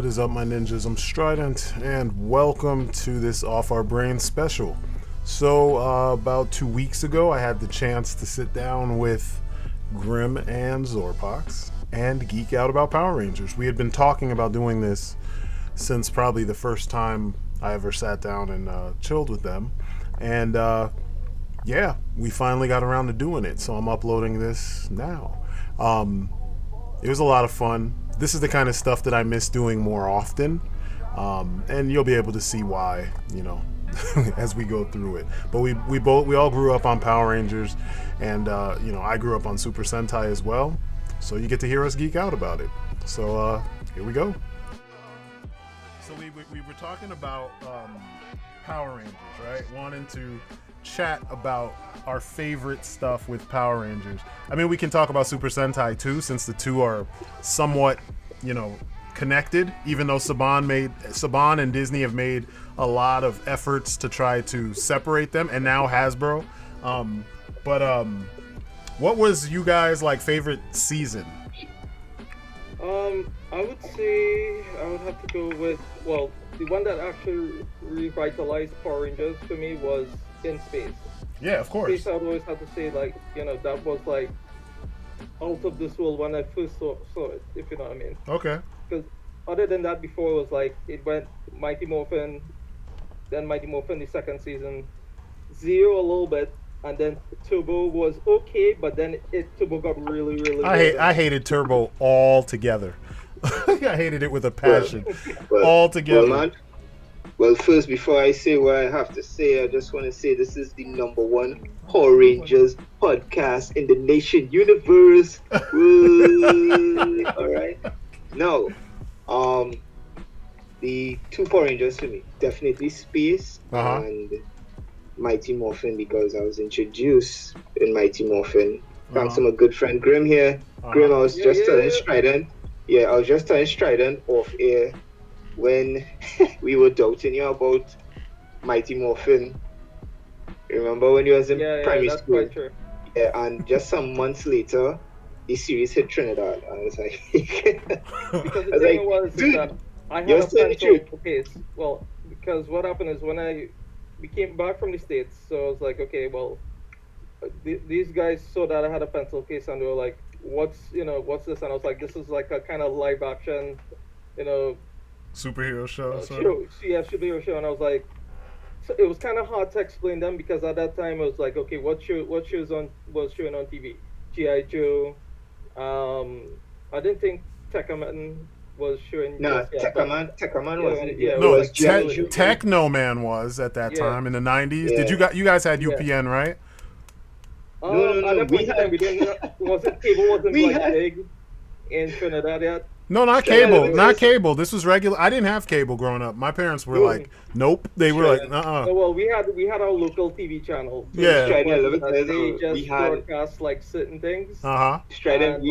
What is up, my ninjas? I'm Strident, and welcome to this Off Our Brain special. So, about 2 weeks ago, I had the chance to sit down with Grim and Zorpox and geek out about Power Rangers. We had been talking about doing this since probably the first time I ever sat down and chilled with them. And, yeah, we finally got around to doing it, so I'm uploading this now. It was a lot of fun. This is the kind of stuff that I miss doing more often, and you'll be able to see why, as we go through it. But we all grew up on Power Rangers, and I grew up on Super Sentai as well. So you get to hear us geek out about it. So here we go. So we were talking about Power Rangers, right? Wanting to chat about our favorite stuff with Power Rangers. I mean, we can talk about Super Sentai too, since the two are somewhat, connected, even though Saban and Disney have made a lot of efforts to try to separate them, and now Hasbro. What was you guys favorite season? I would say I would have to go with, the one that actually revitalized Power Rangers for me was In Space. Yeah, of course. Space, I would always have to say, that was out of this world when I first saw it, if you know what I mean. Okay. Because other than that, before it was it went Mighty Morphin, then Mighty Morphin the second season, Zero a little bit, and then Turbo was okay, but then Turbo got really I hated Turbo altogether. I hated it with a passion. Altogether. Well, man, first, before I say what I have to say, I just want to say this is the #1 Power Rangers podcast in the nation universe. All right. Now, the two Power Rangers for me, definitely Space and Mighty Morphin, because I was introduced in Mighty Morphin. Thanks to my good friend Grim here. Grim, I was just telling Strident. Yeah, I was just telling Strident off air when we were doubting you about Mighty Morphin. Remember when you was in primary that's school? quite true. Yeah, and just some months later, the series hit Trinidad. I was like, because the thing was that I had a pencil case. Well, because what happened is we came back from the States, so I was like, okay, these guys saw that I had a pencil case, and they were like, what's this? And I was like, this is like a kind of live action, superhero show. Superhero show. And I was like, so it was kind of hard to explain them, because at that time it was like, okay, what shows was showing on TV? G.I. Joe. I didn't think Tekkaman was showing. No, Tekkaman wasn't. No, Techno Man was at that time in the 90s. Yeah. Did you guys had UPN, right? No. Cable wasn't big in Trinidad yet. No, not cable. Not cable. This was regular. I didn't have cable growing up. My parents were like, nope. They were like, uh-uh. So, we had our local TV channel. So yeah. They just broadcast certain things. Strident,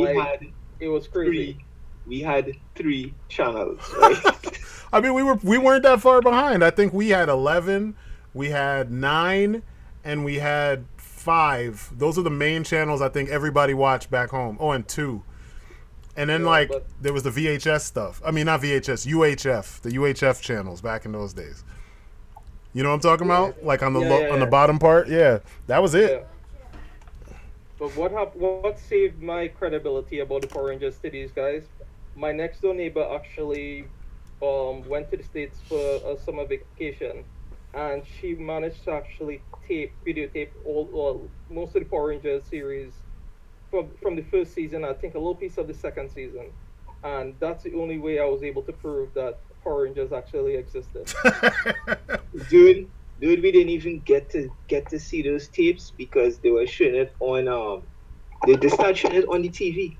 it was crazy. We had 3 channels, right? I mean, we weren't that far behind. I think we had 11, we had 9, and we had 5. Those are the main channels I think everybody watched back home. Oh, and 2. And then there was the VHS stuff. I mean, not VHS, UHF, the UHF channels back in those days. You know what I'm talking about? Like on the bottom part? Yeah, that was it. Yeah. But what saved my credibility about the Power Rangers to these guys? My next door neighbor actually went to the States for a summer vacation, and she managed to actually videotape most of the Power Rangers series from the first season. I think a little piece of the second season, and that's the only way I was able to prove that Power Rangers actually existed. Dude, we didn't even get to see those tapes because they were showing it on they started showing it on the TV.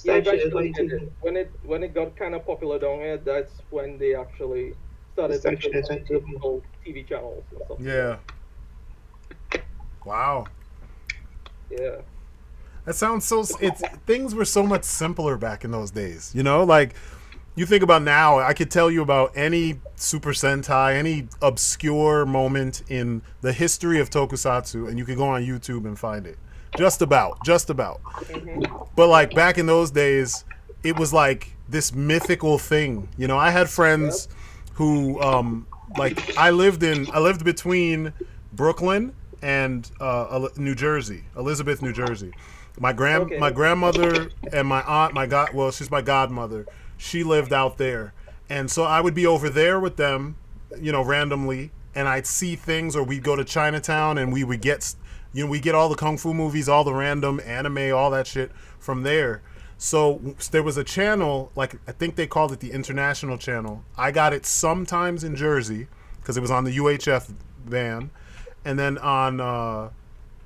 When it got kind of popular down here, that's when they actually started to TV channels and stuff. Yeah. Wow. Yeah. That sounds so. Things were so much simpler back in those days. You think about now, I could tell you about any Super Sentai, any obscure moment in the history of Tokusatsu, and you could go on YouTube and find it. Just about. Mm-hmm. But back in those days, it was this mythical thing. You know, I had friends who like I lived between Brooklyn and New Jersey, Elizabeth, New Jersey. My grandmother and my aunt, she's my godmother. She lived out there, and so I would be over there with them, you know, randomly, and I'd see things, or we'd go to Chinatown and we would get, you know, we get all the kung fu movies, all the random anime, all that shit from there. So there was a channel, like I think they called it the International Channel. I got it sometimes in Jersey because it was on the UHF van, and then on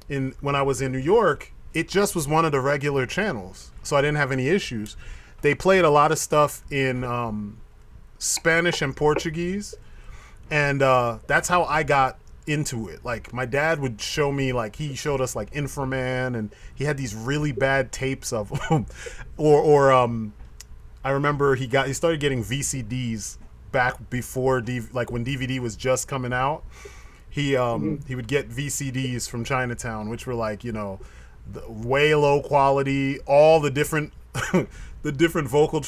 when I was in New York, it just was one of the regular channels, so I didn't have any issues. They played a lot of stuff in Spanish and Portuguese, and that's how I got into it. Like my dad would show me, like he showed us like Inframan, and he had these really bad tapes of them. or I remember he started getting VCDs back before like when DVD was just coming out. He would get VCDs from Chinatown, which were like, you know, way low quality, all the different the different vocal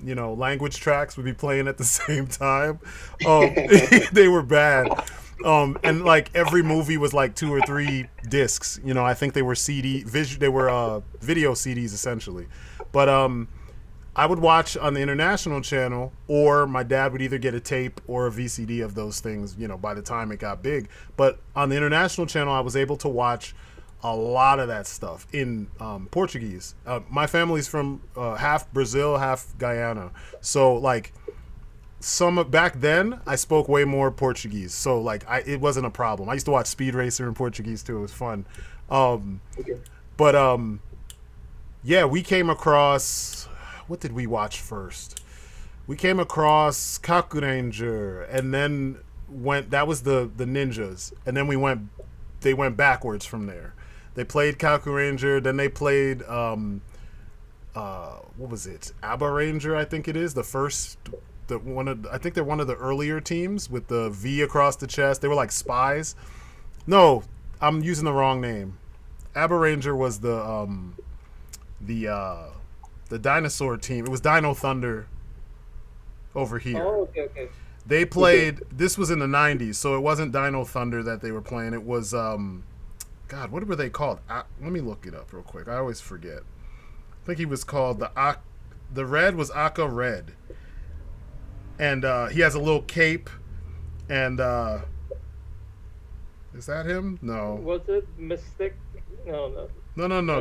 you know, language tracks would be playing at the same time. They were bad. And like every movie was like 2 or 3 discs. You know, I think they were video CDs essentially. But I would watch on the International Channel, or my dad would either get a tape or a VCD of those things, you know, by the time it got big. But on the International Channel, I was able to watch a lot of that stuff in Portuguese. My family's from half Brazil, half Guyana. So like back then I spoke way more Portuguese. So like it wasn't a problem. I used to watch Speed Racer in Portuguese too. It was fun. But yeah, we came across, what did we watch first? We came across Aqua Ranger, and then that was the ninjas, and then they went backwards from there. They played Aqua Ranger, then they played what was it? Aqua Ranger, I think it is. I think they're one of the earlier teams with the V across the chest. They were like spies. No, I'm using the wrong name. Aqua Ranger was the dinosaur team. It was Dino Thunder over here. Oh, okay. They played, this was in the 90s, so it wasn't Dino Thunder that they were playing. It was God, what were they called? Let me look it up real quick. I always forget. I think he was called the red was Aqua Red. And he has a little cape, and is that him? No. Was it Mystic? No.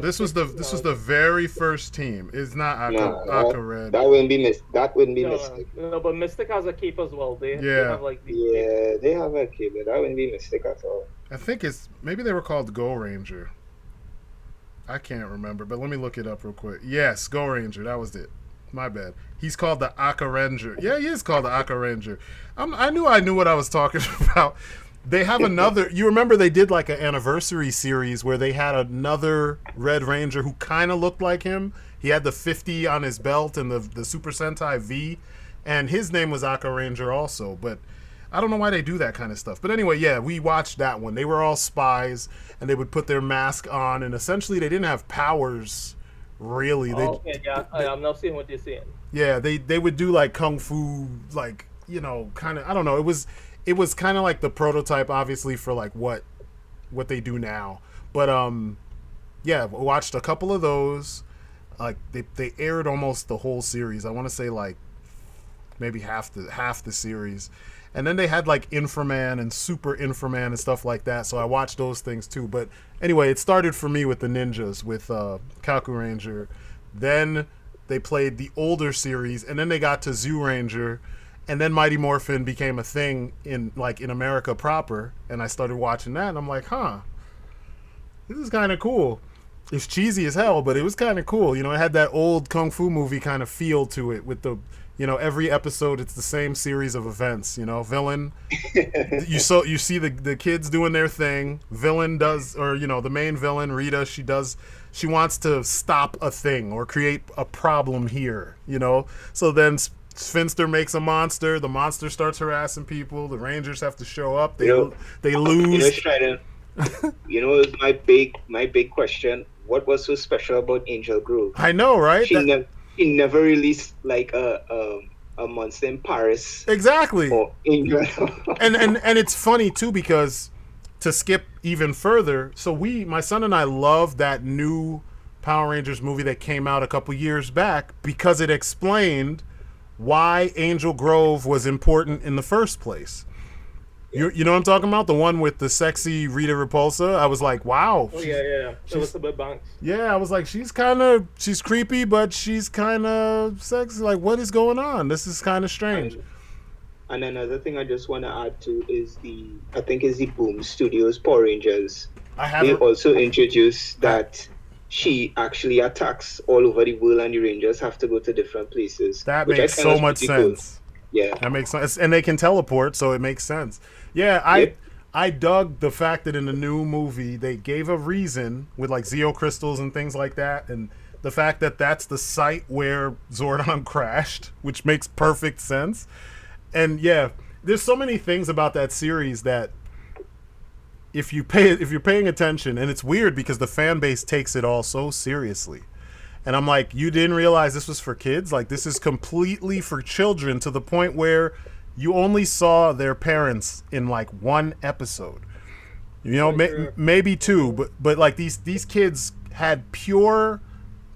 This was the very first team. It's not Aqua Red. That wouldn't be Mystic. No, but Mystic has a cape as well. They have like they have a cape, but that wouldn't be Mystic at all. I think maybe they were called Go Ranger. I can't remember, but let me look it up real quick. Yes, Go Ranger. That was it. My bad. He's called the Aqua Ranger. Yeah, he is called the Aqua Ranger. I knew what I was talking about. They have another. You remember they did like an anniversary series where they had another Red Ranger who kind of looked like him. He had the 50 on his belt and the Super Sentai V, and his name was Aqua Ranger also. But I don't know why they do that kind of stuff. But anyway, yeah, we watched that one. They were all spies, and they would put their mask on, and essentially they didn't have powers. Really, I'm now seeing what you're saying. Yeah, they would do like kung fu, like, you know, kind of. I don't know. It was kind of like the prototype, obviously, for like what they do now. But yeah, we watched a couple of those. Like they aired almost the whole series. I want to say like maybe half the series. And then they had like Inframan and Super Inframan and stuff like that. So I watched those things too. But anyway, it started for me with the ninjas, with Aqua Ranger. Then they played the older series, and then they got to Zoo Ranger, and then Mighty Morphin became a thing in America proper. And I started watching that, and I'm like, this is kind of cool. It's cheesy as hell, but it was kind of cool. You know, it had that old kung fu movie kind of feel to it with the. You know, every episode it's the same series of events. You know, villain. You see the kids doing their thing. Villain does, or you know, the main villain Rita. She wants to stop a thing or create a problem here. You know, so then Sphinster makes a monster. The monster starts harassing people. The Rangers have to show up. They lose. You know, my big question. What was so special about Angel Grove? I know, right? He never released like a monster in Paris. Exactly. Or England. and it's funny too, because to skip even further, so my son and I love that new Power Rangers movie that came out a couple years back, because it explained why Angel Grove was important in the first place. You know what I'm talking about? The one with the sexy Rita Repulsa. I was like, wow. Oh yeah. Elizabeth Banks. Yeah, I was like, she's creepy, but she's kind of sexy. Like, what is going on? This is kind of strange. And another thing I just want to add to is the Boom Studios Power Rangers. They also introduced that she actually attacks all over the world, and the Rangers have to go to different places. That makes so much sense. Cool. Yeah, that makes sense, and they can teleport, so it makes sense. Yeah, I dug the fact that in the new movie they gave a reason with like Zeo crystals and things like that, and the fact that that's the site where Zordon crashed, which makes perfect sense. And yeah, there's so many things about that series that if you're paying attention, and it's weird because the fan base takes it all so seriously. And I'm like, you didn't realize this was for kids? Like, this is completely for children, to the point where you only saw their parents in like one episode. You know, maybe two, but like these kids had pure,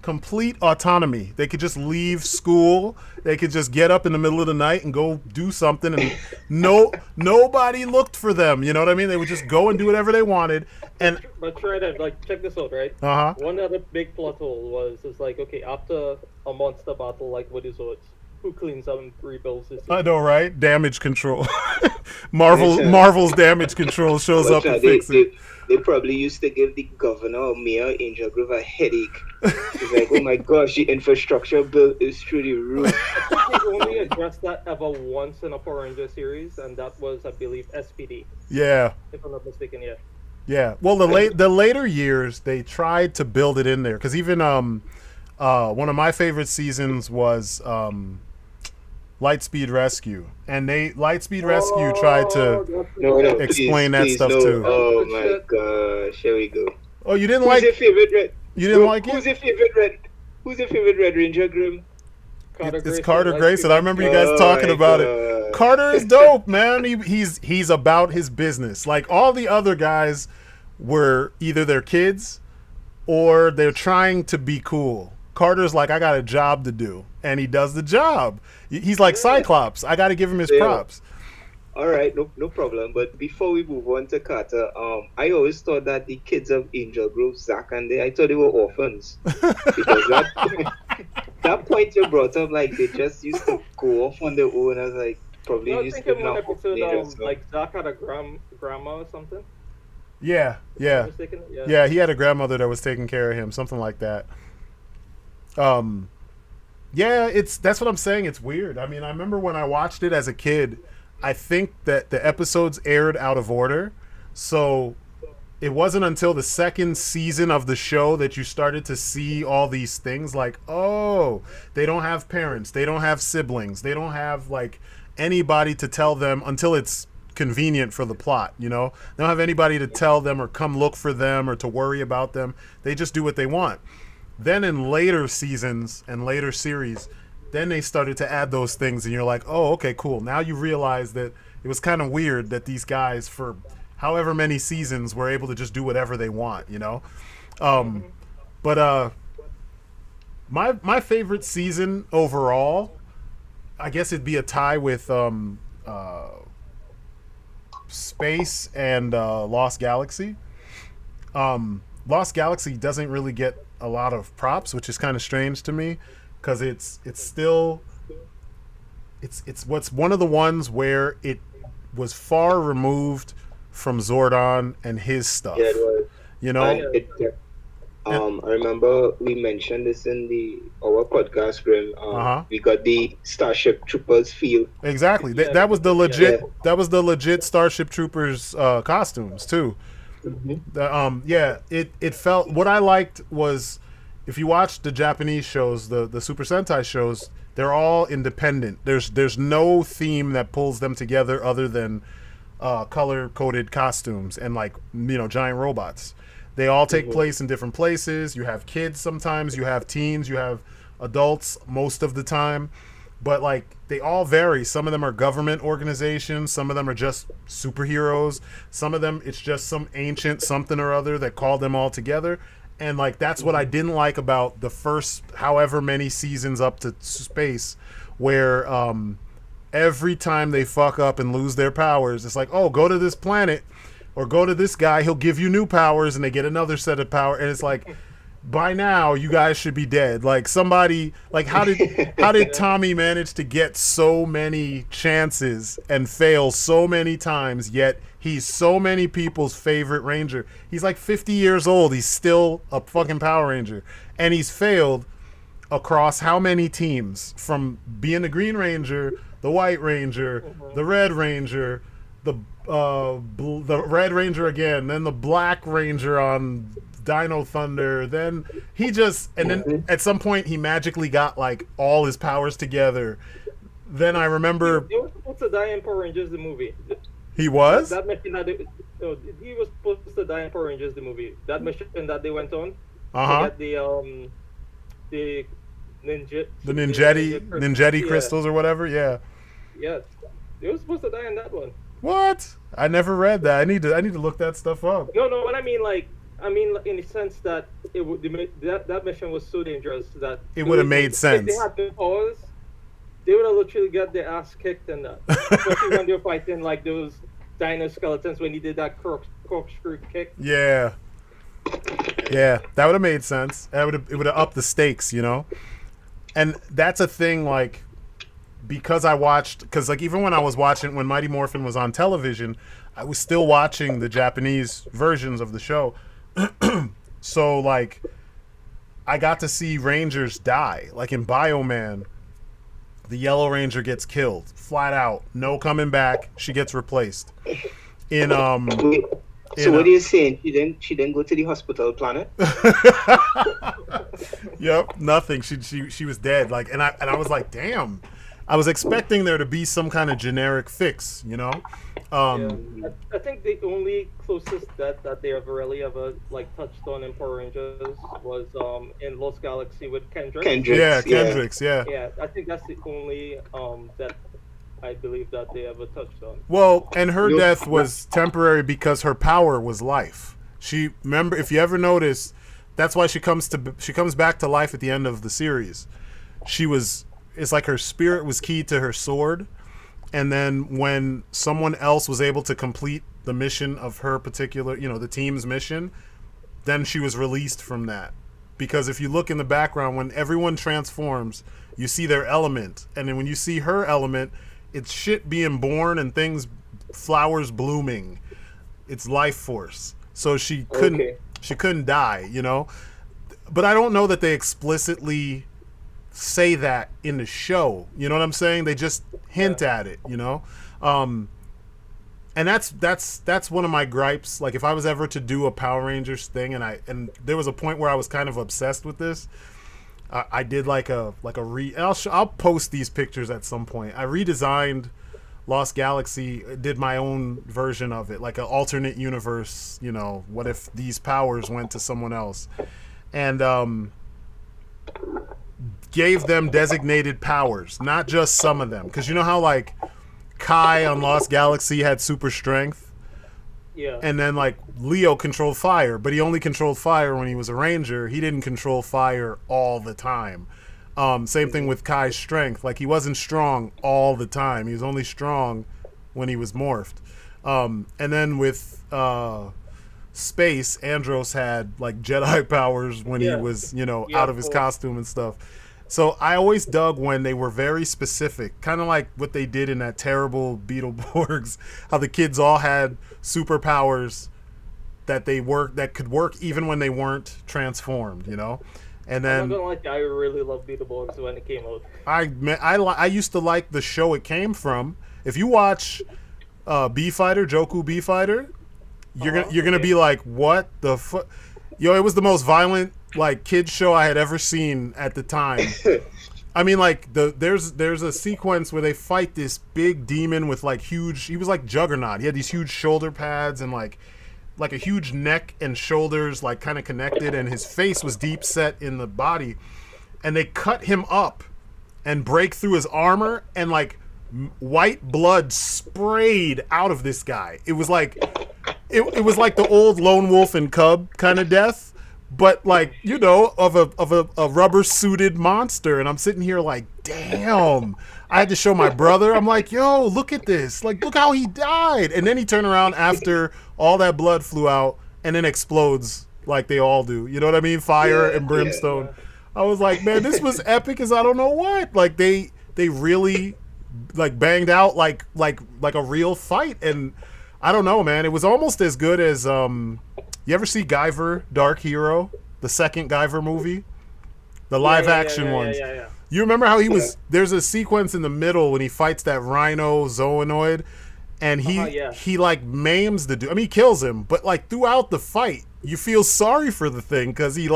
complete autonomy. They could just leave school. They could just get up in the middle of the night and go do something, and nobody looked for them. You know what I mean? They would just go and do whatever they wanted. But try to check this out, right? One other big plot hole was like, okay, after a monster battle like with the Zords, who cleans up and rebuilds this? I know, right? Damage control. Marvel's damage control shows up and fixes it. They probably used to give the governor or mayor Angel Grove a headache. It's like, oh my gosh, the infrastructure bill is through the roof. I think they only addressed that ever once in a Power Ranger series, and that was, I believe, SPD. Yeah. If I'm not mistaken, yeah. Yeah. Well, the later years they tried to build it in there, because even one of my favorite seasons was Lightspeed Rescue, and Lightspeed Rescue tried to explain that stuff too. Oh my gosh, here we go. Oh, you didn't Who's like your favorite red? You didn't like Who's it? Who's your favorite Red Ranger, Grim? It's Carter Grayson. I remember you guys talking about it. Carter is dope, man. He's about his business. Like, all the other guys were either their kids or they're trying to be cool. Carter's like, I got a job to do, and he does the job. He's like Cyclops. I got to give him his props. All right, no problem. But before we move on to Carter, I always thought that the kids of Angel Grove, Zach and I thought they were orphans, because that point you brought up, like they just used to go off on their own. I was like, probably used to one episode, like Zach had a grandma or something. Yeah. He had a grandmother that was taking care of him, something like that. Yeah, that's what I'm saying. It's weird. I mean, I remember when I watched it as a kid, I think that the episodes aired out of order. So it wasn't until the second season of the show that you started to see all these things, like, oh, they don't have parents, they don't have siblings, they don't have like anybody to tell them until it's convenient for the plot, you know? They don't have anybody to tell them or come look for them or to worry about them. They just do what they want. Then in later seasons and later series, then they started to add those things, and you're like, oh, okay, cool. Now you realize that it was kind of weird that these guys, for however many seasons, were able to just do whatever they want, you know? But my favorite season overall, I guess it'd be a tie with Space and Lost Galaxy. Lost Galaxy doesn't really get a lot of props, which is kind of strange to me, because it's what's one of the ones where it was far removed from Zordon and his stuff. Yeah, it was. You know, I remember we mentioned this in our podcast, Grim. We got the Starship Troopers feel. Exactly. That was the legit. Yeah. That was the legit Starship Troopers costumes too. Mm-hmm. It felt, what I liked was, if you watch the Japanese shows, the Super Sentai shows, they're all independent. There's no theme that pulls them together other than color coded costumes and, like, you know, giant robots. They all take place in different places. You have kids sometimes, you have teens, you have adults most of the time. But like they all vary. Some of them are government organizations. Some of them are just superheroes. Some of them it's just some ancient something or other that called them all together. And like that's what I didn't like about the first however many seasons up to space, where every time they fuck up and lose their powers, it's like, oh, go to this planet or go to this guy. He'll give you new powers, and they get another set of power. And it's like, by now you guys should be dead. Like somebody, like how did Tommy manage to get so many chances and fail so many times, yet he's so many people's favorite Ranger? He's like 50 years old. He's still a fucking Power Ranger, and he's failed across how many teams, from being the Green Ranger, the White Ranger, the Red Ranger, the Red Ranger again, then the Black Ranger on Dino Thunder. Then he just, and then at some point he magically got like all his powers together. Then I remember he was supposed to die in Power Rangers the movie. He was? That mission that he was supposed to die in Power Rangers the movie. That mission that they went on to get the Ninjetti crystals or whatever. Yeah. Yes, they were supposed to die in that one. What? I never read that. I need to look that stuff up. No, what I mean, in the sense that that mission was so dangerous that it would have made sense. If they had the powers, they would have literally got their ass kicked in that. Especially when they were fighting like those dino skeletons when he did that corkscrew kick. Yeah, that would have made sense. It would have upped the stakes, you know. And that's a thing, like, because like even when I was watching, when Mighty Morphin was on television, I was still watching the Japanese versions of the show. So like I got to see Rangers die. Like in Bioman, the Yellow Ranger gets killed flat out, no coming back. She gets replaced. In So what are you saying? She didn't go to the hospital planet? Yep, nothing. She was dead. Like, and I was like, damn. I was expecting there to be some kind of generic fix, you know. I think the only closest that they ever like touched on in Power Rangers was in Lost Galaxy with Kendrick. Kendricks. Yeah. Yeah, I think that's the only that I believe that they ever touched on. Well, and her death was temporary because her power was life. Remember, if you ever notice, that's why she comes back to life at the end of the series. It's like her spirit was keyed to her sword, and then when someone else was able to complete the mission of her particular, the team's mission, then she was released from that. Because if you look in the background, when everyone transforms, you see their element, and then when you see her element, it's shit being born and flowers blooming. It's life force. So she couldn't die, But I don't know that they explicitly say that in the show. You know what I'm saying? They just hint at it, And that's one of my gripes. Like if I was ever to do a Power Rangers thing, and there was a point where I was kind of obsessed with this. I did I'll post these pictures at some point. I redesigned Lost Galaxy, did my own version of it, like an alternate universe, what if these powers went to someone else, and gave them designated powers, not just some of them, because you know how like Kai on Lost Galaxy had super strength, and then like Leo controlled fire, but he only controlled fire when he was a ranger. He didn't control fire all the time. Same thing with Kai's strength. Like he wasn't strong all the time. He was only strong when he was morphed. And then with Space, Andros had like Jedi powers when he was, out of his costume and stuff. So I always dug when they were very specific, kind of like what they did in that terrible Beetleborgs, how the kids all had superpowers that could work even when they weren't transformed, And then I'm not gonna lie, I really loved Beetleborgs when it came out. I used to like the show it came from. If you watch B-Fighter, Joku B-Fighter, you're gonna be like, what the fuck? It was the most violent like kids show I had ever seen at the time. I mean, like there's a sequence where they fight this big demon with like huge. He was like Juggernaut. He had these huge shoulder pads and like a huge neck and shoulders, like kind of connected, and his face was deep set in the body. and they cut him up and break through his armor, and like white blood sprayed out of this guy. It was like it was like the old lone wolf and cub kind of death, but like, you know, of a rubber suited monster. And I'm sitting here like, damn. I had to show my brother. I'm like, yo, look at this. Like, look how he died. And then he turned around after all that blood flew out and then explodes like they all do. You know what I mean? Fire and brimstone. I was like, man, this was epic as I don't know what. Like they really like banged out like a real fight. And I don't know, man. It was almost as good as you ever see Guyver Dark Hero, the second Guyver movie, the live action ones. Yeah. You remember how he was? There's a sequence in the middle when he fights that rhino zoonoid, and he like maims the dude. I mean, he kills him, but like throughout the fight, you feel sorry for the thing because he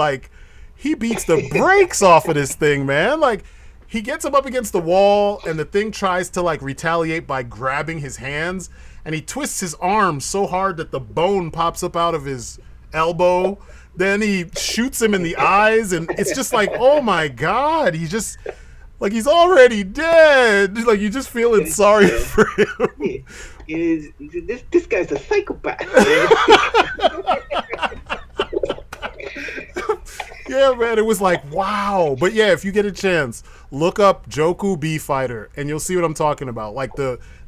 beats the brakes off of this thing, man. Like he gets him up against the wall, and the thing tries to like retaliate by grabbing his hands, and he twists his arm so hard that the bone pops up out of his elbow. Then he shoots him in the eyes, and it's just like, oh my God, he just like he's already dead. Like you just feeling sorry for him. This guy's a psychopath. Yeah, man, it was like, wow. But yeah, if you get a chance, look up Joku B Fighter, and you'll see what I'm talking about. Like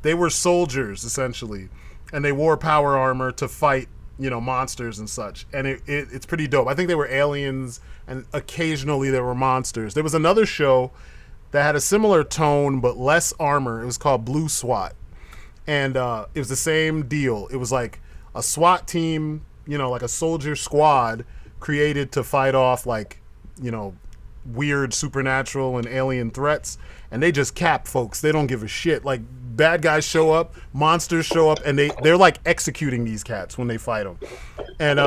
they were soldiers essentially, and they wore power armor to fight, you know, monsters and such. And it's pretty dope. I think they were aliens, and occasionally there were monsters. There was another show that had a similar tone but less armor. It was called Blue SWAT, and it was the same deal. It was like a SWAT team, you know, like a soldier squad created to fight off like, you know, weird supernatural and alien threats, and they just cap folks. They don't give a shit. Like bad guys show up, monsters show up, and they're like executing these cats when they fight them. And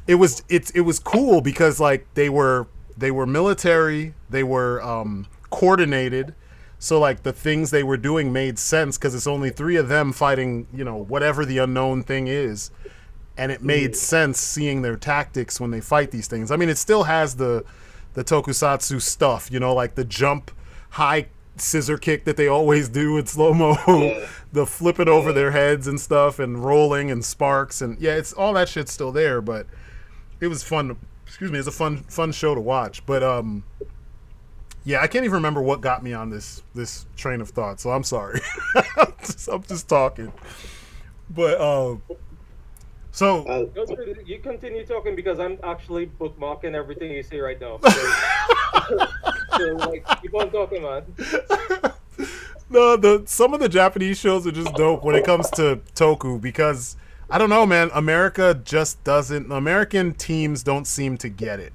it was cool because like they were military, they were coordinated, so like the things they were doing made sense because it's only 3 of them fighting, you know, whatever the unknown thing is. And it made sense seeing their tactics when they fight these things. I mean, it still has the tokusatsu stuff, you know, like the jump high scissor kick that they always do in slow-mo, the flipping over their heads and stuff, and rolling and sparks, and yeah, it's all that shit's still there. But it was fun. It's a fun show to watch. But yeah, I can't even remember what got me on this train of thought, so I'm sorry. I'm just talking. But so you continue talking because I'm actually bookmarking everything you say right now. So like, keep on talking, man. No, some of the Japanese shows are just dope when it comes to toku because I don't know, man. American teams don't seem to get it.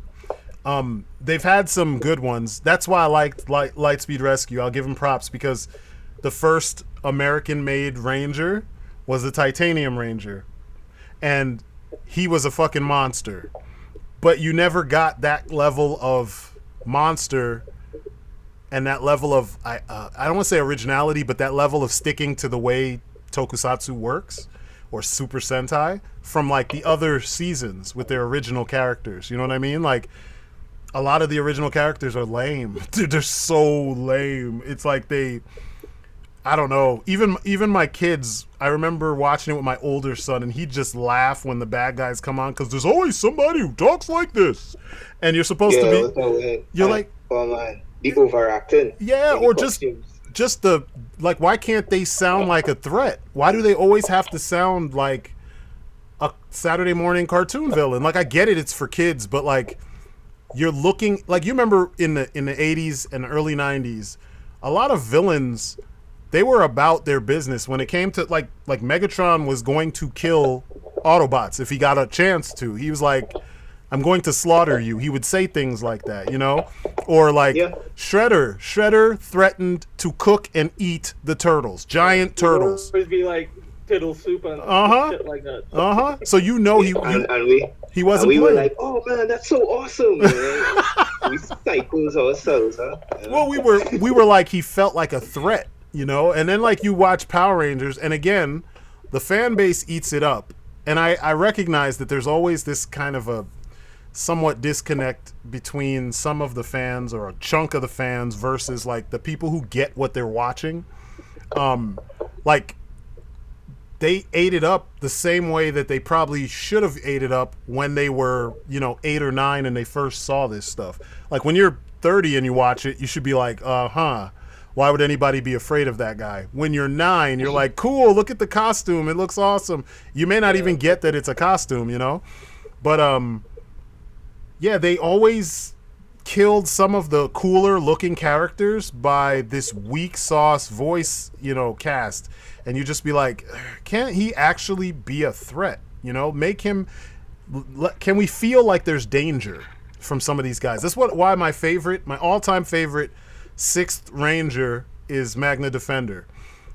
They've had some good ones. That's why I liked Lightspeed Rescue. I'll give them props because the first American-made Ranger was the Titanium Ranger. And he was a fucking monster. But you never got that level of monster and that level of, I don't want to say originality, but that level of sticking to the way tokusatsu works, or Super Sentai, from like the other seasons with their original characters. You know what I mean? Like, a lot of the original characters are lame. Dude, they're so lame. It's like I don't know. Even my kids, I remember watching it with my older son, and he'd just laugh when the bad guys come on because there's always somebody who talks like this, and you're supposed to be. You're like, oh man, the overacting. Yeah, or just the like. Why can't they sound like a threat? Why do they always have to sound like a Saturday morning cartoon villain? Like, I get it, it's for kids, but like, you're looking like, you remember in the 80s and early 90s, a lot of villains, they were about their business. When it came to like Megatron was going to kill Autobots if he got a chance to. He was like, I'm going to slaughter you. He would say things like that, you know? Or like Shredder threatened to cook and eat the turtles, giant turtles. Always be like tittle soup and shit like that. So you know he wasn't. We were like, oh man, that's so awesome. Man. We psychos ourselves, huh? Well, we were like, he felt like a threat. You know, and then like you watch Power Rangers, and again, the fan base eats it up. And I recognize that there's always this kind of somewhat disconnect between some of the fans or a chunk of the fans versus like the people who get what they're watching. Like they ate it up the same way that they probably should have ate it up when they were, 8 or 9 and they first saw this stuff. Like when you're 30 and you watch it, you should be like, why would anybody be afraid of that guy? When you're 9, you're like, cool, look at the costume. It looks awesome. You may not even get that it's a costume, But, yeah, they always killed some of the cooler looking characters by this weak sauce voice, cast. And you just be like, can't he actually be a threat? Make him, can we feel like there's danger from some of these guys? That's why my all-time favorite 6th Ranger is Magna Defender.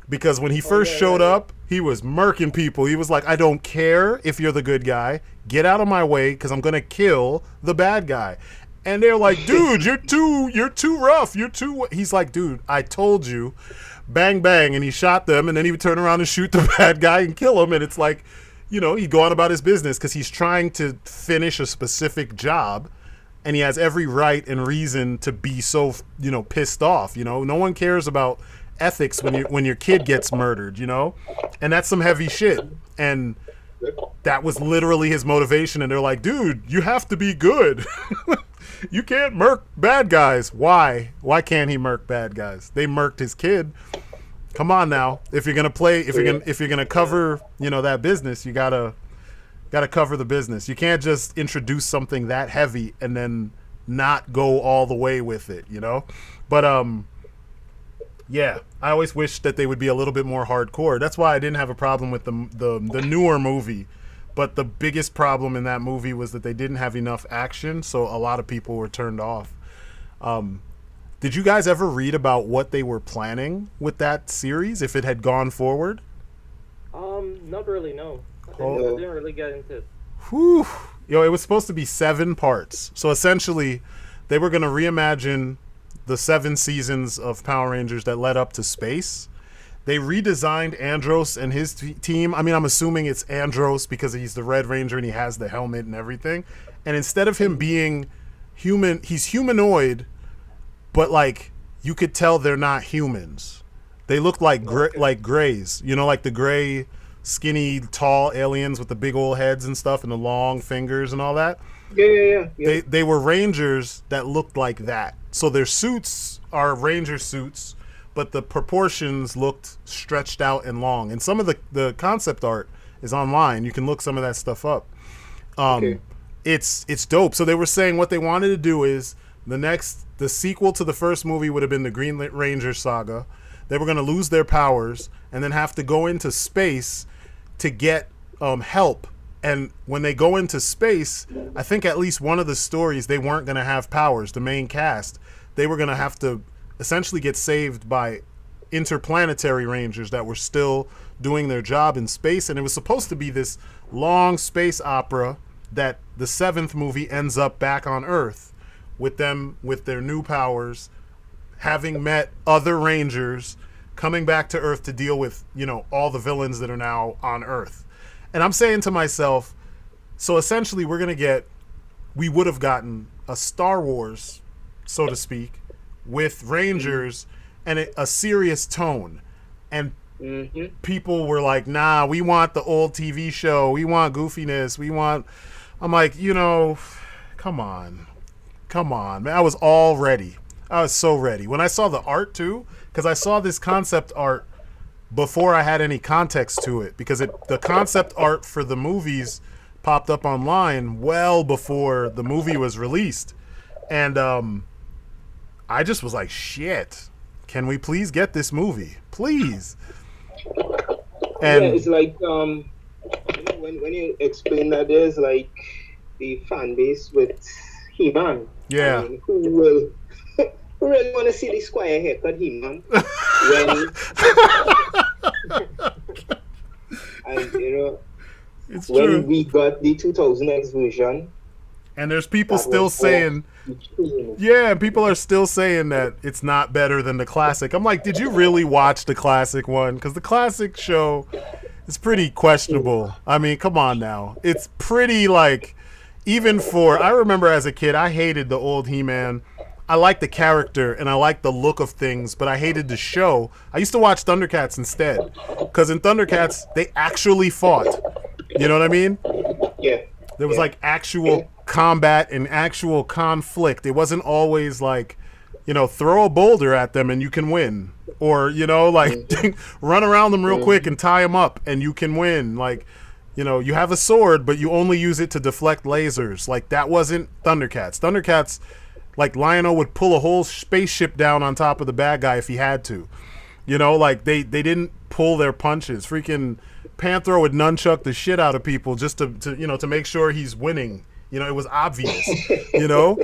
Because when he first showed up, he was murking people. He was like, I don't care if you're the good guy. Get out of my way because I'm going to kill the bad guy. And they're like, dude, you're too rough. He's like, dude, I told you. Bang, bang. And he shot them. And then he would turn around and shoot the bad guy and kill him. And it's like, he'd go on about his business because he's trying to finish a specific job. And he has every right and reason to be so, pissed off. No one cares about ethics when your kid gets murdered, and that's some heavy shit. And that was literally his motivation. And they're like, dude, you have to be good. You can't murk bad guys. Why can't he murk bad guys? They murked his kid. Come on now. If you're gonna cover that business, you gotta cover the business. You can't just introduce something that heavy and then not go all the way with it, But yeah, I always wish that they would be a little bit more hardcore. That's why I didn't have a problem with the newer movie. But the biggest problem in that movie was that they didn't have enough action, so a lot of people were turned off. Did you guys ever read about what they were planning with that series, if it had gone forward? Not really, no. I didn't really get into it. Whew. It was supposed to be 7 parts. So essentially, they were going to reimagine the 7 seasons of Power Rangers that led up to space. They redesigned Andros and his team. I mean, I'm assuming it's Andros because he's the Red Ranger and he has the helmet and everything. And instead of him being human, he's humanoid, but like you could tell they're not humans. They look like like grays, like the gray, skinny, tall aliens with the big old heads and stuff and the long fingers and all that. Yeah. They were Rangers that looked like that. So their suits are Ranger suits, but the proportions looked stretched out and long. And some of the concept art is online. You can look some of that stuff up. It's dope. So they were saying what they wanted to do is the sequel to the first movie would have been the Green Ranger saga. They were going to lose their powers and then have to go into space to get help. And when they go into space, I think at least one of the stories, they weren't going to have powers. The main cast, they were going to have to essentially get saved by interplanetary rangers that were still doing their job in space. And it was supposed to be this long space opera that the 7th movie ends up back on Earth with them with their new powers, having met other Rangers, coming back to Earth to deal with, all the villains that are now on Earth. And I'm saying to myself, so essentially we would have gotten a Star Wars, so to speak, with Rangers and a serious tone. And people were like, nah, we want the old TV show. We want goofiness. I'm like, come on, man. I was all ready. I was so ready. When I saw the art too, because I saw this concept art before I had any context to it, because the concept art for the movies popped up online well before the movie was released. And I just was like, shit, can we please get this movie? Please. And it's like when you explain that, there's like the fan base with He-Man. Yeah. I mean, who really want to see the square haircut He-Man? And it's when true. we got the 2000X version, and there's people still saying, people are still saying that it's not better than the classic. I'm like, did you really watch the classic one? Because the classic show is pretty questionable. I mean, come on now. It's pretty like, even for, I remember as a kid, I hated the old He-Man. I liked the character and I liked the look of things, but I hated the show. I used to watch Thundercats instead, because in Thundercats they actually fought. You know what I mean? Yeah. There was like actual combat and actual conflict. It wasn't always like, you know, throw a boulder at them and you can win, or you know, like run around them real quick and tie them up and you can win. Like, you know, you have a sword, but you only use it to deflect lasers. Like, that wasn't Thundercats. Thundercats, like, Lion-O would pull a whole spaceship down on top of the bad guy if he had to. You know, like, they didn't pull their punches. Freaking Panthro would nunchuck the shit out of people just to you know, to make sure he's winning. You know, it was obvious, you know?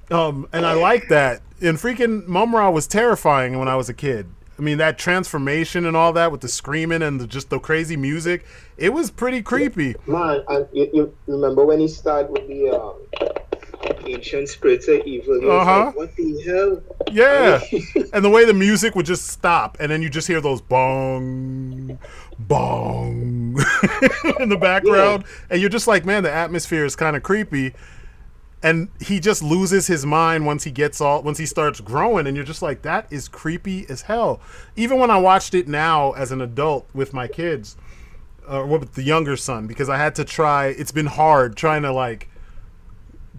And I like that. And freaking Momora was terrifying when I was a kid. I mean, that transformation and all that with the screaming and just the crazy music, it was pretty creepy. Man, and you remember when he started with the ancient spirits of evil? He was like, what the hell? Yeah. And the way the music would just stop, and then you just hear those bong, bong in the background. Yeah. And you're just like, man, the atmosphere is kind of creepy. And he just loses his mind once he starts growing, and you're just like, that is creepy as hell. Even when I watched it now as an adult with my kids, or with the younger son, because I had to try. It's been hard trying to like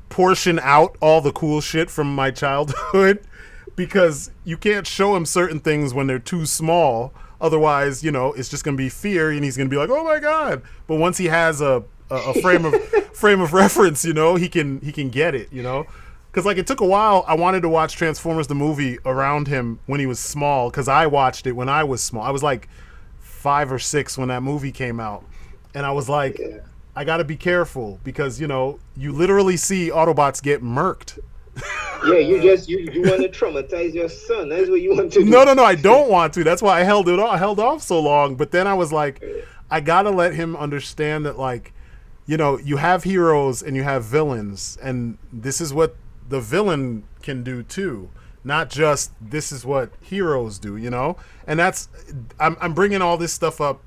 portion out all the cool shit from my childhood, because you can't show him certain things when they're too small. Otherwise, you know, it's just gonna be fear, and he's gonna be like, oh my god. But once he has a frame of reference, you know, he can get it, you know, because like it took a while. I wanted to watch Transformers the movie around him when he was small, because I watched it when I was small. I was like 5 or 6 when that movie came out, and I was like, I gotta be careful, because you know, you literally see Autobots get murked. Yeah, you want to traumatize your son. That's what you want to do. No, I don't want to. That's why I held off so long. But then I was like, I gotta let him understand that, like, you know, you have heroes and you have villains, and this is what the villain can do too, not just this is what heroes do, you know. And that's, I'm bringing all this stuff up.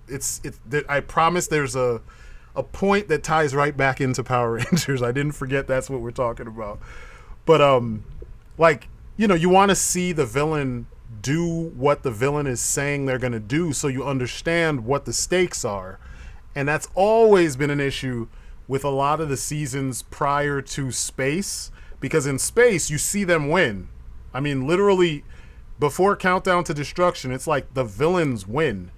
I promise there's a point that ties right back into Power Rangers. I didn't forget that's what we're talking about. But like, you know, you want to see the villain do what the villain is saying they're gonna do, so you understand what the stakes are. And that's always been an issue with a lot of the seasons prior to Space, because in Space you see them win. I mean, literally before Countdown to Destruction, it's like the villains win,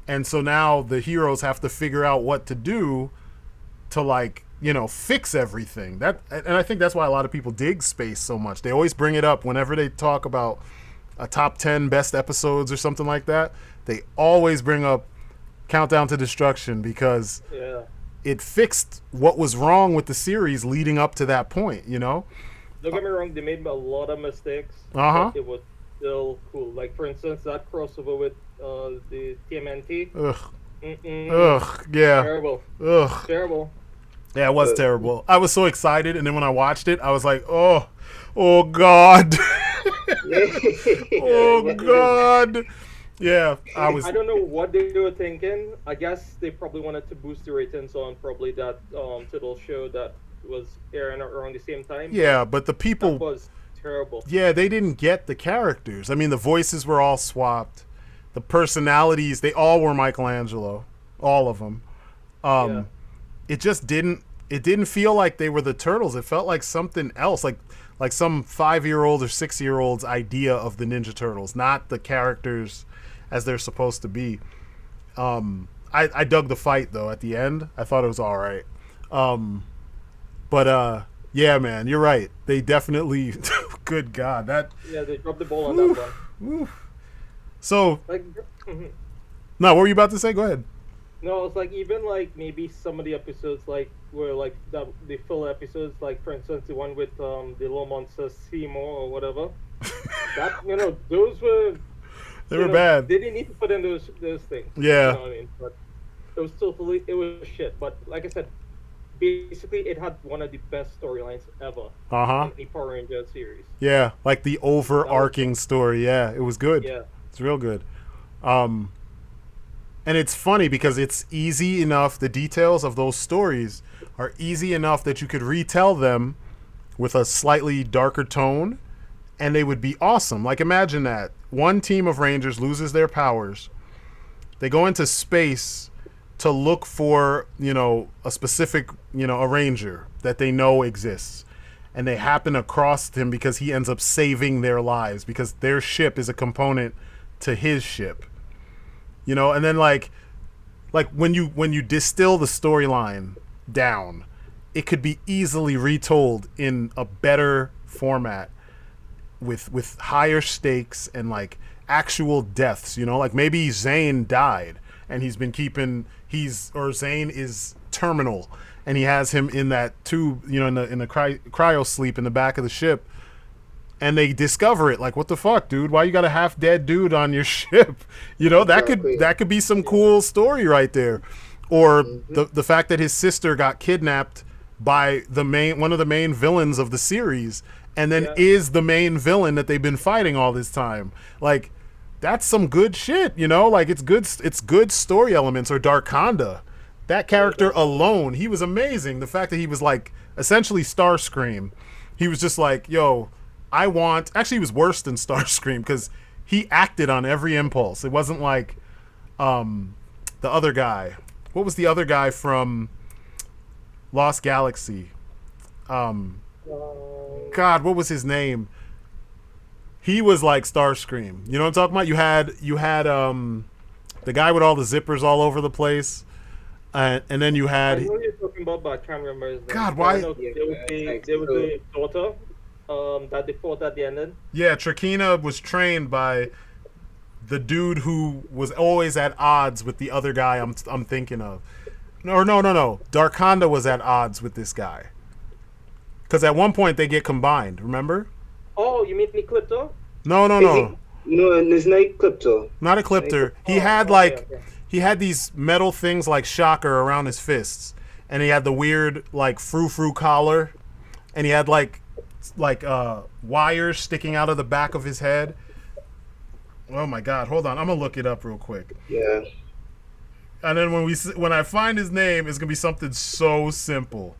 and so now the heroes have to figure out what to do to, like, you know, fix everything. And I think that's why a lot of people dig Space so much. They always bring it up whenever they talk about a top 10 best episodes or something like that. They always bring up Countdown to Destruction, because it fixed what was wrong with the series leading up to that point, you know? Don't get me wrong, they made a lot of mistakes, but it was still cool. Like, for instance, that crossover with the TMNT. Yeah. Terrible. Terrible. Yeah, it was terrible. I was so excited, and then when I watched it, I was like, oh God. Oh, God. Yeah, I don't know what they were thinking. I guess they probably wanted to boost the ratings on probably that Tidal show that was airing around the same time. Yeah, but the people... That was terrible. Yeah, they didn't get the characters. I mean, the voices were all swapped. The personalities, they all were Michelangelo. All of them. It just didn't... It didn't feel like they were the Turtles. It felt like something else. Like some 5-year-old or 6-year-old's idea of the Ninja Turtles, not the characters as they're supposed to be. I dug the fight though at the end. I thought it was all right. But yeah, man, you're right. They definitely, good God, that. Yeah, they dropped the ball on that one. So, no, what were you about to say? Go ahead. No, it's like even like maybe some of the episodes like were like the full episodes, like for instance the one with the little monster Seymour or whatever. That, you know, those were. They were bad. They didn't need to put in those things. Yeah. You know what I mean? But it was shit. But like I said, basically it had one of the best storylines ever in the Power Rangers series. Yeah, like the overarching story. Yeah, it was good. Yeah. It's real good. And it's funny because it's easy enough. The details of those stories are easy enough that you could retell them with a slightly darker tone, and they would be awesome. Like, imagine that. One team of Rangers loses their powers. They go into space to look for, a specific, a Ranger that they know exists. And they happen across him because he ends up saving their lives because their ship is a component to his ship. And then like when you distill the storyline down, it could be easily retold in a better format with higher stakes and like actual deaths, like maybe Zane died and Zane is terminal and he has him in that tube, in the cryo sleep in the back of the ship, and they discover it. Like, what the fuck, dude? Why you got a half dead dude on your ship? That could be some cool story right there. Or the fact that his sister got kidnapped by one of the main villains of the series, and then is the main villain that they've been fighting all this time. Like, that's some good shit, Like, it's good story elements. Or Darkonda. That character alone, he was amazing. The fact that he was like essentially Starscream. He was just like, yo, actually he was worse than Starscream because he acted on every impulse. It wasn't like the other guy. What was the other guy from Lost Galaxy? God, what was his name? He was like Starscream. You know what I'm talking about? You had the guy with all the zippers all over the place. And then you had. I know you're talking about, but I can't remember his name. God, why? There was a daughter that they fought at the end. Yeah, Trakina was trained by the dude who was always at odds with the other guy I'm thinking of. No. Darkonda was at odds with this guy. Because at one point they get combined, remember? Oh, you mean Ecliptor? No. No, it's not Ecliptor. Not Ecliptor. He had He had these metal things like Shocker around his fists, and he had the weird like frou-frou collar, and he had like wires sticking out of the back of his head. Oh my God! Hold on, I'm gonna look it up real quick. Yeah. And then when I find his name, it's gonna be something so simple.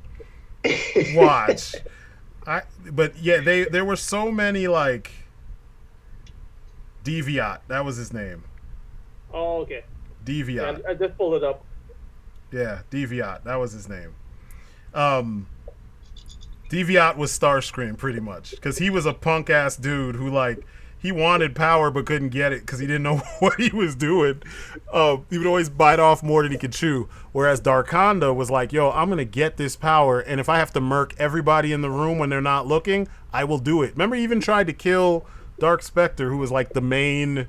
Watch. There were so many like Deviat. That was his name. Oh, okay. Deviat. Yeah, I just pulled it up. Yeah, Deviat. That was his name. Deviat was Starscream, pretty much. Because he was a punk-ass dude who, like, he wanted power but couldn't get it because he didn't know what he was doing. He would always bite off more than he could chew. Whereas Darkonda was like, yo, I'm going to get this power, and if I have to murk everybody in the room when they're not looking, I will do it. Remember, he even tried to kill Dark Spectre, who was, like, the main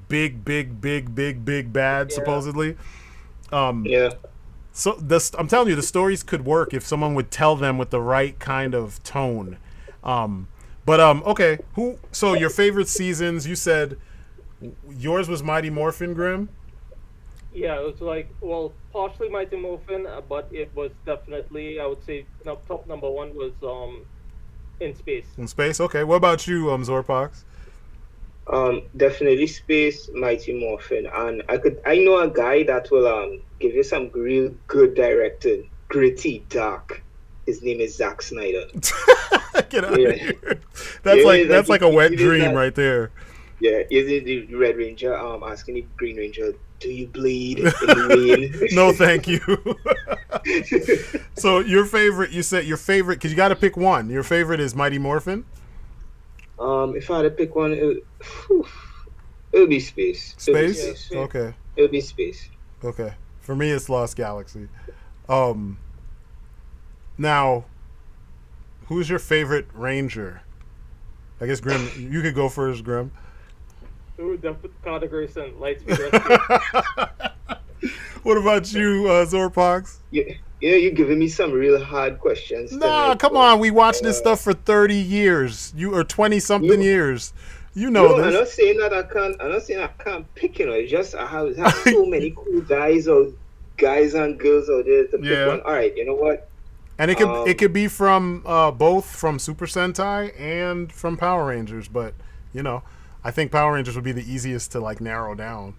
big bad, supposedly. Yeah. So I'm telling you, the stories could work if someone would tell them with the right kind of tone. Okay. So your favorite seasons? You said yours was Mighty Morphin Grimm. Yeah, it was like, well, partially Mighty Morphin, but it was definitely, I would say, top number one was In Space. In Space, okay. What about you, Zorpox? Definitely Space, Mighty Morphin, and I know a guy that will give you some real good directed, gritty, dark. His name is Zack Snyder. Get out of here. That's like a wet dream right there. Yeah, is it the Red Ranger asking the Green Ranger, do you bleed in the rain? No, thank you. So your favorite, you said your favorite, because you got to pick one. Your favorite is Mighty Morphin? If I had to pick one, it would be Space. Space? Okay. It would be Space. Okay. For me, it's Lost Galaxy. Now, who's your favorite Ranger? I guess Grim. You could go first, Grim. Ooh, Carter Grayson, Lightspeed Rescue. What about you, Zorpox? Yeah, you're giving me some real hard questions. Nah, come on. We watched this stuff for 30 years. You are 20-something years. You know this. I'm not saying that I can't. I'm not saying I can't pick. It's just I have so many cool guys and girls out there to pick one. All right, you know what? And it could be from both from Super Sentai and from Power Rangers, but I think Power Rangers would be the easiest to like narrow down.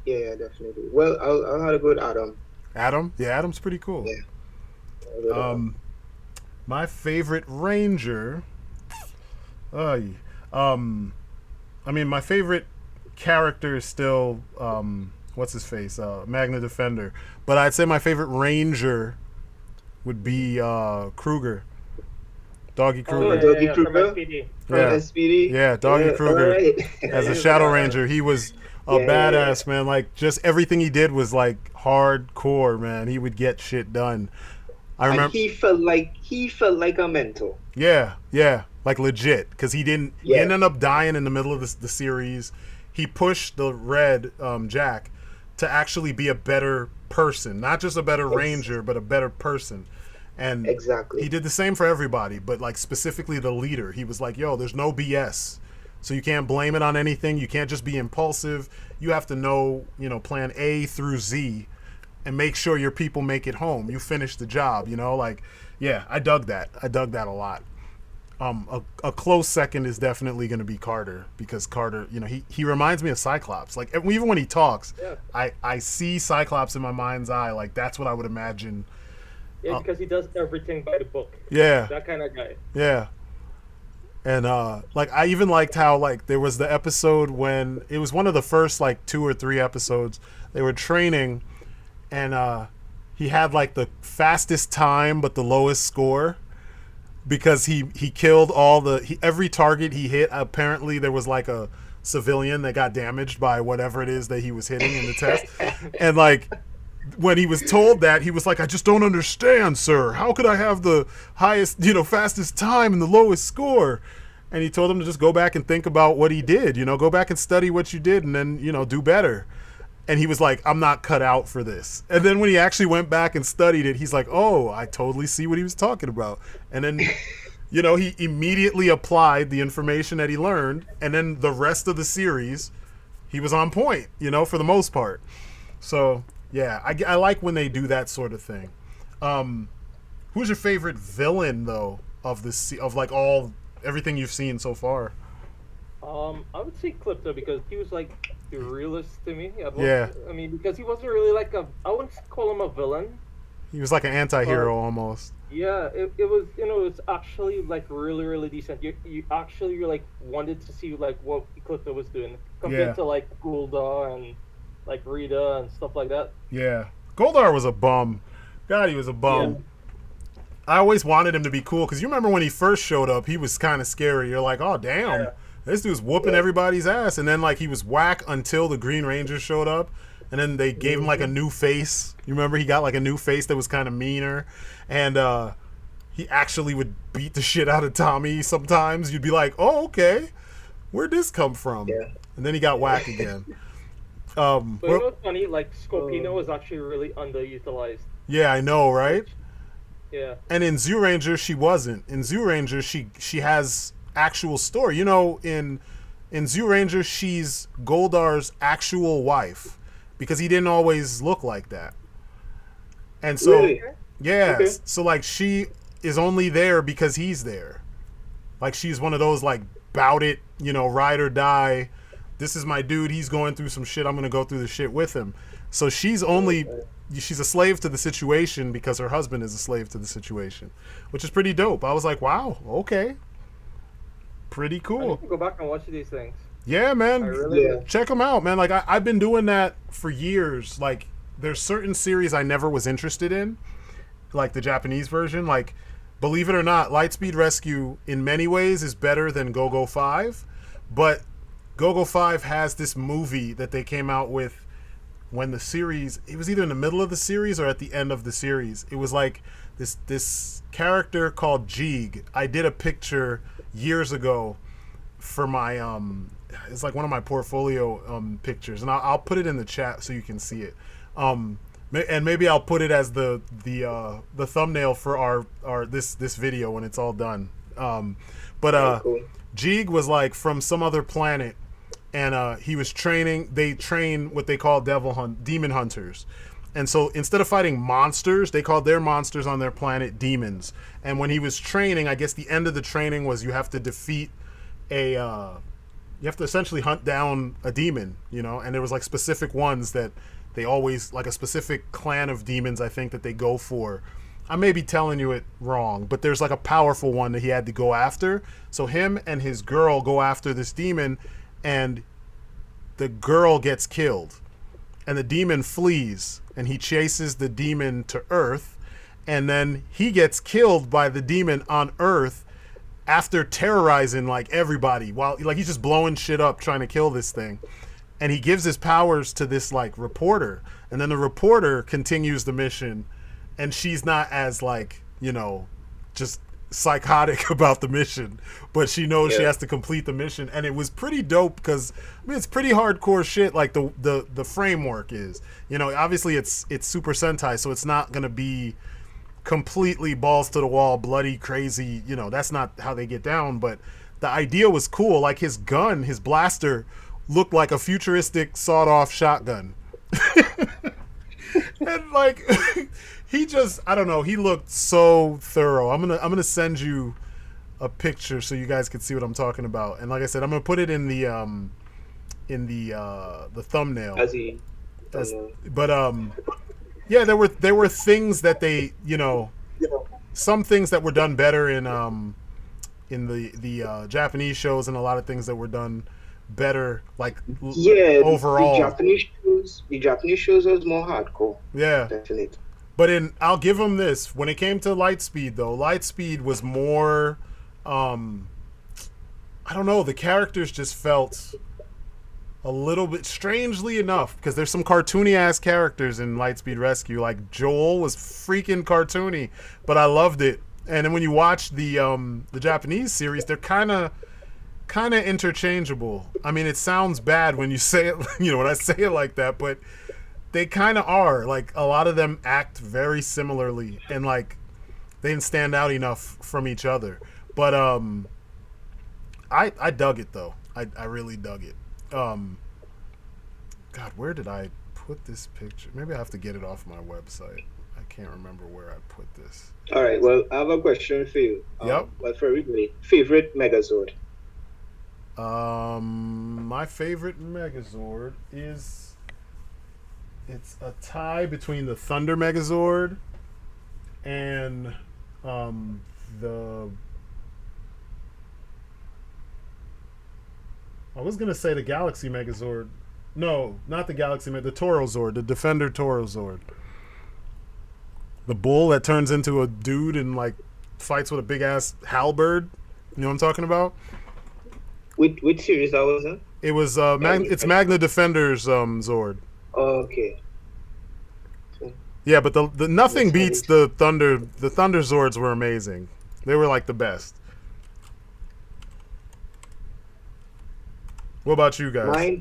Yeah, definitely. Well, I'll have to go with Adam. Adam? Yeah, Adam's pretty cool. Yeah. I'll go with Adam. My favorite Ranger. Uh, um, I mean, my favorite character is still what's his face, Magna Defender. But I'd say my favorite Ranger would be Kruger, Doggy Kruger. Doggy From Kruger? SPD. From Yeah. SPD? Yeah, Doggy Kruger alright. as a Shadow Ranger. He was a Yeah. badass, man. Like, just everything he did was like hardcore, man. He would get shit done. I And remember. he felt like a mentor. Yeah, like legit, because he didn't. He Yeah. ended up dying in the middle of the series. He pushed the Red Jack to actually be a better person, not just a better Ranger, but a better person. And Exactly. he did the same for everybody, but like specifically the leader. He was like, "Yo, there's no BS, so you can't blame it on anything. You can't just be impulsive. You have to know, plan A through Z, and make sure your people make it home. You finish the job, like." Yeah, I dug that. I dug that a lot. A close second is definitely going to be Carter, because Carter, he reminds me of Cyclops. Like, even when he talks, Yeah. I see Cyclops in my mind's eye. Like, that's what I would imagine. Yeah, because he does everything by the book. Yeah, That kind of guy. yeah. And like, I even liked how, like, there was the episode when it was one of the first like 2 or 3 episodes. They were training, and he had like the fastest time but the lowest score, because he killed every target he hit. Apparently there was like a civilian that got damaged by whatever it is that he was hitting in the test. And like, when he was told that, he was like, "I just don't understand, sir. How could I have the highest, fastest time and the lowest score?" And he told him to just go back and think about what he did, go back and study what you did, and then, do better. And he was like, "I'm not cut out for this." And then when he actually went back and studied it, he's like, "Oh, I totally see what he was talking about." And then, he immediately applied the information that he learned. And then the rest of the series, he was on point, for the most part. So, yeah, I like when they do that sort of thing. Who's your favorite villain, though, of like everything you've seen so far? I would say Clipto, because he was like the realist to me. Yeah. I mean, because he wasn't really like I wouldn't call him a villain. He was like an anti-hero almost. Yeah, it was, it's actually like really, really decent. You actually like wanted to see like what Clipto was doing compared to like Gulda and like Rita and stuff like that. Yeah. Goldar was a bum. God, he was a bum. Yeah. I always wanted him to be cool, because you remember when he first showed up, he was kind of scary. You're like, "Oh, damn. Yeah. This dude's whooping everybody's ass." And then like he was whack until the Green Ranger showed up. And then they gave him like a new face. You remember he got like a new face that was kind of meaner. And he actually would beat the shit out of Tommy sometimes. You'd be like, "Oh, okay. Where'd this come from?" Yeah. And then he got whack again. But what's funny? Like Scorpino was actually really underutilized. Yeah, I know, right? Yeah. And in Zoo Ranger, she wasn't. In Zoo Ranger, she has actual story. In Zoo Ranger, she's Goldar's actual wife, because he didn't always look like that. And so, Really? yeah, Okay. so like she is only there because he's there. Like, she's one of those like bout it, ride or die. This is my dude. He's going through some shit. I'm gonna go through the shit with him. So she's a slave to the situation because her husband is a slave to the situation, which is pretty dope. I was like, wow, okay, pretty I cool. need to go back and watch these things. Yeah, man. I really Yeah. Check them out, man. Like, I've been doing that for years. Like, there's certain series I never was interested in, like the Japanese version. Like, believe it or not, Lightspeed Rescue in many ways is better than Go-Go 5, but Go-Go 5 has this movie that they came out with when the series, it was either in the middle of the series or at the end of the series. It was like this character called Geeked. I did a picture years ago for my it's like one of my portfolio pictures, and I'll put it in the chat so you can see it. And maybe I'll put it as the thumbnail for our this video when it's all done. But Cool. Geeked was like from some other planet, and he was training. They train what they call demon hunters. And so instead of fighting monsters, they called their monsters on their planet demons. And when he was training, I guess the end of the training was you have to defeat a you have to essentially hunt down a demon, you know, and there was like specific ones that they always, like a specific clan of demons, I think, that they go for. I may be telling you it wrong, but there's like a powerful one that he had to go after. So him and his girl go after this demon, and the girl gets killed, and the demon flees, and he chases the demon to Earth, and then he gets killed by the demon on Earth after terrorizing like everybody while like he's just blowing shit up trying to kill this thing. And he gives his powers to this like reporter, and then the reporter continues the mission, and she's not as like, you know, just psychotic about the mission, but she knows she has to complete the mission. And it was pretty dope because I mean it's pretty hardcore shit. Like the framework is, you know, obviously it's Super Sentai, so it's not gonna be completely balls to the wall, bloody, crazy, you know, that's not how they get down. But the idea was cool. Like his gun, his blaster looked like a futuristic sawed-off shotgun. And like he just, I don't know, he looked so thorough. I'm gonna send you a picture so you guys can see what I'm talking about. And like I said, I'm gonna put it in the thumbnail. Yeah, there were things that they, you know, some things that were done better in the Japanese shows, and a lot of things that were done better, like overall. The Japanese shows was more hardcore. Yeah, definitely. But I'll give them this. When it came to Lightspeed, though, Lightspeed was more, I don't know, the characters just felt a little bit, strangely enough, because there's some cartoony ass characters in Lightspeed Rescue. Like Joel was freaking cartoony, but I loved it. And then when you watch the Japanese series, they're kind of interchangeable. I mean, it sounds bad when you say it, you know, when I say it like that, but they kind of are. Like a lot of them act very similarly, and like they didn't stand out enough from each other. But I dug it though. I really dug it. God, where did I put this picture? Maybe I have to get it off my website. I can't remember where I put this. All right, well, I have a question for you. Yep. Well, for everybody, favorite Megazord? My favorite Megazord is, it's a tie between the Thunder Megazord and I was gonna say the Galaxy Megazord. No, not the Galaxy the Toro Zord, the Defender Toro Zord. The bull that turns into a dude and like fights with a big ass halberd. You know what I'm talking about? Which series that was in? It was it's Magna Defender's Zord. Oh, okay. Yeah, but the nothing beats the Thunder. The Thunder Zords were amazing. They were like the best. What about you guys?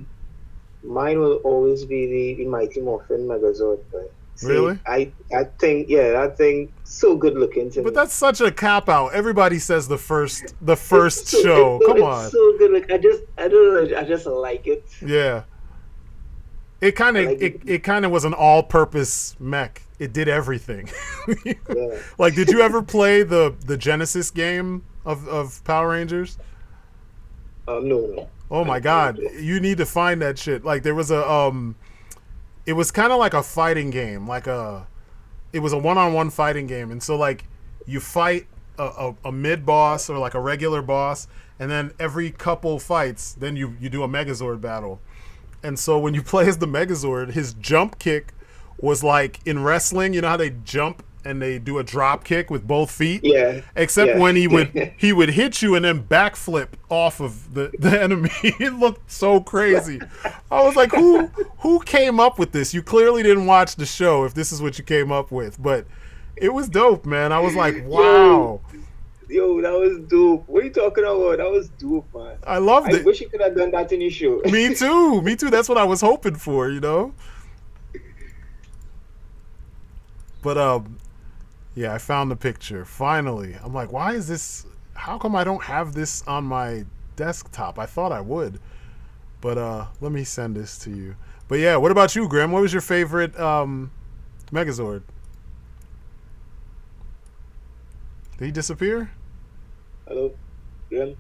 Mine will always be the Mighty Morphin Megazord. But really? I think that thing so good looking to me. But that's such a cop out. Everybody says the first show. Come on. It's so good. Like I don't know. I just like it. Yeah. It kind of was an all-purpose mech. It did everything. Yeah. Like, did you ever play the Genesis game of Power Rangers? No. Oh my God, you need to find that shit. Like there was it was kind of like a fighting game, it was a one-on-one fighting game, and so like you fight a mid boss or like a regular boss, and then every couple fights, then you do a Megazord battle. And so when you play as the Megazord, his jump kick was like in wrestling, you know how they jump and they do a drop kick with both feet? Yeah. Except when he would hit you and then backflip off of the enemy. It looked so crazy. I was like, who came up with this? You clearly didn't watch the show if this is what you came up with. But it was dope, man. I was like, wow. Yo, that was dope. What are you talking about? That was dope, man. I loved it. I wish you could have done that in your show. Me too. That's what I was hoping for, you know? But yeah, I found the picture finally. I'm like, why is this? How come I don't have this on my desktop? I thought I would, but let me send this to you. But yeah, what about you, Grim? What was your favorite Megazord? Did he disappear? Hello, Grim.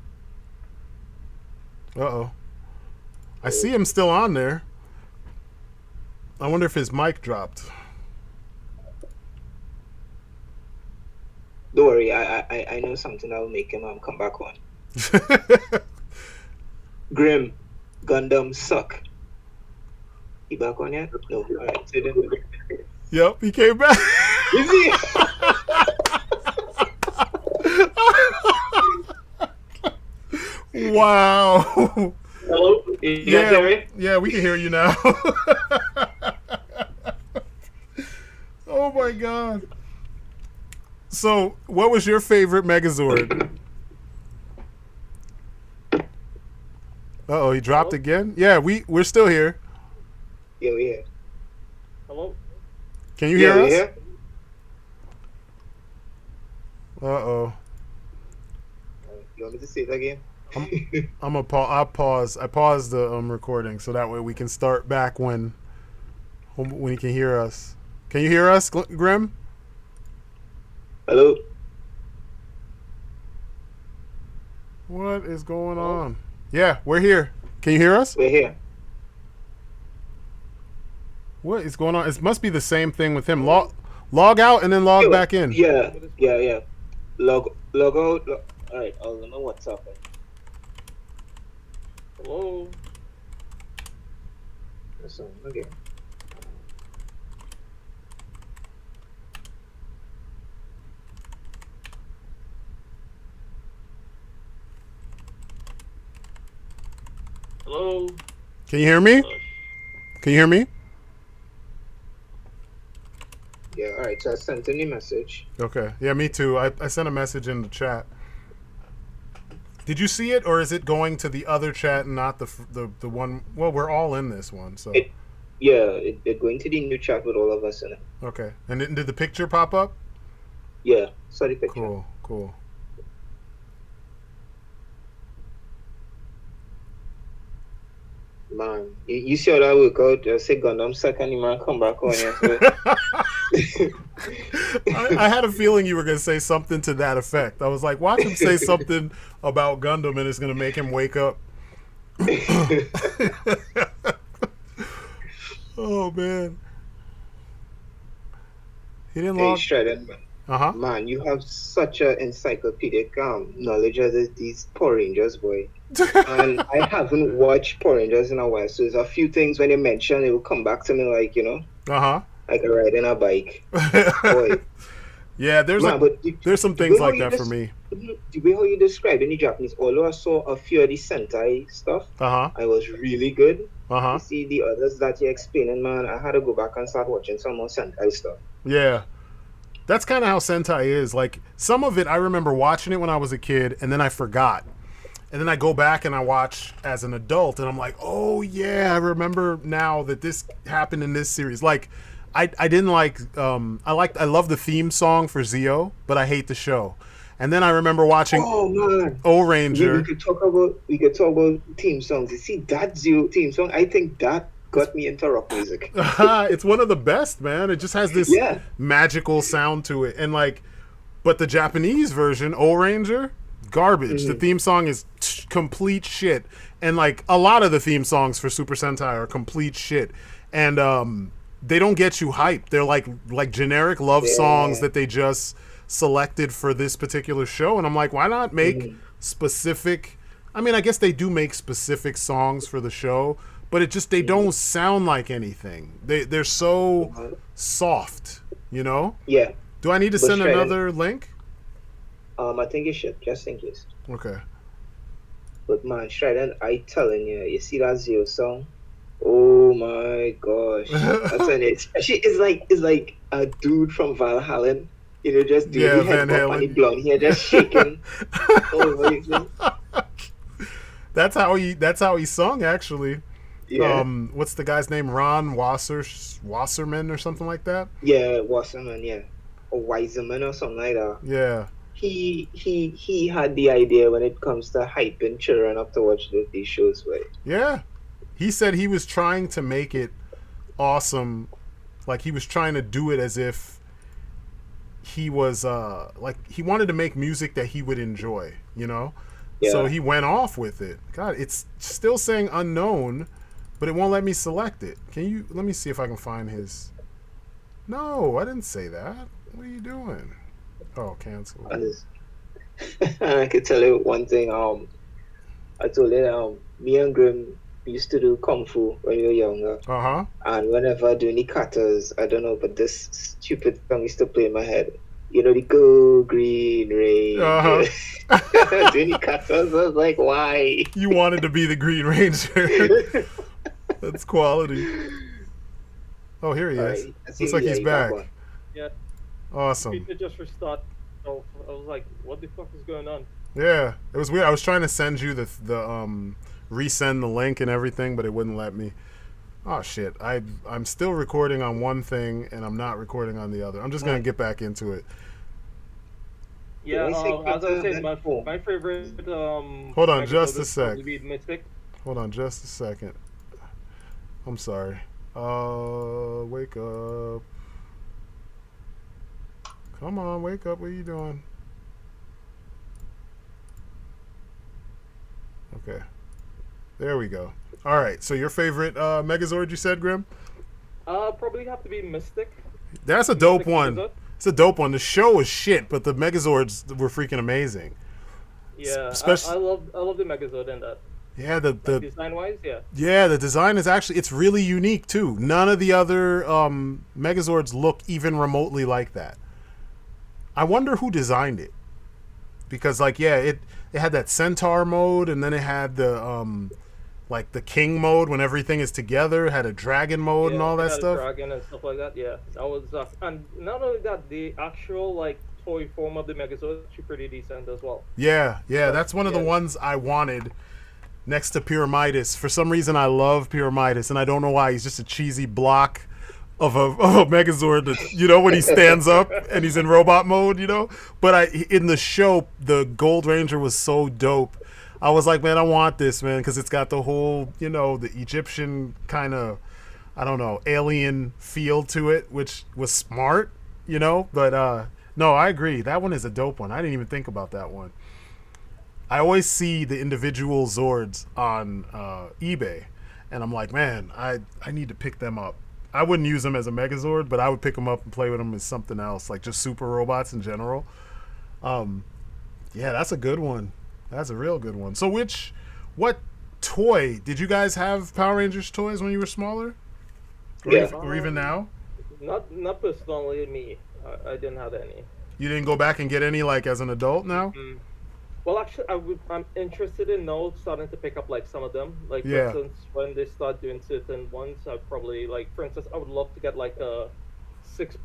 Uh-oh. I see him still on there. I wonder if his mic dropped. Don't worry, I know something that will make him come back on. Grim, Gundam suck. He back on yet? No. All right. So then, Yep, he came back. is he? Wow. Hello. You guys hear me? Yeah, we can hear you now. Oh my god. So, what was your favorite Megazord? Uh-oh, he dropped again? Yeah, we're still here. Yeah, we here. Hello? Can you hear us? Here. Uh-oh. You want me to say it again? I'll pause. I paused the recording so that way we can start back when he can hear us. Can you hear us, Grim? Hello. What is going on? Yeah, we're here. Can you hear us? We're here. What is going on? It must be the same thing with him. Log out and then log back in. Yeah. Log out. All right. I'll know what's up. Hello? Okay. Hello? Can you hear me? Can you hear me? Yeah. All right. So I sent a new message. Okay. Yeah, me too. I sent a message in the chat. Did you see it, or is it going to the other chat and not the one? Well, we're all in this one, so. They're going to the new chat with all of us in it. Okay. And did the picture pop up? Yeah. Saw the picture. Cool. Man, you see how that work out? Just say Gundam second, you man come back on here. So. I had a feeling you were going to say something to that effect. I was like, watch him say something about Gundam and it's going to make him wake up. Oh, man. He didn't log. Uh-huh. Man, you have such an encyclopedic knowledge of these Power Rangers, boy. And I haven't watched Power Rangers in a while, so there's a few things when you mention it will come back to me like, like a ride in a bike. Boy. Yeah, there's some things like that for me. The way how you described in the Japanese, although I saw a few of the Sentai stuff, I was really good. You see the others that you're explaining, man, I had to go back and start watching some more Sentai stuff. Yeah. That's kind of how Sentai is. Like, some of it, I remember watching it when I was a kid, and then I forgot. And then I go back and I watch as an adult, and I'm like, oh, yeah, I remember now that this happened in this series. Like, I didn't like, I love the theme song for Zeo, but I hate the show. And then I remember watching O Ranger. We could talk about theme songs. You see, that Zeo theme song, I think that got me into rock music. It's one of the best, man. It just has this magical sound to it. And like, but the Japanese version, O Ranger, garbage. The theme song is complete shit. And like a lot of the theme songs for Super Sentai are complete shit. And they don't get you hyped. They're like generic love songs that they just selected for this particular show. And I'm like, why not make specific? I mean, I guess they do make specific songs for the show, but it just, they don't sound like anything. They're so soft, Yeah. Do I need to send another link? I think you should, just in case. Okay. But man, Strident, I telling you see that Zero song? Oh my gosh. That's an especially it's like a dude from Valhalla. Just doing the head bop and the blonde hair just shaking. That's how he sung, actually. Yeah. What's the guy's name? Ron Wasserman or something like that? Yeah, Wasserman, yeah. Or Weiserman or something like that. Yeah. He had the idea when it comes to hyping children up to watch these shows, right? Yeah. He said he was trying to make it awesome. Like, he was trying to do it as if he was like, he wanted to make music that he would enjoy, So he went off with it. God, it's still saying unknown, but it won't let me select it. Let me see if I can find his. No, I didn't say that. What are you doing? Oh, cancel. I can tell you one thing. I told you me and Grim used to do kung fu when we were younger. And whenever I do any katas, I don't know, but this stupid song used to play in my head. You know, the Go Green Ranger. Doing the katas, I was like, why? You wanted to be the Green Ranger. That's quality. Oh, here he is. Looks like he's back. Yeah. Awesome. People just restart. So I was like, what the fuck is going on? Yeah, it was weird. I was trying to send you the resend the link and everything, but it wouldn't let me. Oh shit! I'm still recording on one thing and I'm not recording on the other. I'm just gonna get back into it. Yeah, as I said, my favorite. Hold on, just a sec. Mystic. Hold on, just a second. I'm sorry. Wake up. Come on, wake up. What are you doing? Okay. There we go. All right. So your favorite Megazord, you said, Grim? Probably have to be Mystic. That's a dope one. It's a dope one. The show was shit, but the Megazords were freaking amazing. Yeah, I love the Megazord in that. Yeah, the design wise, yeah. Yeah, the design is actually it's really unique too. None of the other Megazords look even remotely like that. I wonder who designed it, because like it had that Centaur mode, and then it had the like the King mode when everything is together. It had a Dragon mode and all that stuff. Dragon and stuff like that. Yeah, that was and not only that, the actual like toy form of the Megazord is actually pretty decent as well. Yeah, that's one of the ones I wanted. Next to Pyramidas. For some reason, I love Pyramidas, and I don't know why. He's just a cheesy block of a Megazord that, you know, when he stands up and he's in robot mode, you know? But in the show, the Gold Ranger was so dope. I was like, man, I want this, man, because it's got the whole, you know, the Egyptian kind of, I don't know, alien feel to it, which was smart, you know? But, no, I agree. That one is a dope one. I didn't even think about that one. I always see the individual Zords on eBay, and I'm like, man, I need to pick them up. I wouldn't use them as a Megazord, but I would pick them up and play with them as something else, like just super robots in general. Yeah, that's a good one. That's a real good one. So what toy, did you guys have Power Rangers toys when you were smaller? Or even now? Not personally me. I didn't have any. You didn't go back and get any like as an adult now? Mm-hmm. Well, actually, I'm interested in now starting to pick up like some of them. Like for instance, when they start doing certain ones, I'd probably like, for instance, I would love to get like a six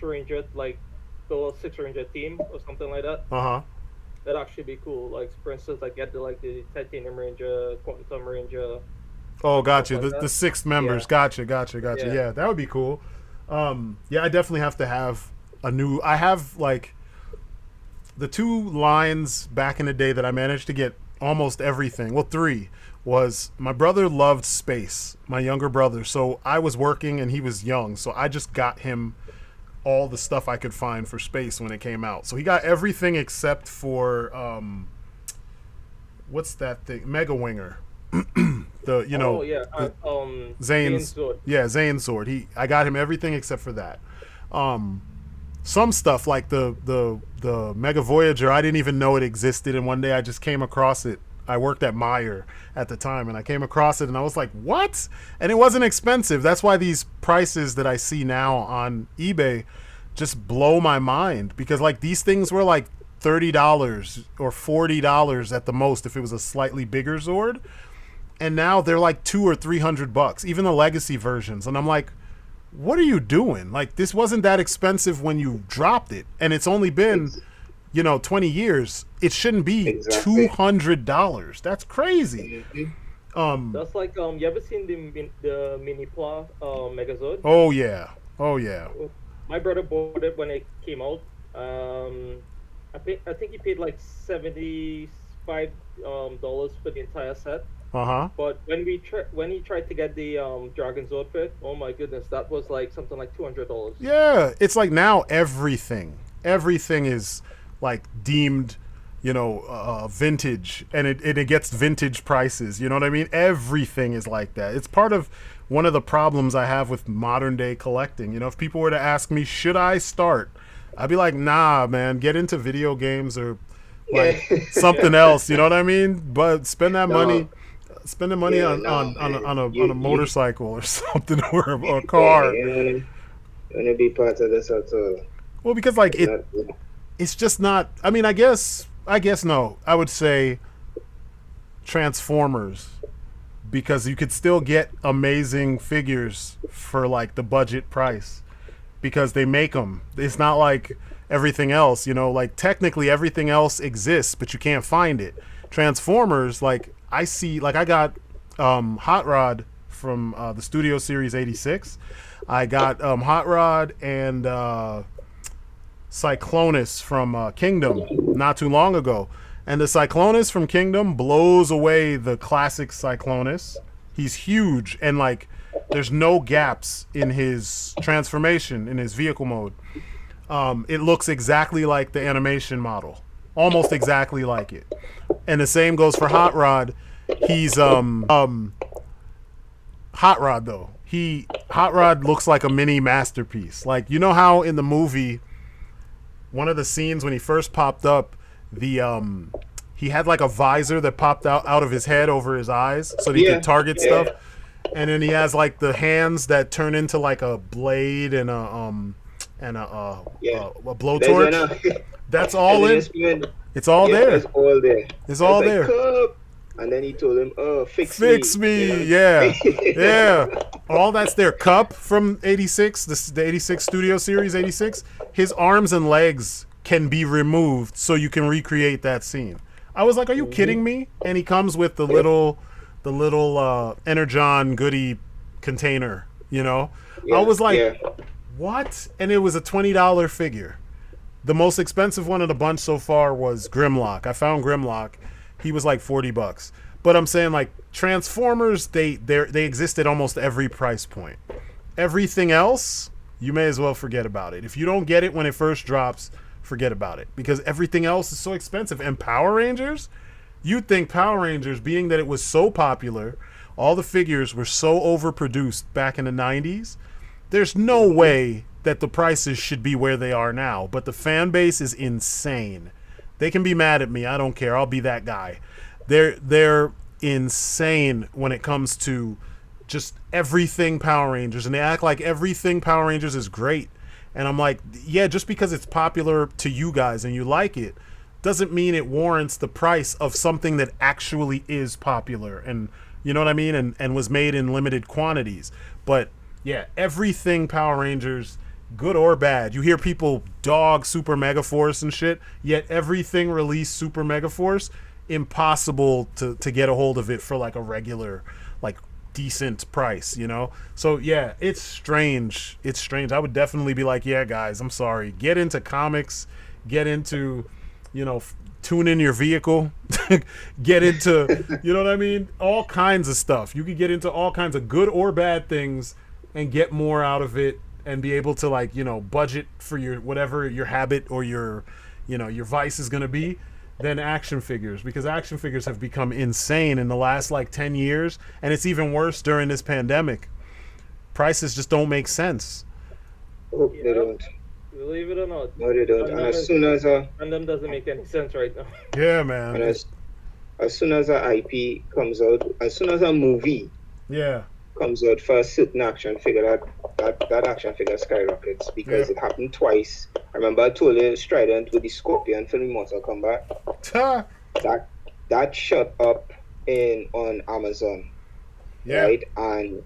Ranger, like the 6 Ranger team or something like that. That'd actually be cool. Like for instance, I get the Titanium Ranger, Quantum Ranger. Oh, gotcha. Like the 6 members. Yeah. Gotcha. Yeah, that would be cool. Yeah, I definitely have to have a new. I have like. The 2 lines back in the day that I managed to get almost everything, well 3, was my brother loved space, my younger brother, so I was working and he was young, so I just got him all the stuff I could find for space when it came out. So he got everything except for, what's that thing? Mega Winger. Zane's Sword. Yeah, Zane's Sword. I got him everything except for that. Some stuff like the Mega Voyager, I didn't even know it existed, and one day I just came across it. I worked at Meyer at the time, and I came across it, and I was like, what? And it wasn't expensive. That's why these prices that I see now on eBay just blow my mind, because like these things were like $30 or $40 at the most if it was a slightly bigger Zord, and now they're like $200 or $300, even the legacy versions, and I'm like, what are you doing? Like, this wasn't that expensive when you dropped it, and it's only been, 20 years. It shouldn't be $200. That's crazy. That's like you ever seen the mini Pla Megazord? Oh yeah. My brother bought it when it came out. I think he paid like $75 for the entire set. But when he tried to get the Dragon Zord fit, oh my goodness, that was like something like $200. Yeah, it's like now everything is like deemed, vintage, and it gets vintage prices. You know what I mean? Everything is like that. It's part of one of the problems I have with modern day collecting. If people were to ask me, should I start? I'd be like, nah, man, get into video games or like something else. You know what I mean? But spend that money. Spend the money on a motorcycle or something, or a car. You want to be part of this at all. Well, because like it's just not. I mean, I guess no. I would say Transformers, because you could still get amazing figures for like the budget price, because they make them. It's not like everything else. Like technically everything else exists, but you can't find it. Transformers, like I got Hot Rod from the Studio Series 86. I got Hot Rod and Cyclonus from Kingdom not too long ago. And the Cyclonus from Kingdom blows away the classic Cyclonus. He's huge, and like there's no gaps in his transformation, in his vehicle mode. It looks exactly like the animation model. Almost exactly like it. And the same goes for Hot Rod. He's Hot Rod though. Hot Rod looks like a mini masterpiece. Like, how in the movie, one of the scenes when he first popped up, he had like a visor that popped out of his head over his eyes so that he could target stuff. And then he has like the hands that turn into like a blade and a blowtorch. That's all in. It's all there. It's all there. It's all there. Cup. And then he told him, fix me. Yeah. Yeah. All that's there. Cup from 86, the 86 Studio Series 86. His arms and legs can be removed so you can recreate that scene. I was like, are you kidding me? And he comes with the little Energon goodie container, I was like, what? And it was a $20 figure. The most expensive one of the bunch so far was Grimlock. I found Grimlock. He was like $40. But I'm saying, like, Transformers, they exist at almost every price point. Everything else, you may as well forget about it. If you don't get it when it first drops, forget about it, because everything else is so expensive. And Power Rangers, you'd think Power Rangers, being that it was so popular, all the figures were so overproduced back in the 90s, there's no way that the prices should be where they are now. But the fan base is insane. They can be mad at me. I don't care. I'll be that guy. They're insane when it comes to just everything Power Rangers, and they act like everything Power Rangers is great. And I'm like, yeah, just because it's popular to you guys and you like it doesn't mean it warrants the price of something that actually is popular, and you know what I mean, and was made in limited quantities. But yeah, everything Power Rangers, good or bad, you hear people dog Super Mega Force and shit, yet everything released Super Mega Force, impossible to get a hold of it for like a regular, like, decent price, So yeah, it's strange. I would definitely be like, yeah, guys, I'm sorry, get into comics, get into, tune in your vehicle, get into, you know what I mean, all kinds of stuff. You could get into all kinds of good or bad things and get more out of it, and be able to, like, budget for your whatever your habit or your vice is going to be, than action figures, because action figures have become insane in the last like 10 years, and it's even worse during this pandemic. Prices just don't make sense. Oh, they don't. Believe it or not. No, they don't. And as soon as Gundam doesn't make any sense right now. Yeah, man. And as soon as a IP comes out, as soon as a movie comes out for a certain action figure, that action figure skyrockets, because it happened twice. I remember I told you Strident with the Scorpion from Mortal Kombat. that shut up on Amazon. Right? And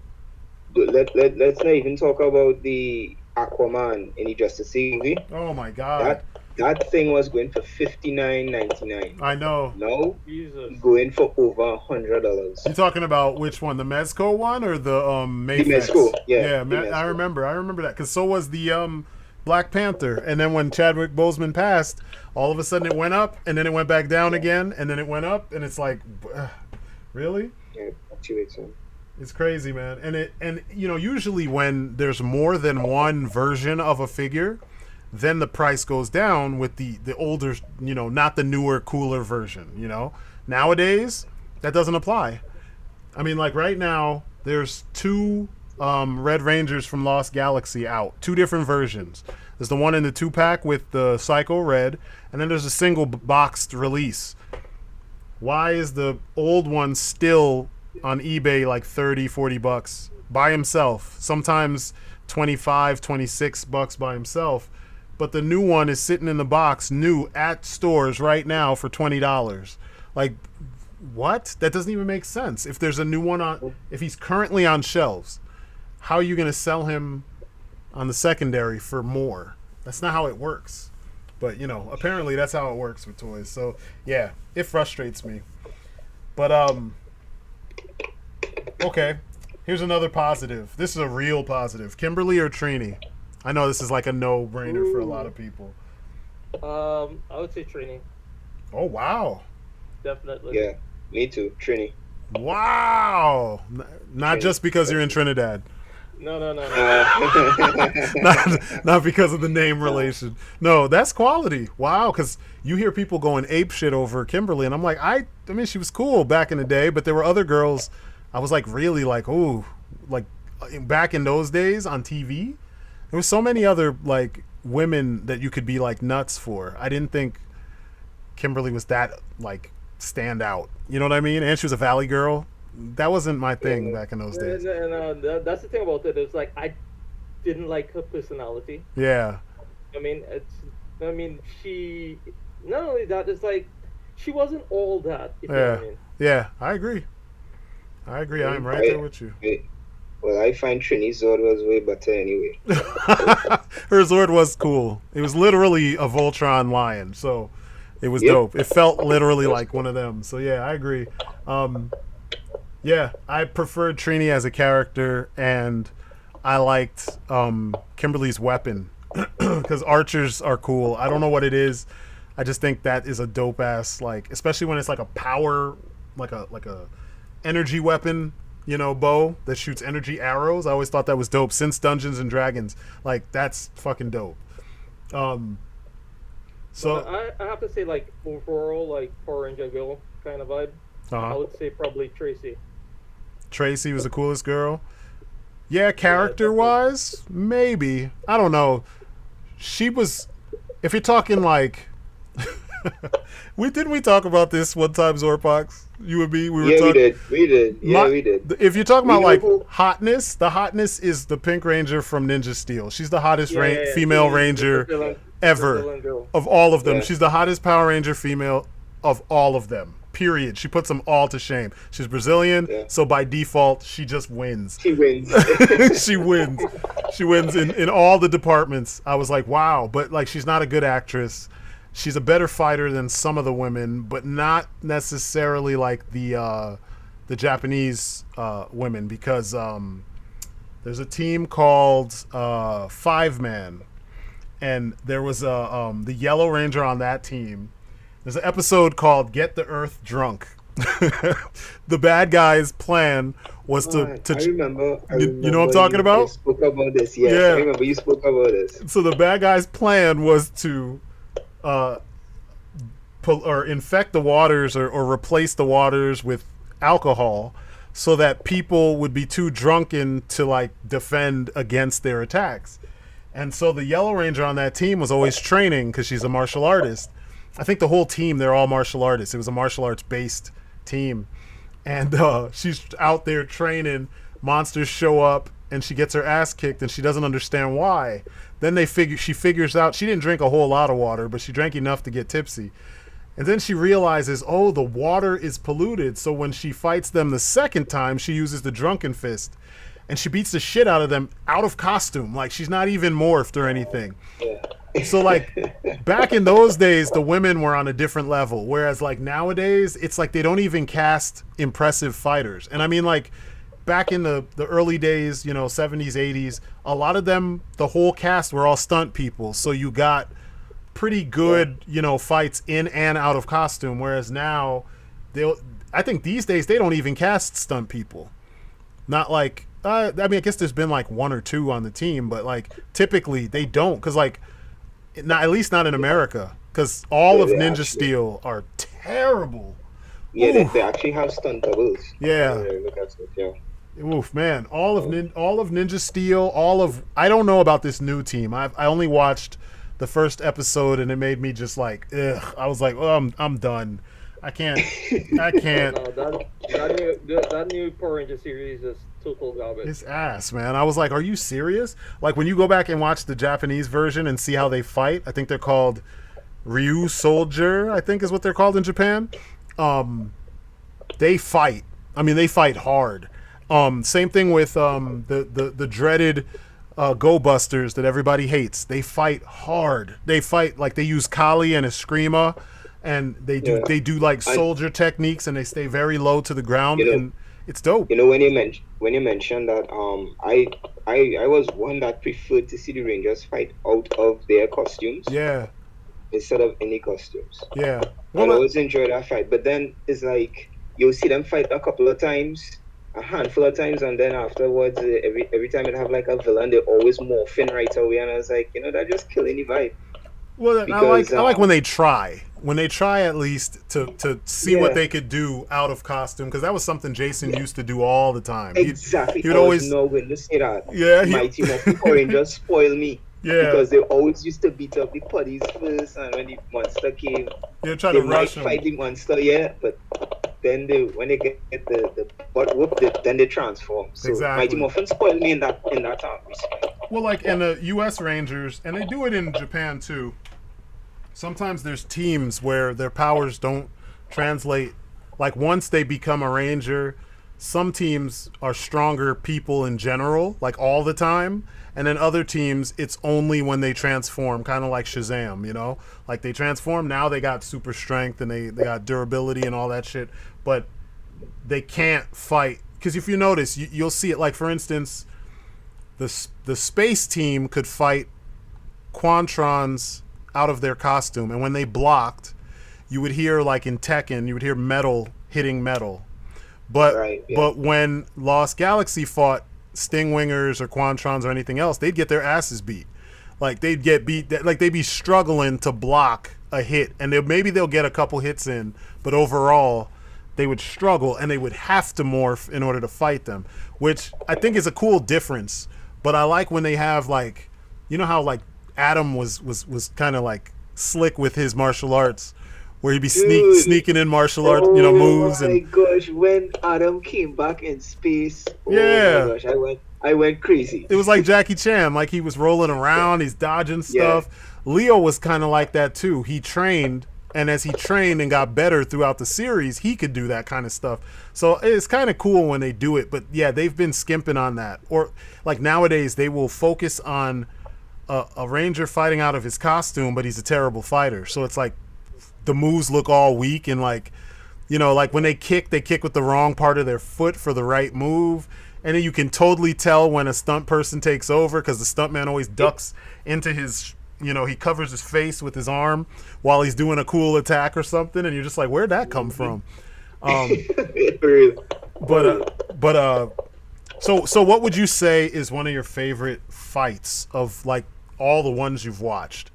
let's not even talk about the Aquaman in the Justice League movie. Oh my god. That thing was going for $59.99. I know. No, Jesus. Going for over $100. You talking about which one, the Mezco one or the Mayflex? The Mezco, I remember that, because so was the Black Panther. And then when Chadwick Boseman passed, all of a sudden it went up, and then it went back down again, and then it went up, and it's like, really? Yeah, 2 weeks on. It's crazy, man. And usually when there's more than one version of a figure, then the price goes down with the older, not the newer, cooler version. Nowadays that doesn't apply. I mean, like right now there's two Red Rangers from Lost Galaxy out, two different versions. There's the one in the 2-pack with the Psycho Red, and then there's a single boxed release. Why is the old one still on eBay like $30-$40 by himself? Sometimes $25-$26 by himself, but the new one is sitting in the box new at stores right now for $20. Like, what? That doesn't even make sense. If there's a new one if he's currently on shelves, how are you going to sell him on the secondary for more? That's not how it works. But, apparently that's how it works with toys. So, yeah, it frustrates me. But, okay. Here's another positive. This is a real positive. Kimberly or Trini? I know this is like a no-brainer for a lot of people. I would say Trini. Oh, wow. Definitely. Yeah, me too. Trini. Wow. Not just because you're in Trinidad. No. Not because of the name relation. No, that's quality. Wow, because you hear people going ape shit over Kimberly, and I'm like, I mean, she was cool back in the day, but there were other girls. I was like, really, like, ooh, like back in those days on TV, there was so many other like women that you could be like nuts for. I didn't think Kimberly was that like stand out. You know what I mean? And she was a Valley girl. That wasn't my thing back in those days. That's the thing about it. It's like I didn't like her personality. Yeah. I mean, she. Not only that, it's like she wasn't all that. If you know what I mean. Yeah, I agree. I'm right there with you. Well, I find Trini's Zord was way better anyway. Her Zord was cool. It was literally a Voltron lion, so it was dope. It felt literally like one of them. So yeah, I agree. Yeah, I preferred Trini as a character, and I liked Kimberly's weapon because archers are cool. I don't know what it is. I just think that is a dope ass, like, especially when it's like a power, like a energy weapon, bow that shoots energy arrows. I always thought that was dope since Dungeons and Dragons. Like, that's fucking dope. So I have to say, like, overall, like Power Ranger girl kind of vibe. I would say probably Tracy. Tracy was the coolest girl. Yeah, character-wise, maybe. I don't know. She was, if you're talking like, didn't we talk about this one time, Zorpox? You and me? We did. We did. If you're talking about like hotness, the hotness is the Pink Ranger from Ninja Steel. She's the hottest female Ranger ever of all of them. Yeah. She's the hottest Power Ranger female of all of them. Period. She puts them all to shame. She's Brazilian, so by default, she just wins. She wins. She wins. She wins in all the departments. I was like, wow. But like, she's not a good actress. She's a better fighter than some of the women, but not necessarily like the Japanese women, because there's a team called 5-Man, and there was the Yellow Ranger on that team. There's an episode called "Get the Earth Drunk." The bad guy's plan was to I remember you know what I'm talking about? You spoke about this, yeah. I remember you spoke about this. So the bad guy's plan was to infect the waters or replace the waters with alcohol, so that people would be too drunken to like defend against their attacks. And so the Yellow Ranger on that team was always training because she's a martial artist. I think the whole team, they're all martial artists. It was a martial arts based team. And she's out there training. Monsters show up and she gets her ass kicked and she doesn't understand why. Then she figures out she didn't drink a whole lot of water, but she drank enough to get tipsy. And then she realizes, oh, the water is polluted. So when she fights them the second time, she uses the drunken fist. And she beats the shit out of them out of costume. Like, she's not even morphed or anything. So, like, back in those days, the women were on a different level. Whereas, like, nowadays, it's like they don't even cast impressive fighters. And I mean, like, back in the early days, 70s, 80s, a lot of them, the whole cast were all stunt people. So you got pretty good, fights in and out of costume. Whereas now, I think these days, they don't even cast stunt people. Not like... I mean, I guess there's been like one or two on the team, but like typically they don't, because like not at least not in America, because all of they Ninja actually, Steel are terrible. yeah, Oof. they actually have stunt doubles. Yeah. Look at it, yeah. Oof, man! All of Ninja Steel, I don't know about this new team. I only watched the first episode, and it made me just like, ugh. I was like, oh, I'm done. I can't. No, that new Power Ranger series is total garbage. It's ass, man. I was like, are you serious? Like when you go back and watch the Japanese version and see how they fight, I think they're called Ryu Soldier, I think is what they're called in Japan. They fight. I mean, they fight hard. Same thing with the dreaded Go Busters that everybody hates. They fight hard. They fight like they use Kali and Eskrima, and they do like soldier techniques, and they stay very low to the ground, and it's dope. You know, when you mentioned that, I was one that preferred to see the Rangers fight out of their costumes. Yeah. Instead of any costumes. Yeah. Well, I always enjoy that fight, but then it's like you'll see them fight a couple of times, a handful of times, and then afterwards, every time it have like a villain, they always morphing right away, and I was like, that just killing the vibe. Well, because, I like when they try. When they try at least to see what they could do out of costume, because that was something Jason used to do all the time. Exactly. He would always know when to say that. Yeah. My team of Power Rangers spoil me. Yeah. Because they always used to beat up the putties first, and when the monster came, they might fight the monster, but then when they get the butt whoop, then they transform. So exactly. Mighty Morphin spoiled me in that respect. Well, like in the U.S. Rangers, and they do it in Japan too. Sometimes there's teams where their powers don't translate. Like once they become a Ranger, some teams are stronger people in general, like all the time. And then other teams, it's only when they transform, kind of like Shazam, Like they transform, now they got super strength and they got durability and all that shit. But they can't fight. Because if you notice, you'll see it. Like, for instance, the space team could fight Quantrons out of their costume. And when they blocked, you would hear, like in Tekken, you would hear metal hitting metal. But but when Lost Galaxy fought Stingwingers or Quantrons or anything else, they'd get their asses beat. Like they'd get beat, like they'd be struggling to block a hit, and maybe they'll get a couple hits in, but overall they would struggle and they would have to morph in order to fight them, which I think is a cool difference. But I like when they have like, how like Adam was kind of like slick with his martial arts, where he'd be sneaking in martial arts, moves. Oh my gosh, when Adam came back in space, my gosh, I went crazy. It was like Jackie Chan, like he was rolling around, he's dodging stuff. Yeah. Leo was kind of like that too. He trained, and as he trained and got better throughout the series, he could do that kind of stuff. So it's kind of cool when they do it, but yeah, they've been skimping on that. Or like nowadays, they will focus on a Ranger fighting out of his costume, but he's a terrible fighter. So it's like, the moves look all weak, and like when they kick with the wrong part of their foot for the right move, and then you can totally tell when a stunt person takes over, because the stuntman always ducks into his he covers his face with his arm while he's doing a cool attack or something, and you're just like, where'd that come from? So what would you say is one of your favorite fights of like all the ones you've watched?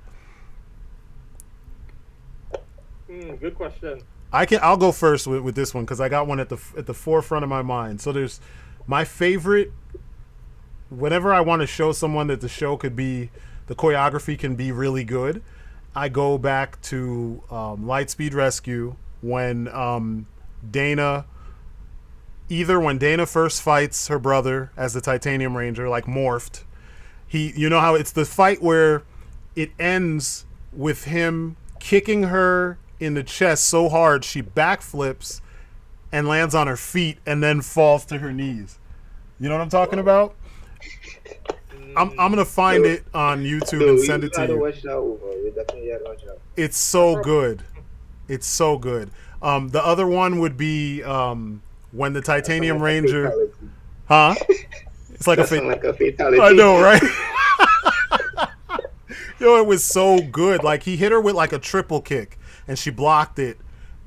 Good question. I'll go first with this one, because I got one at the forefront of my mind. So there's my favorite. Whenever I want to show someone that the choreography can be really good, I go back to Lightspeed Rescue when Dana first fights her brother as the Titanium Ranger, like morphed. How it's the fight where it ends with him kicking her in the chest so hard she backflips and lands on her feet and then falls to her knees. You know what I'm talking about? I'm gonna find it on YouTube and send it to you. It's so good. It's so good. The other one would be when the Titanium Ranger, It's like a fatality. I know, right? It was so good. Like he hit her with like a triple kick, and she blocked it.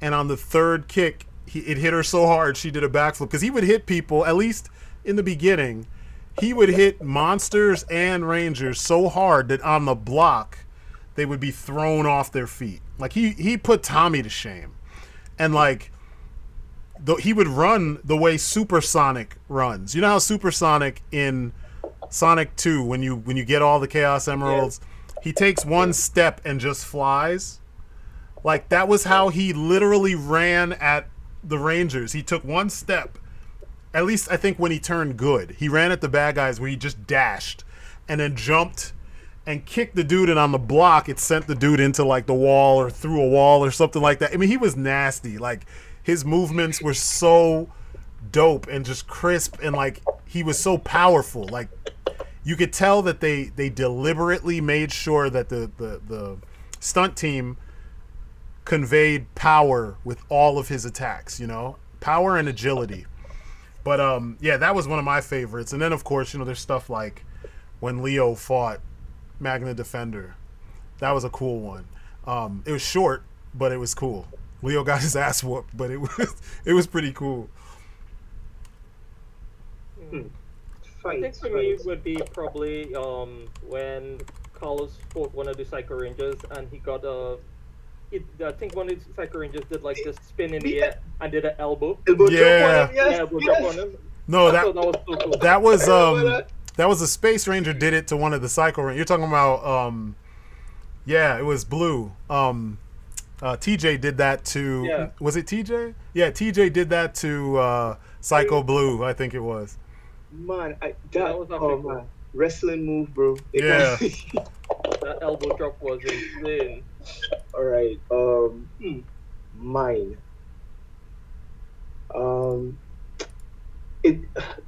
And on the third kick, it hit her so hard she did a backflip. Because he would hit people, at least in the beginning, he would hit monsters and Rangers so hard that on the block, they would be thrown off their feet. Like he put Tommy to shame, and like he would run the way Supersonic runs. You know how Supersonic in Sonic 2, when you get all the Chaos Emeralds, he takes one step and just flies. Like that was how he literally ran at the Rangers. He took one step. At least I think when he turned good, he ran at the bad guys where he just dashed and then jumped and kicked the dude, and on the block it sent the dude into like the wall or through a wall or something like that. I mean, he was nasty. Like his movements were so dope and just crisp, and like he was so powerful. Like you could tell that they deliberately made sure that the stunt team conveyed power with all of his attacks, you know, power and agility. But yeah, that was one of my favorites. And then of course, you know, there's stuff like when Leo fought Magna Defender. That was a cool one. It was short, but it was cool. Leo got his ass whooped, but it was pretty cool. I think for me it would be probably when Carlos fought one of the Psycho Rangers and he got I think one of the Psycho Rangers did like this spin in the air and did an elbow. Elbow drop on him, Elbow drop on him. No, that was so cool. That was a Space Ranger did it to one of the Psycho Rangers. You're talking about yeah, it was Blue. TJ did that to was it TJ? Yeah, TJ did that to Psycho Blue, I think it was. Man, that was man. Wrestling move, bro. Yeah. That elbow drop was insane. All right. Mine. It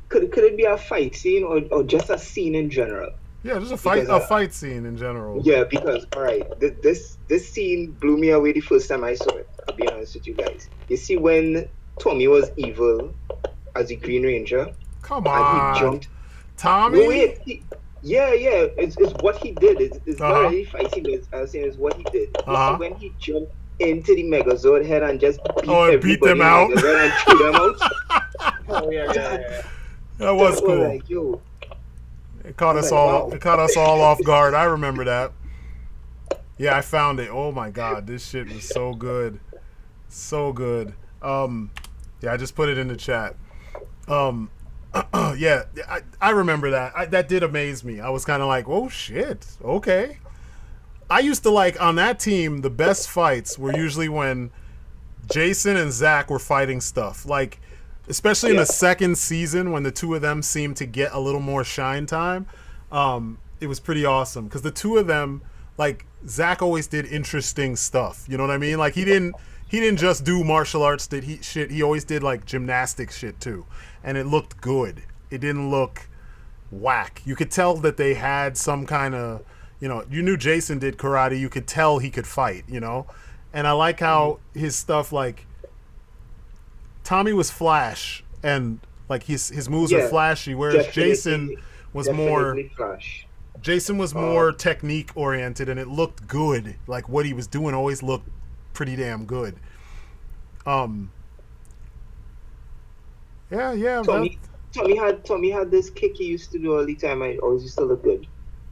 could it be a fight scene or just a scene in general? Yeah, just a fight scene in general. Yeah, because all right, this scene blew me away the first time I saw it. I'll be honest with you guys. You see, when Tommy was evil as the Green Ranger. Come on, he jumped. Tommy. No, wait, it's what he did. It's not really fighting. I was saying it's what he did. You see, when he jumped into the Megazord head and just beat them out and threw them out. Oh yeah. That was cool. Like, yo. It caught us all. Wow. It caught us all off guard. I remember that. Yeah, I found it. Oh my god, this shit was so good, so good. Yeah, I just put it in the chat. Yeah, I remember that. That did amaze me. I was kind of like, oh shit, okay. I used to like on that team. The best fights were usually when Jason and Zach were fighting stuff like. Especially in the second season when the two of them seemed to get a little more shine time, it was pretty awesome because the two of them, like Zach always did interesting stuff. You know what I mean? Like he didn't just do martial arts shit. He always did like gymnastics shit too, and it looked good. It didn't look whack. You could tell that they had some kind of, you know, you knew Jason did karate. You could tell he could fight. You know, and I like how his stuff like. Tommy was flash and like his moves are flashy, whereas Jason was more flash. Jason was more technique oriented, and it looked good. Like what he was doing always looked pretty damn good. Yeah. Tommy had this kick he used to do all the time. I always used to look good.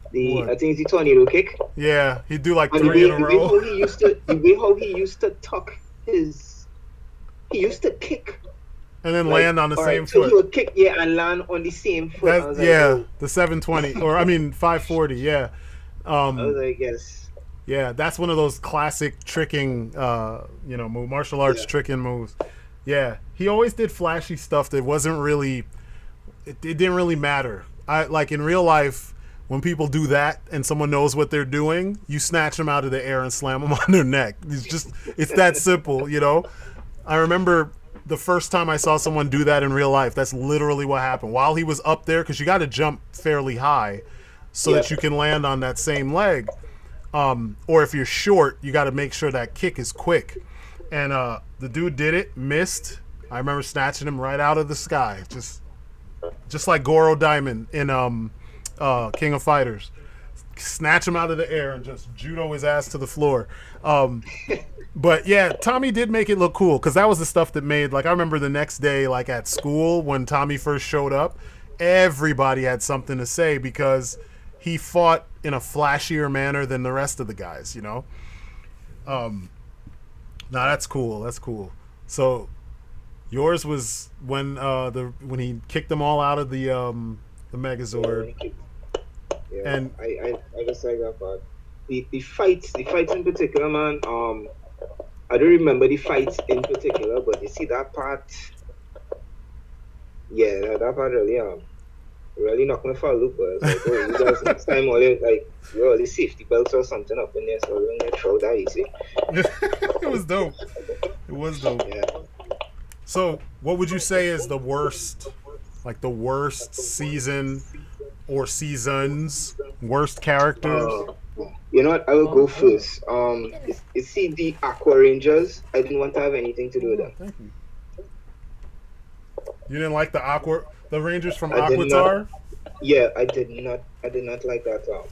I think it's the tornado kick. Yeah, he'd do like 3 in a row. The way how he used to tuck his. He used to kick. And then land on the same foot. So he would kick, and land on the same foot. The 720. Or, 540, yeah. I was like, yes. Yeah, that's one of those classic tricking, martial arts tricking moves. Yeah, he always did flashy stuff that wasn't really, it didn't really matter. Like in real life, when people do that and someone knows what they're doing, you snatch them out of the air and slam them on their neck. It's that simple, you know? I remember the first time I saw someone do that in real life. That's literally what happened. While he was up there, because you got to jump fairly high so that you can land on that same leg. Or if you're short, you got to make sure that kick is quick. And the dude did it, missed. I remember snatching him right out of the sky. Just like Goro Diamond in King of Fighters. Snatch him out of the air and just judo his ass to the floor. But yeah, Tommy did make it look cool because that was the stuff that made, like I remember the next day, like at school when Tommy first showed up, everybody had something to say because he fought in a flashier manner than the rest of the guys, you know. Nah, that's cool. That's cool. So yours was when when he kicked them all out of the Megazord. Yeah, And I just like that part. The fights in particular, man. I don't remember the fights in particular, but you see that part. Yeah, that part really knocked me for a loop. But I was like, oh, you guys next time all the safety belts or something up in there, so we're gonna throw that easy. it was dope. It was dope. Yeah. So, what would you say is the worst, like the worst season or seasons, worst characters? You know what? I will go first. You see the Aqua Rangers. I didn't want to have anything to do with them. Thank you. You didn't like the Rangers from I did Aquatar? Yeah, I did not like that.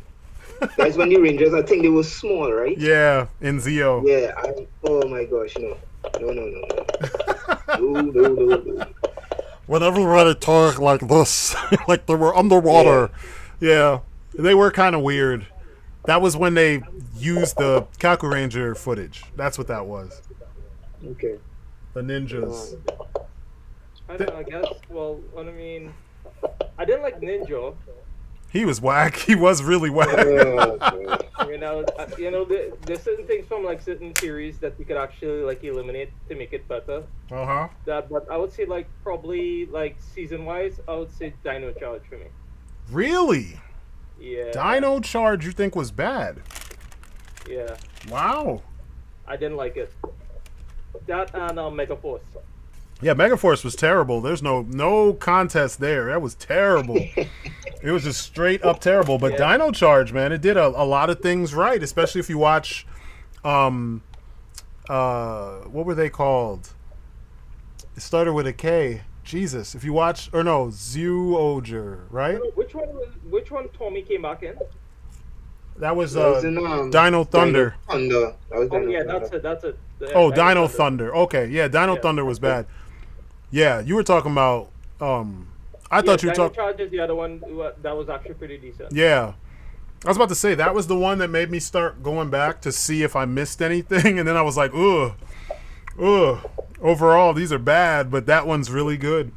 That's when the Rangers, I think they were small, right? Yeah, in Zeo. Yeah. Oh my gosh, no. No. When everybody talked like this, like they were underwater. Yeah, they were kind of weird. That was when they used the Aqua Ranger footage. That's what that was. Okay. The ninjas. I don't know, I guess. Well, I mean, I didn't like Ninja. He was whack. He was really whack. You know, there's certain things from like certain series that we could actually like eliminate to make it better. Uh-huh. But I would say like probably like season wise, I would say Dino Charge for me. Really? Yeah. Dino Charge you think was bad? Yeah. Wow. I didn't like it. That and Mega Force. Yeah, Megaforce was terrible. There's no contest there. That was terrible. It was just straight up terrible. But Yeah. Dino Charge, man, it did a lot of things right, especially if you watch what were they called? It started with a K. Jesus. If you watch Voyager, right? Which one Tommy came back in? That was That was in, Dino Thunder. That was Oh Dino yeah, Thunder. that's it. Oh, Dino Thunder. Okay, yeah, Dino Yeah. Thunder was bad. Yeah, you were talking about I thought you were Dino talking. Charge is the other one that was actually pretty decent. Yeah. I was about to say, that was the one that made me start going back to see if I missed anything. And then I was like, ugh. Overall, these are bad, but that one's really good.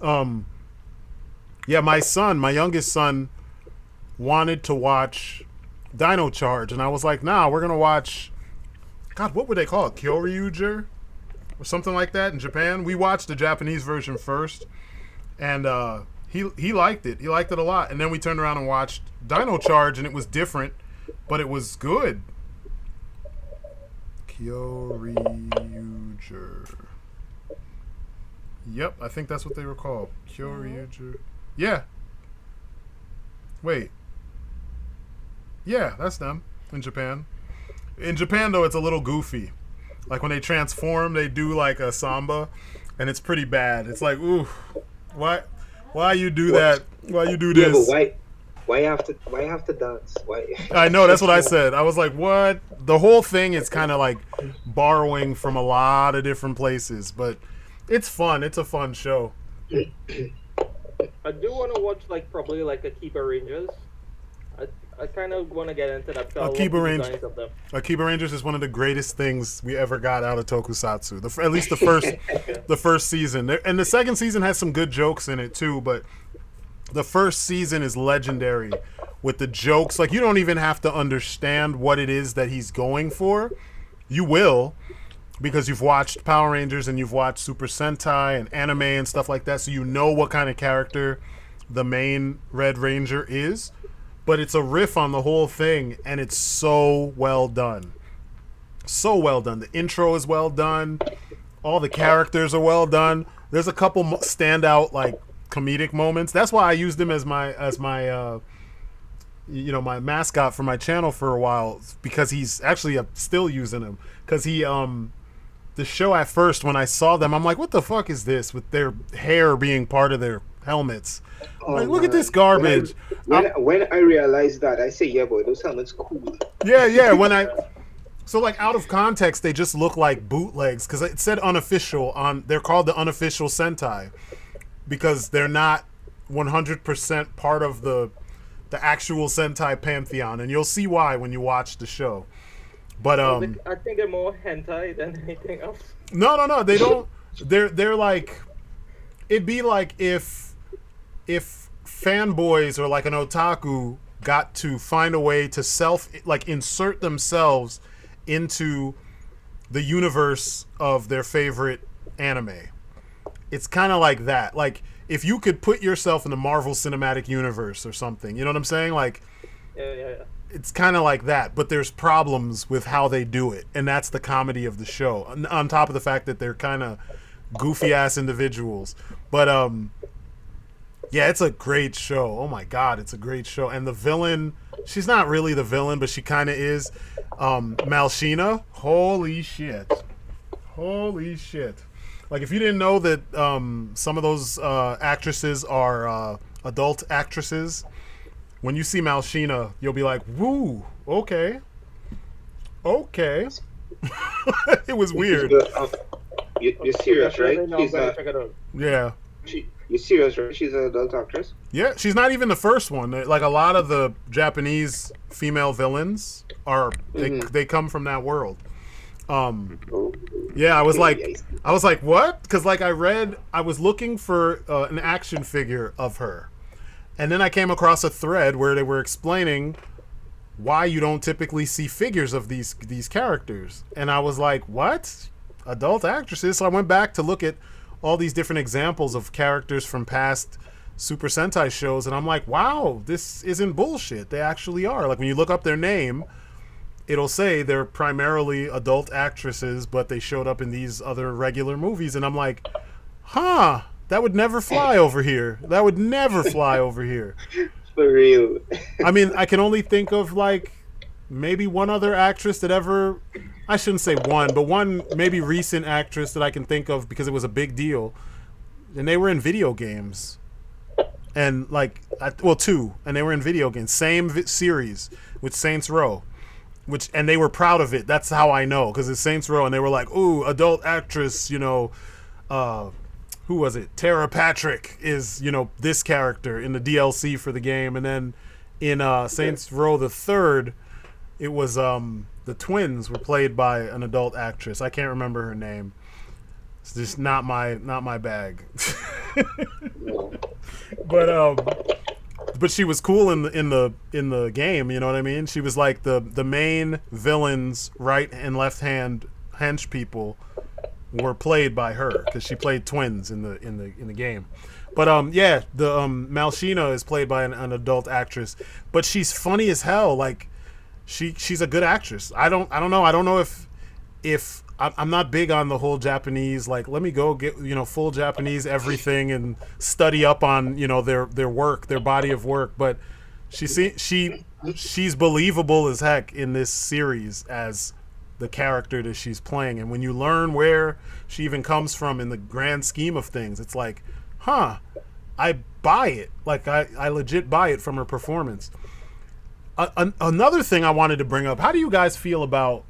Yeah, my youngest son, wanted to watch Dino Charge. And I was like, nah, we're going to watch, God, what would they call it? Kyoryuger? Or something like that in Japan. We watched the Japanese version first. And he liked it. He liked it a lot. And then we turned around and watched Dino Charge, and it was different, but it was good. Kyoryuger. Yep, I think that's what they were called. Kyoryuger. Yeah. Wait. Yeah, that's them in Japan. In Japan, though, it's a little goofy. Like when they transform, they do like a samba, and it's pretty bad. It's like, ooh, why you do that? Why you do this? Yeah, but why you have to dance? Why? I know, that's what I said. I was like, what? The whole thing is kind of like borrowing from a lot of different places, but it's fun. It's a fun show. I do want to watch like probably like Aqua Rangers. I kind of want to get into that. Aqua Rangers is one of the greatest things we ever got out of Tokusatsu. At least the first, the first season, and the second season has some good jokes in it too. But the first season is legendary with the jokes. Like you don't even have to understand what it is that he's going for. You will, because you've watched Power Rangers and you've watched Super Sentai and anime and stuff like that, so you know what kind of character the main Red Ranger is. But it's a riff on the whole thing, and it's so well done. So well done. The intro is well done. All the characters are well done. There's a couple standout like comedic moments. That's why I used him as my my mascot for my channel for a while, because he's actually still using him, because he the show at first when I saw them, I'm like, what the fuck is this with their hair being part of their helmets? Like, look at this garbage. When I realized that, I say, yeah, boy, those helmets cool. Yeah. So like out of context, they just look like bootlegs, because it said unofficial on. They're called the unofficial Sentai because they're not 100% part of the the actual Sentai pantheon, and you'll see why when you watch the show. But I think they're more hentai than anything else. No, they don't. They're like, it'd be like if fanboys or like an otaku got to find a way to insert themselves into the universe of their favorite anime. It's kind of like that. Like if you could put yourself in the Marvel Cinematic Universe or something, you know what I'm saying? Like, Yeah. it's kind of like that, but there's problems with how they do it, and that's the comedy of the show. On top of the fact that they're kind of goofy ass individuals, but yeah, it's a great show. Oh my god, it's a great show. And the villain, she's not really the villain, but she kind of is. Malshina, holy shit. Like if you didn't know that some of those actresses are adult actresses, when you see Malshina, you'll be like, woo, okay. It was weird. You're serious, right? Yeah. You're serious, right? She's an adult actress? Yeah, she's not even the first one. Like a lot of the Japanese female villains are, they come from that world. Yeah, I was like, what? Because like I was looking for an action figure of her, and then I came across a thread where they were explaining why you don't typically see figures of these characters, and I was like, what? Adult actresses? So I went back to look at all these different examples of characters from past Super Sentai shows, and I'm like, wow, this isn't bullshit. They actually are. Like when you look up their name, it'll say they're primarily adult actresses, but they showed up in these other regular movies, and I'm like, huh, that would never fly over here. That would never fly over here. For real. I mean, I can only think of like maybe one other actress that ever, I shouldn't say one, but one maybe recent actress that I can think of because it was a big deal, and they were in video games, and like, two, and they were in video games, same series with Saints Row. And they were proud of it. That's how I know, because it's Saints Row, and they were like, ooh, adult actress, who was it? Tara Patrick is, this character in the DLC for the game. And then in Saints Row the Third, it was the twins were played by an adult actress. I can't remember her name. It's just not my bag. But she was cool in the game, you know what I mean? She was like the main villain's right and left hand hench people were played by her because she played twins in the game. But the Malshina is played by an adult actress, but she's funny as hell. Like she's a good actress. I don't know. I don't know if I'm not big on the whole Japanese, like, let me go get, full Japanese everything and study up on, their work, their body of work. But she's believable as heck in this series as the character that she's playing. And when you learn where she even comes from in the grand scheme of things, it's like, huh, I buy it. Like, I legit buy it from her performance. Another thing I wanted to bring up, how do you guys feel about,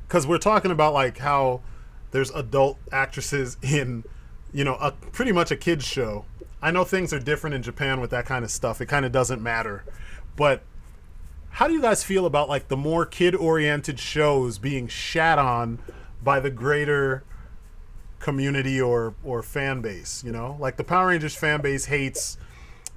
because we're talking about like how there's adult actresses in, pretty much a kid's show. I know things are different in Japan with that kind of stuff. It kind of doesn't matter. But how do you guys feel about like the more kid-oriented shows being shat on by the greater community or fan base? Like the Power Rangers fan base hates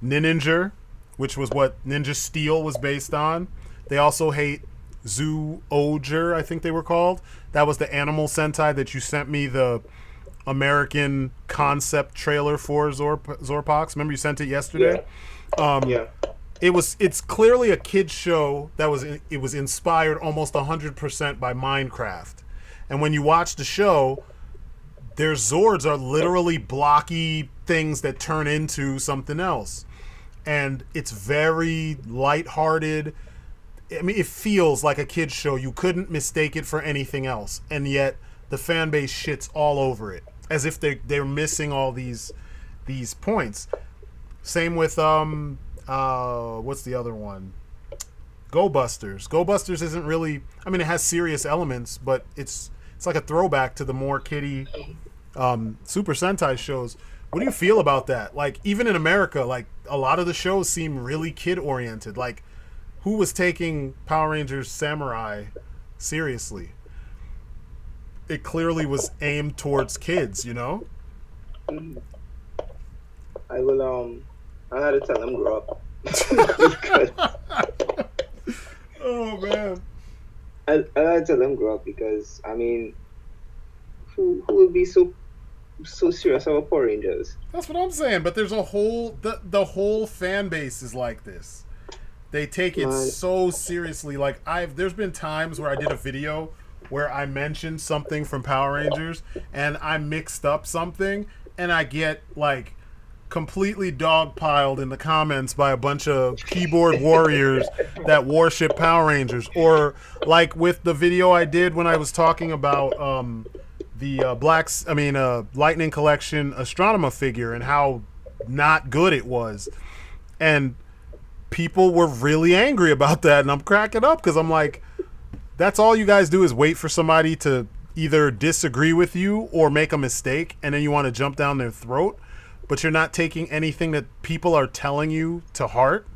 Ninja, which was what Ninja Steel was based on. They also hate Voyager, I think they were called. That was the animal Sentai that you sent me the American concept trailer for Zorpox. Remember you sent it yesterday? Yeah. It's clearly a kid's show it was inspired almost 100% by Minecraft. And when you watch the show, their Zords are literally blocky things that turn into something else. And it's very lighthearted. I mean, it feels like a kid's show. You couldn't mistake it for anything else. And yet the fan base shits all over it as if they're missing all these points. Same with what's the other one? Go Busters. Go Busters isn't really, I mean, it has serious elements, but it's like a throwback to the more kiddie Super Sentai shows. What do you feel about that? Like, even in America, like a lot of the shows seem really kid oriented. Like, who was taking Power Rangers Samurai seriously? It clearly was aimed towards kids, you know? I had to tell them grow up. Oh man. I had to tell them grow up because I mean, who would be so serious about Power Rangers? That's what I'm saying. But there's a whole the whole fan base is like this. They take it so seriously. Like there's been times where I did a video where I mentioned something from Power Rangers and I mixed up something and I get like completely dogpiled in the comments by a bunch of keyboard warriors that worship Power Rangers. Or like with the video I did when I was talking about the Lightning Collection Astronema figure and how not good it was. And people were really angry about that, and I'm cracking up because I'm like, that's all you guys do is wait for somebody to either disagree with you or make a mistake, and then you want to jump down their throat, but you're not taking anything that people are telling you to heart.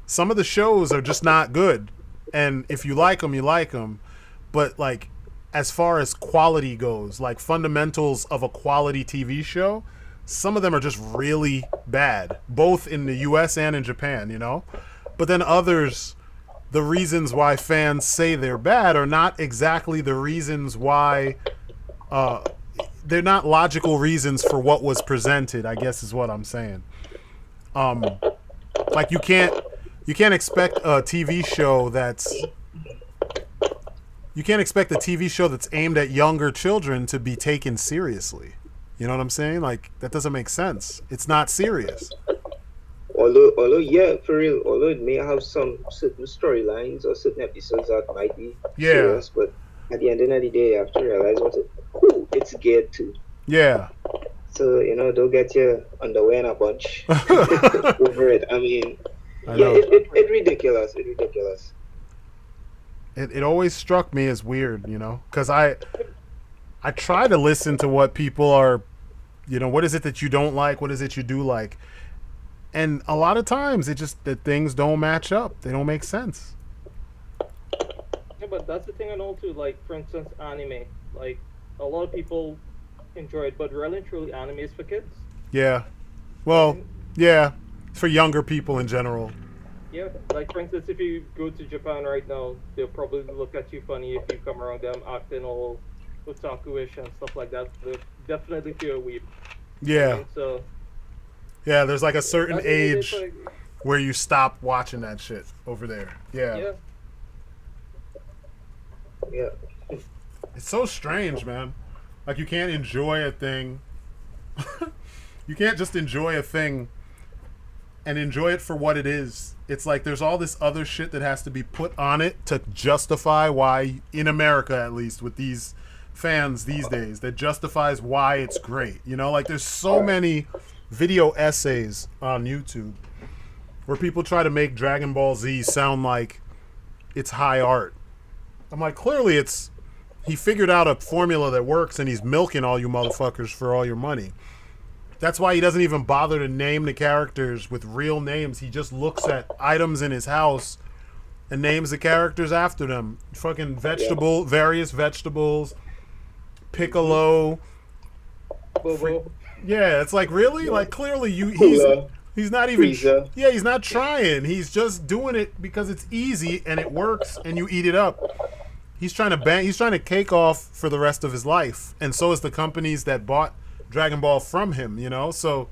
Some of the shows are just not good, and if you like them, you like them. But like, as far as quality goes, like fundamentals of a quality TV show, some of them are just really bad, both in the US and in Japan, you know? But then others, the reasons why fans say they're bad are not exactly the reasons why, they're not logical reasons for what was presented, I guess is what I'm saying. Like you can't expect a TV show that's aimed at younger children to be taken seriously. You know what I'm saying? Like, that doesn't make sense. It's not serious. Although, yeah, for real, although it may have some certain storylines or certain episodes that might be serious, but at the end of the day, you have to realize who it's geared to. Yeah. So, you know, don't get your underwear in a bunch over it. I mean, it's ridiculous. It's ridiculous. It always struck me as weird, you know, because I try to listen to what people are, you know, what is it that you don't like? What is it you do like? And a lot of times the things don't match up. They don't make sense. Yeah, but that's the thing I know too. Like, for instance, anime. Like, a lot of people enjoy it, but really and truly, anime is for kids. Yeah. Well, yeah. For younger people in general. Yeah, like for instance, if you go to Japan right now, they'll probably look at you funny if you come around them acting all otaku-ish and stuff like that. They'll definitely feel a weeb. Yeah. And so. Yeah, there's like a certain age where you stop watching that shit over there. Yeah. Yeah. It's so strange, man. Like, you can't enjoy a thing. You can't just enjoy a thing and enjoy it for what it is. It's like there's all this other shit that has to be put on it to justify why, in America at least, with these fans these days, that justifies why it's great. You know, like there's so many video essays on YouTube where people try to make Dragon Ball Z sound like it's high art. I'm like, clearly he figured out a formula that works and he's milking all you motherfuckers for all your money. That's why he doesn't even bother to name the characters with real names. He just looks at items in his house and names the characters after them. Fucking various vegetables, Piccolo. Yeah, it's like, really? Like, clearly he's not even he's not trying. He's just doing it because it's easy and it works and you eat it up. He's trying to cake off for the rest of his life. And so is the companies that bought Dragon Ball from him, you know? So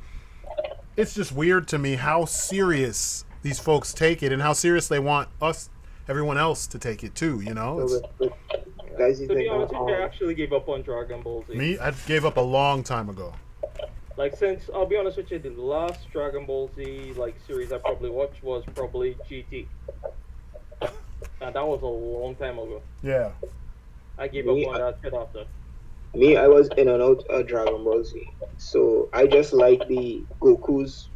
it's just weird to me how serious these folks take it and how serious they want everyone else to take it too, you know? Guys, to be honest with you, I actually gave up on Dragon Ball Z. Me? I gave up a long time ago. Like, since, I'll be honest with you, the last Dragon Ball Z, like, series I probably watched was probably GT. And that was a long time ago. Yeah. I gave up on that shit after. Me, I was in and out of Dragon Ball Z. So I just like the Goku's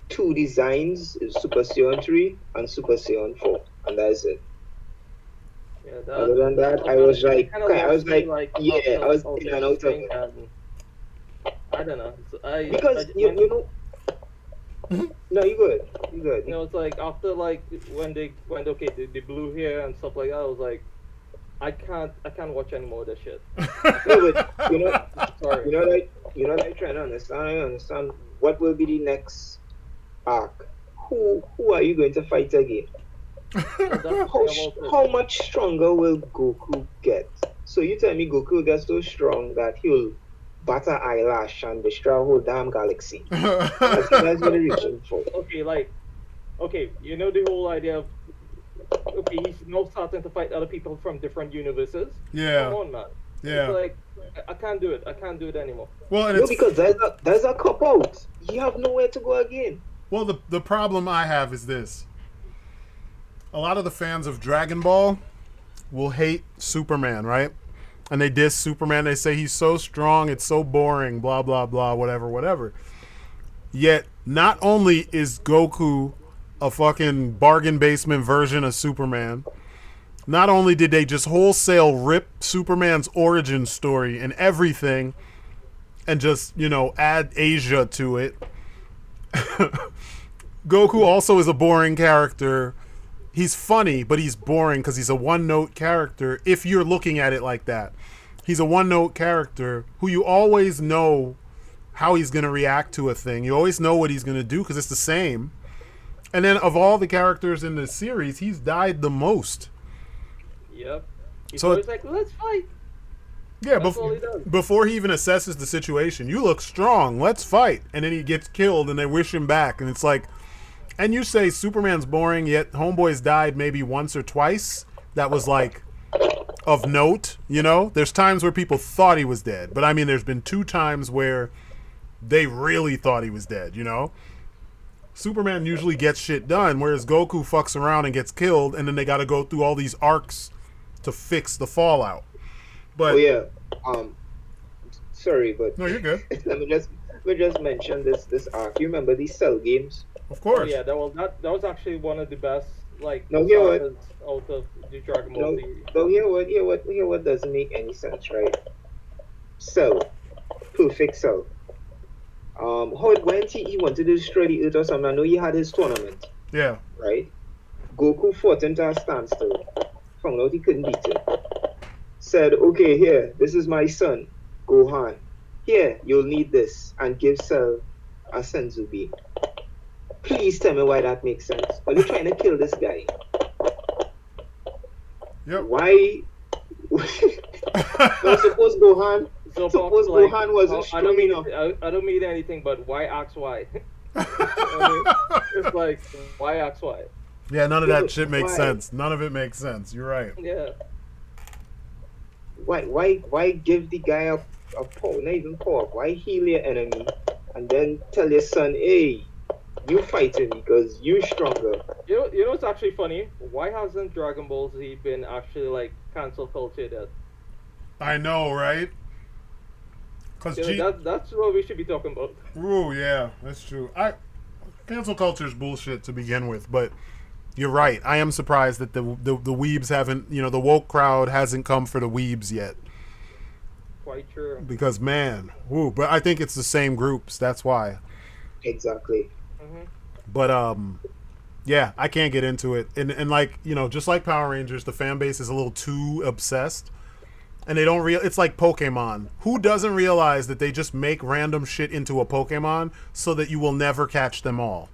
two designs, Super Saiyan 3 and Super Saiyan 4. And that's it. Yeah, other than that, I was in and out of it. I don't know. Because, you know, No, you good. You good. You know, it's like after like when they went okay, the blue hair and stuff like that. I was like, I can't watch any more of this shit. No, but Sorry. that I'm trying to understand. I understand what will be the next arc. Who are you going to fight again? How much stronger will Goku get? So you tell me Goku will get so strong that he'll batter eyelash and destroy a whole damn galaxy. That's what he's reaching for. Okay, you know the whole idea of okay, he's now starting to fight other people from different universes. Yeah. Come on, man. Yeah. It's like I can't do it. I can't do it anymore. Well, and no, because there's a cop out. You have nowhere to go again. Well, the problem I have is this. A lot of the fans of Dragon Ball will hate Superman, right? And they diss Superman. They say he's so strong, it's so boring, blah, blah, blah, whatever, whatever. Yet, not only is Goku a fucking bargain basement version of Superman, not only did they just wholesale rip Superman's origin story and everything and just, add Asia to it, Goku also is a boring character. He's funny, but he's boring because he's a one-note character if you're looking at it like that. He's a one-note character who you always know how he's going to react to a thing. You always know what he's going to do because it's the same. And then of all the characters in the series, he's died the most. Yep. He's So always like, let's fight. Yeah, That's all he does. before he even assesses the situation, you look strong, let's fight. And then he gets killed and they wish him back. And it's like, and you say Superman's boring, yet Homeboy's died maybe once or twice. That was like of note, There's times where people thought he was dead. But I mean, there's been 2 times where they really thought he was dead, Superman usually gets shit done, whereas Goku fucks around and gets killed, and then they got to go through all these arcs to fix the fallout. But sorry, but no, you're good. let me just mention this arc. You remember these Cell games? Of course. Oh, yeah, that was actually one of the best No, sagas out of the Dragon Ball series. No, hear what doesn't make any sense, right? Cell, perfect Cell. How it went, he wanted to destroy the Earth or something. I know he had his tournament. Yeah. Right? Goku fought him to a standstill. Found out he couldn't beat him. Said, okay, here, this is my son, Gohan. Here, you'll need this. And give Cell a senzu bean. Please tell me why that makes sense. Are you trying to kill this guy? Yep. Why? No, suppose Gohan wasn't strong enough. I don't mean anything, but why ask why? It's like, why ask why? Yeah, none of that shit makes sense. None of it makes sense. You're right. Yeah. Why give the guy a power, not even power? Why heal your enemy and then tell your son, hey, you fight him because you're stronger? You know what's actually funny? Why hasn't Dragon Ball Z been actually like cancel culture yet? I know, right? Because that's what we should be talking about. Ooh, yeah, that's true. Cancel culture is bullshit to begin with, but you're right. I am surprised that the weebs haven't, the woke crowd hasn't come for the weebs yet. Quite true. Because man, but I think it's the same groups. That's why. Exactly. Mm-hmm. But yeah, I can't get into it. And like, just like Power Rangers, the fan base is a little too obsessed. And they don't it's like Pokemon. Who doesn't realize that they just make random shit into a Pokemon so that you will never catch them all?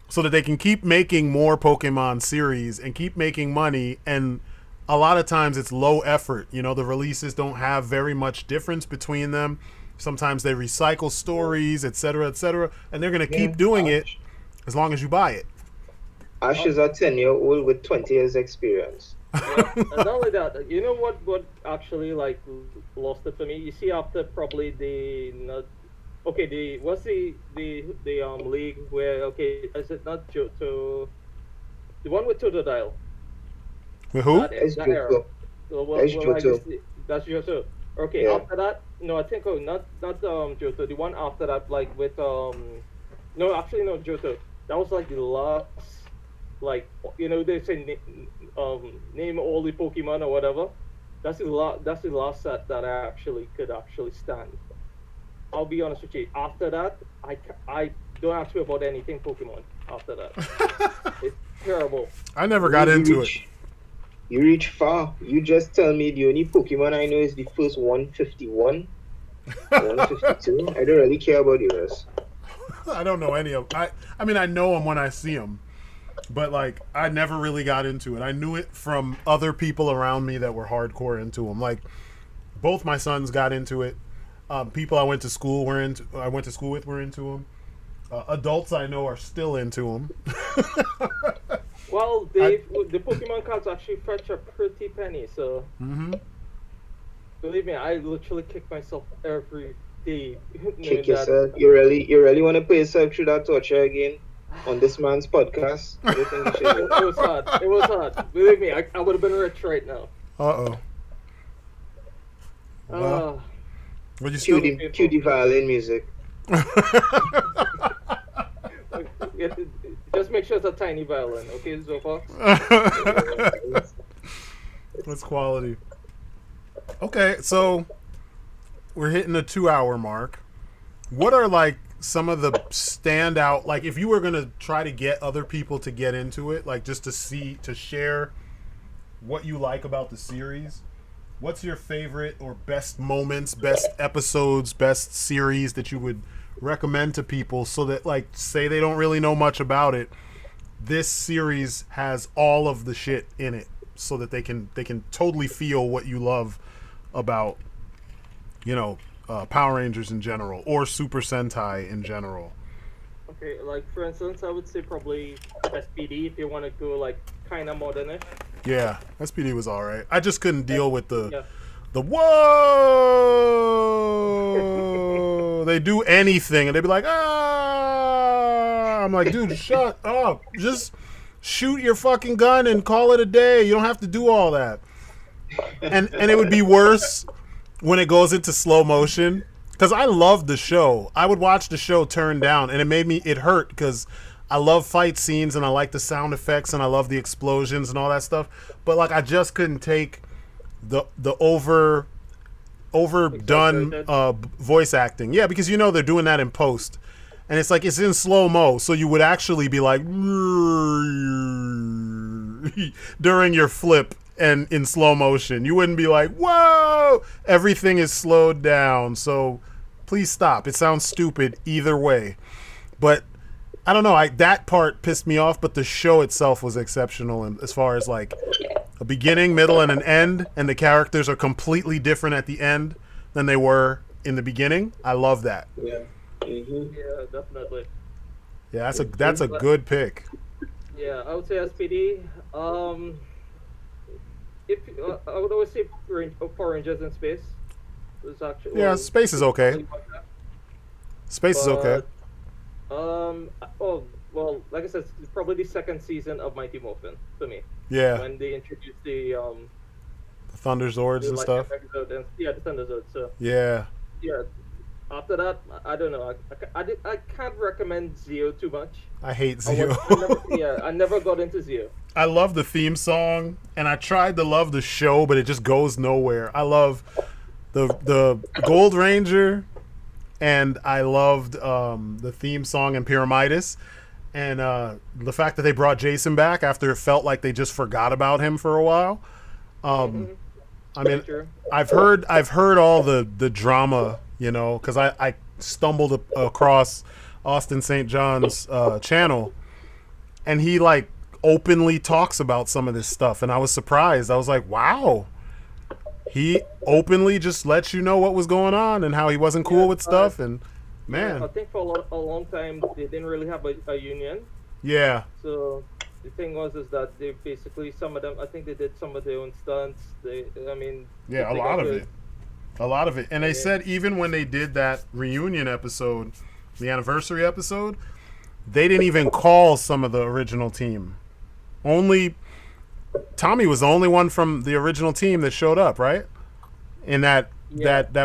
So that they can keep making more Pokemon series and keep making money. And a lot of times it's low effort. The releases don't have very much difference between them. Sometimes they recycle stories, etc., etc. And they're going to keep doing it as long as you buy it. Ash is a 10-year-old with 20 years experience. Yeah. And not only that, you know what actually like lost it for me? You see, after probably what's the league where is it not Johto? The one with Totodile. With who? That's Johto. That's Johto. Okay, yeah. After that, no, I think not Johto. The one after that, like with Johto. That was like the last, like they say name all the Pokemon or whatever. That's the last set that I could actually stand. I'll be honest with you. After that, don't ask me about anything Pokemon after that. It's terrible. I never got into it. You reach far. You just tell me the only Pokemon I know is the first 151, 152. I don't really care about the rest. I don't know any of them. I mean, I know them when I see them, but like, I never really got into it. I knew it from other people around me that were hardcore into them. Like, both my sons got into it. People I went to school with were into them. Adults I know are still into them. Well, the Pokemon cards actually fetch a pretty penny, so believe me, I literally kick myself every day. Kick yourself? You really want to put yourself through that torture again on this man's podcast? I don't think you should. It was hard. It was hard. Believe me, I would have been rich right now. Uh-oh. Well, would you still cue the violin music? Just make sure it's a tiny violin, okay, Zorpox? That's quality. Okay, so we're hitting the 2-hour mark. What are like some of the standout, like if you were gonna try to get other people to get into it, like just to share what you like about the series? What's your favorite or best moments, best episodes, best series that you would recommend to people so that, like, say they don't really know much about it, this series has all of the shit in it so that they can totally feel what you love about, Power Rangers in general or Super Sentai in general? Okay, like for instance, I would say probably SPD if you want to go like kind of modernish. Yeah, SPD was all right. I just couldn't deal with the whoa. They do anything and they'd be like, ah. I'm like, dude, shut up. Just shoot your fucking gun and call it a day. You don't have to do all that. And it would be worse when it goes into slow motion. Because I loved the show. I would watch the show turned down, and it hurt because I love fight scenes and I like the sound effects and I love the explosions and all that stuff. But like, I just couldn't take the overdone voice acting. Yeah, because they're doing that in post, and it's like it's in slow mo, so you would actually be like during your flip and in slow motion. You wouldn't be like, whoa, everything is slowed down. So please stop. It sounds stupid either way. But I don't know. That part pissed me off, but the show itself was exceptional. And as far as like a beginning, middle, and an end, and the characters are completely different at the end than they were in the beginning. I love that. Yeah. Mm-hmm. Yeah, definitely. Yeah, that's a good pick. Yeah, I would say SPD. I would always say Power Rangers in space. Space is okay. Space is okay. Well, like I said, it's probably the second season of Mighty Morphin for me. Yeah. When they introduced the Thunder Zords and stuff. The Thunder Zords. So. Yeah. Yeah. After that, I don't know. I can't recommend Zeo too much. I hate Zeo. I never got into Zeo. I love the theme song, and I tried to love the show, but it just goes nowhere. I love the Gold Ranger, and I loved the theme song in Pyramidas, and the fact that they brought Jason back after it felt like they just forgot about him for a while. I mean, I've heard all the drama, because I stumbled across Austin St. John's channel, and he like openly talks about some of this stuff, and I was surprised. I was like, wow, he openly just lets you know what was going on and how he wasn't cool with stuff. And man, I think for a long time they didn't really have a union. Yeah. So the thing is that they basically, some of them, I think they did some of their own stunts. A lot of it. And they said even when they did that reunion episode, the anniversary episode, they didn't even call some of the original team. Only Tommy was the only one from the original team that showed up, right? In that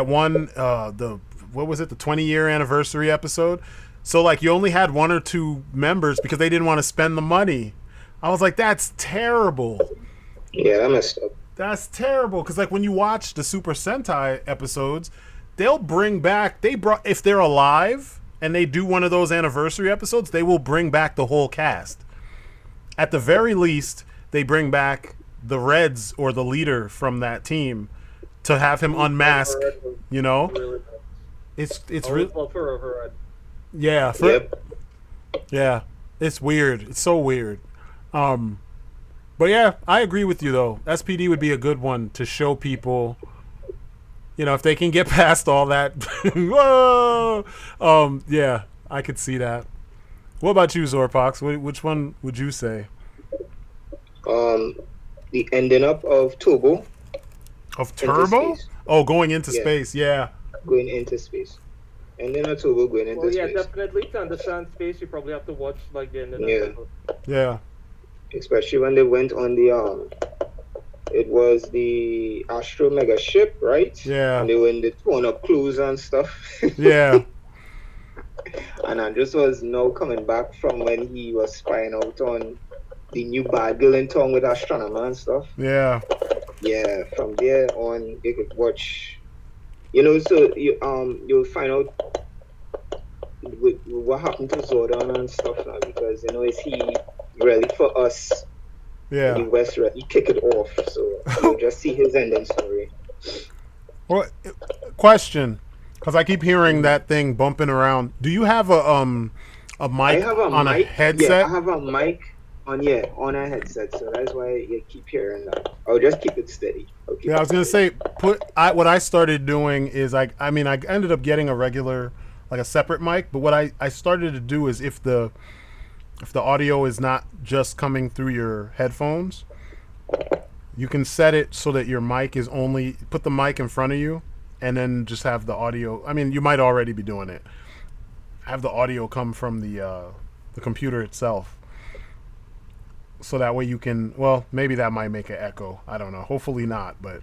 one, what was it, the 20-year anniversary episode? So like, you only had one or two members because they didn't want to spend the money. I was like, that's terrible. Yeah, that messed up. That's terrible, because like when you watch the Super Sentai episodes, they'll bring back, if they're alive and they do one of those anniversary episodes, they will bring back the whole cast. At the very least, they bring back the Reds or the leader from that team to have him unmask. You know, it's really yeah. Yeah, it's weird. It's so weird. But yeah, I agree with you though. SPD would be a good one to show people. You know, if they can get past all that. Whoa! Yeah, I could see that. What about you, Zorpox? Which one would you say? The ending up of Turbo. Of Turbo? Oh, going into space, yeah. Going into space. Ending of Turbo going into space. Yeah, definitely. To understand space, you probably have to watch like the ending episode. Yeah. Especially when they went on the it was the Astro Mega ship, right? Yeah. And they were in the throwing up clues and stuff. Yeah. And Andres was now coming back from when he was spying out on the new bad girl in town with astronomer and stuff. Yeah. Yeah, from there on you could watch, you know, so you'll find out what happened to Zordon and stuff now, because you know, is he really for us? Yeah. The West really kick it off, so you'll just see his ending story. Well, question, because I keep hearing that thing bumping around. Do you have a mic on a headset? Yeah, I have a mic on a headset, so that's why you keep hearing that. I'll just keep it steady. I was gonna say what I started doing is I ended up getting a regular, like a separate mic, but what I started to do is if the audio is not just coming through your headphones, you can set it so that your mic is only, put the mic in front of you and then just have the audio. I mean, you might already be doing it. Have the audio come from the computer itself. So that way you can, well, maybe that might make an echo. I don't know. Hopefully not, but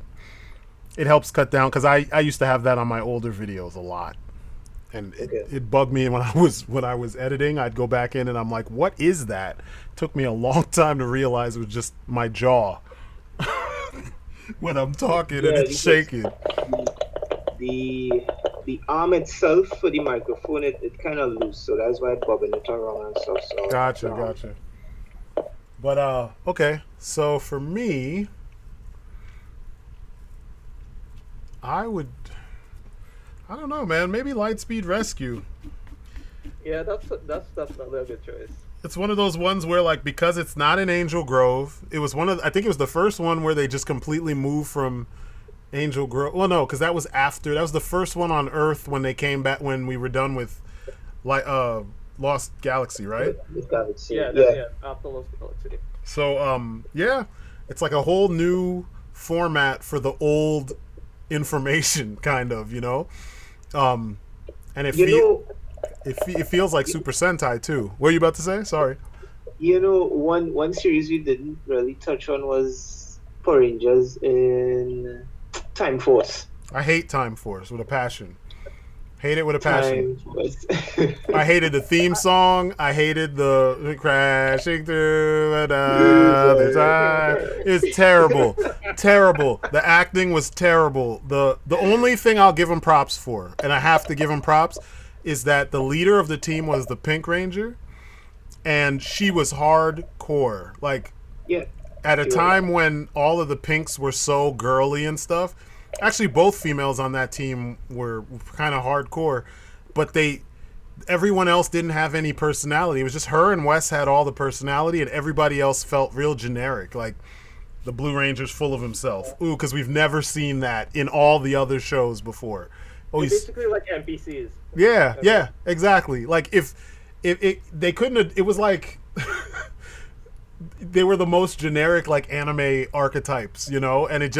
it helps cut down, because I used to have that on my older videos a lot. And it bugged me when I was editing. I'd go back in and I'm like, what is that? It took me a long time to realize it was just my jaw when I'm talking and it's shaking. The arm itself for the microphone, it kind of loose, so that's why bobbing it around and stuff. So Gotcha. But okay, so for me, I don't know, man. Maybe Lightspeed Rescue. Yeah, that's definitely a good choice. It's one of those ones where, like, because it's not in Angel Grove, it was I think it was the first one where they just completely moved from Angel Grove. Well, no, because that was the first one on Earth when they came back, when we were done with Lost Galaxy, right? Yeah, after Lost Galaxy. So, yeah, it's like a whole new format for the old information, kind of, you know? And it feels like Super Sentai, too. What are you about to say? Sorry. You know, one series we didn't really touch on was Power Rangers in Time Force. I hate Time Force with a passion. Hate it with a passion. I hated the theme song. I hated the crashing through another time. It's terrible. Terrible. The acting was terrible. The only thing I'll give him props for, and I have to give him props, is that the leader of the team was the Pink Ranger, and she was hardcore. Like, at a time when all of the Pinks were so girly and stuff. Actually, both females on that team were kind of hardcore, but everyone else didn't have any personality. It was just her and Wes had all the personality, and everybody else felt real generic, like the Blue Ranger's full of himself. Ooh, because we've never seen that in all the other shows before. Oh, they're basically like NPCs. Yeah, exactly. Like if they couldn't have, it was like they were the most generic, like, anime archetypes, you know, and it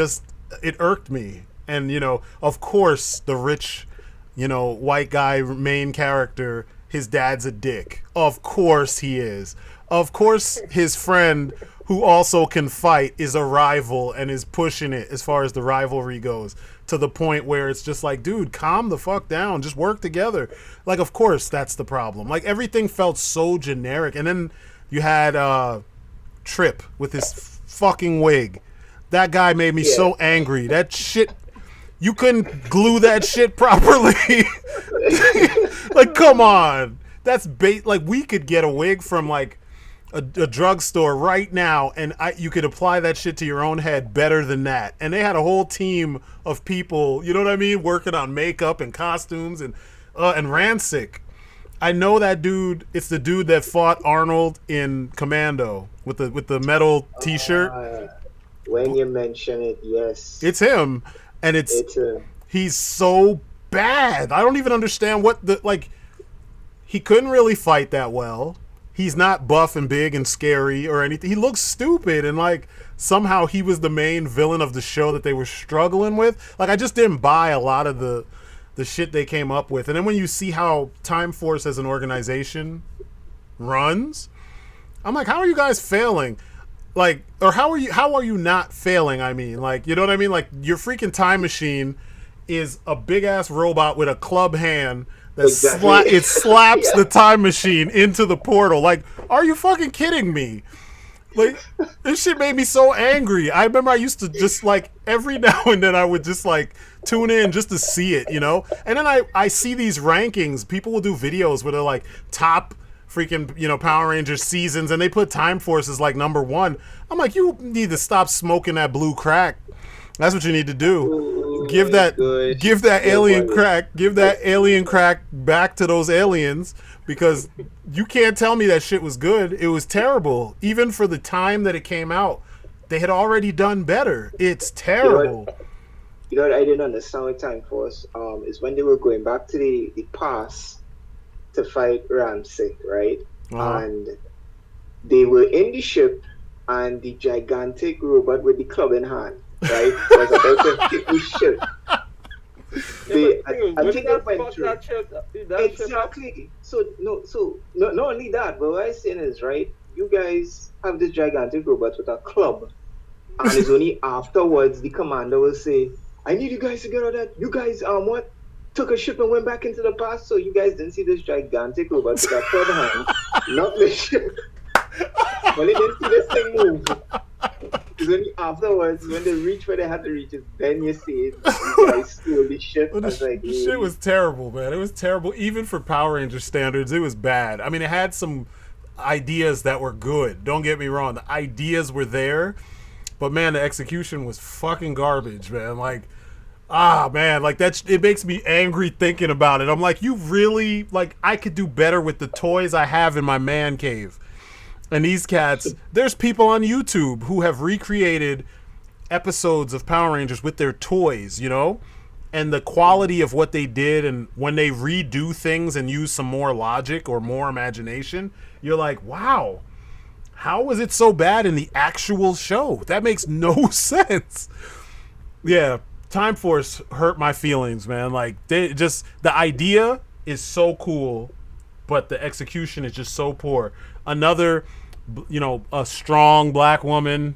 irked me. And, you know, of course, the rich, you know, white guy main character, his dad's a dick. Of course he is. Of course his friend, who also can fight, is a rival and is pushing it as far as the rivalry goes, to the point where it's just like, dude, calm the fuck down. Just work together. Like, of course that's the problem. Like, everything felt so generic. And then you had Trip with his fucking wig. That guy made me so angry. That shit You couldn't glue that shit properly. Like, come on. That's bait. Like, we could get a wig from like a drugstore right now, and you could apply that shit to your own head better than that. And they had a whole team of people, you know what I mean, working on makeup and costumes and Rancic. I know that dude. It's the dude that fought Arnold in Commando with the metal T-shirt. When you mention it, yes, it's him, and he's so bad. I don't even understand what he couldn't really fight that well. He's not buff and big and scary or anything. He looks stupid, and like somehow he was the main villain of the show that they were struggling with. Like, I just didn't buy a lot of the shit they came up with. And then when you see how Time Force as an organization runs, I'm like, how are you guys failing? Like, or how are you not failing? I mean, like, you know what I mean? Like, your freaking time machine is a big ass robot with a club hand that it slaps the time machine into the portal. Like, are you fucking kidding me? Like, this shit made me so angry. I remember I used to just like every now and then I would just like tune in just to see it, you know? And then I see these rankings. People will do videos where they're like top freaking, you know, Power Rangers seasons, and they put Time Force as like number 1. I'm like, you need to stop smoking that blue crack. That's what you need to do. Ooh, give that alien crack back to those aliens, because you can't tell me that shit was good. It was terrible. Even for the time that it came out, they had already done better. It's terrible. You know what I didn't understand with Time Force is when they were going back to the past to fight Ramsey, right? And they were in the ship, and the gigantic robot with the club in hand, right, was about to hit the ship. I think that went through. Exactly. So not only that, but what I'm saying is, right, you guys have this gigantic robot with a club, and it's only afterwards the commander will say, I need you guys to get out of that. You guys took a ship and went back into the past, so you guys didn't see this gigantic robot with a club hand, not the ship. When they didn't see this thing move, it's only afterwards, when they reach where they had to reach, then you see it. You guys stole the ship. Well, the shit was terrible, man. It was terrible. Even for Power Ranger standards, it was bad. I mean, it had some ideas that were good. Don't get me wrong. The ideas were there, but man, the execution was fucking garbage, man. Like, man, like it makes me angry thinking about it. I'm like, you really, like, I could do better with the toys I have in my man cave. And these cats, there's people on YouTube who have recreated episodes of Power Rangers with their toys, you know? And the quality of what they did, and when they redo things and use some more logic or more imagination, you're like, wow, how was it so bad in the actual show? That makes no sense. Yeah, Time Force hurt my feelings, man. Like, the idea is so cool, but the execution is just so poor. Another, you know, a strong black woman,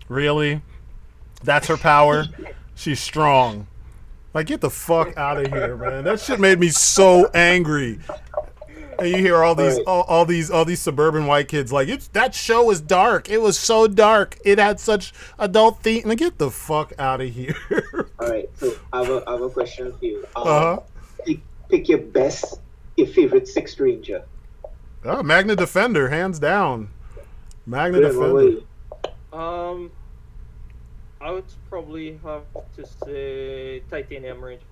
really? That's her power? She's strong. Like, get the fuck out of here, man. That shit made me so angry. And you hear all these suburban white kids like, that show was dark. It was so dark. It had such adult themes. Like, get the fuck out of here. All right, so I have a question for you. Pick your favorite Sixth Ranger. Oh, Magna Defender, hands down. Magna Defender. I would probably have to say Titanium Ranger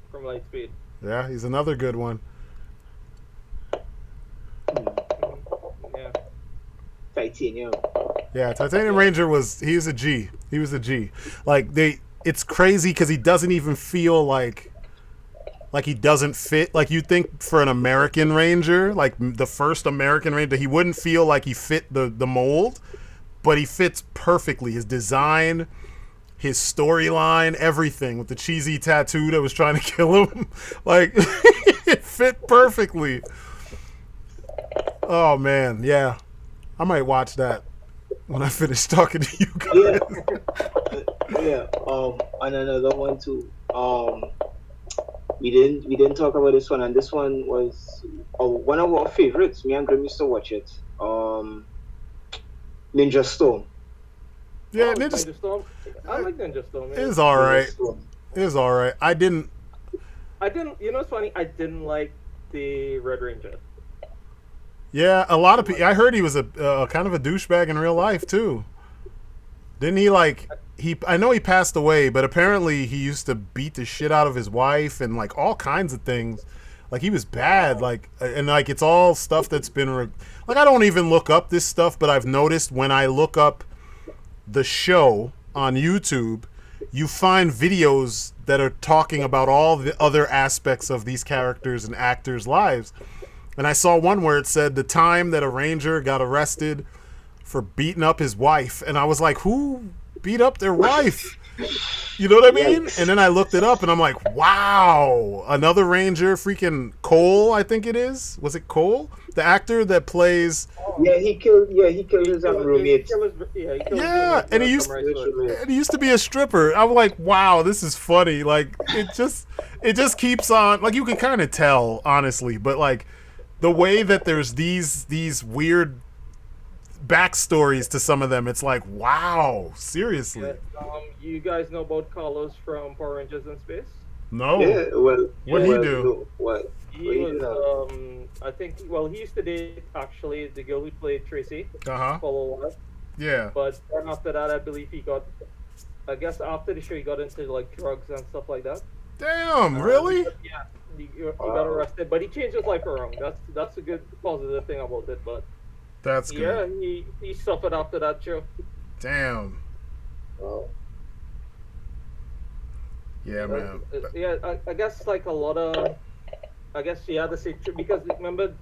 from Lightspeed. Yeah, he's another good one. Yeah. Titanium. Yeah, Titanium Ranger he was a G. He was a G. Like, it's crazy because he doesn't even feel like he doesn't fit. Like, you think for an American Ranger, like the first American Ranger, he wouldn't feel like he fit the mold, but he fits perfectly. His design, his storyline, everything, with the cheesy tattoo that was trying to kill him. Like, it fit perfectly. Oh, man, yeah. I might watch that when I finish talking to you guys. Yeah. And another one too. We didn't talk about this one, and this one was one of our favorites. Me and Grim used to watch it. Ninja Storm. Yeah, Ninja Storm. I like Ninja Storm. Yeah. It's all right. It was all right. I didn't. You know what's funny? I didn't like the Red Ranger. Yeah, a lot of people. I heard he was a kind of a douchebag in real life too. Didn't he like he? I know he passed away, but apparently he used to beat the shit out of his wife and like all kinds of things. Like he was bad. Like and like it's all stuff that's been like I don't even look up this stuff, but I've noticed when I look up the show on YouTube, you find videos that are talking about all the other aspects of these characters and actors' lives. And I saw one where it said the time that a ranger got arrested for beating up his wife. And I was like, who beat up their wife? You know what I mean? And then I looked it up and I'm like, wow. Another ranger, freaking Cole, I think it is. Was it Cole? The actor that plays... Yeah, he killed his roommate. Yeah, and he used to be a stripper. I'm like, wow, this is funny. Like, it just keeps on... Like, you can kind of tell, honestly. But, like... The way that there's these weird backstories to some of them, it's like, wow, seriously. Yeah, you guys know about Carlos from Power Rangers in Space? No. Yeah, well, what did he do? What? He was, I think, well, he used to date, actually, the girl who played Tracy for a while. Yeah. But then after that, I believe he got, I guess after the show, he got into, like, drugs and stuff like that. Damn, really? Yeah. He got arrested, but he changed his life around. That's a good positive thing about it. But that's good. Yeah, he suffered after that show. Damn. Wow. Yeah, man. Yeah, I guess like a lot of, I guess he had the same because remember,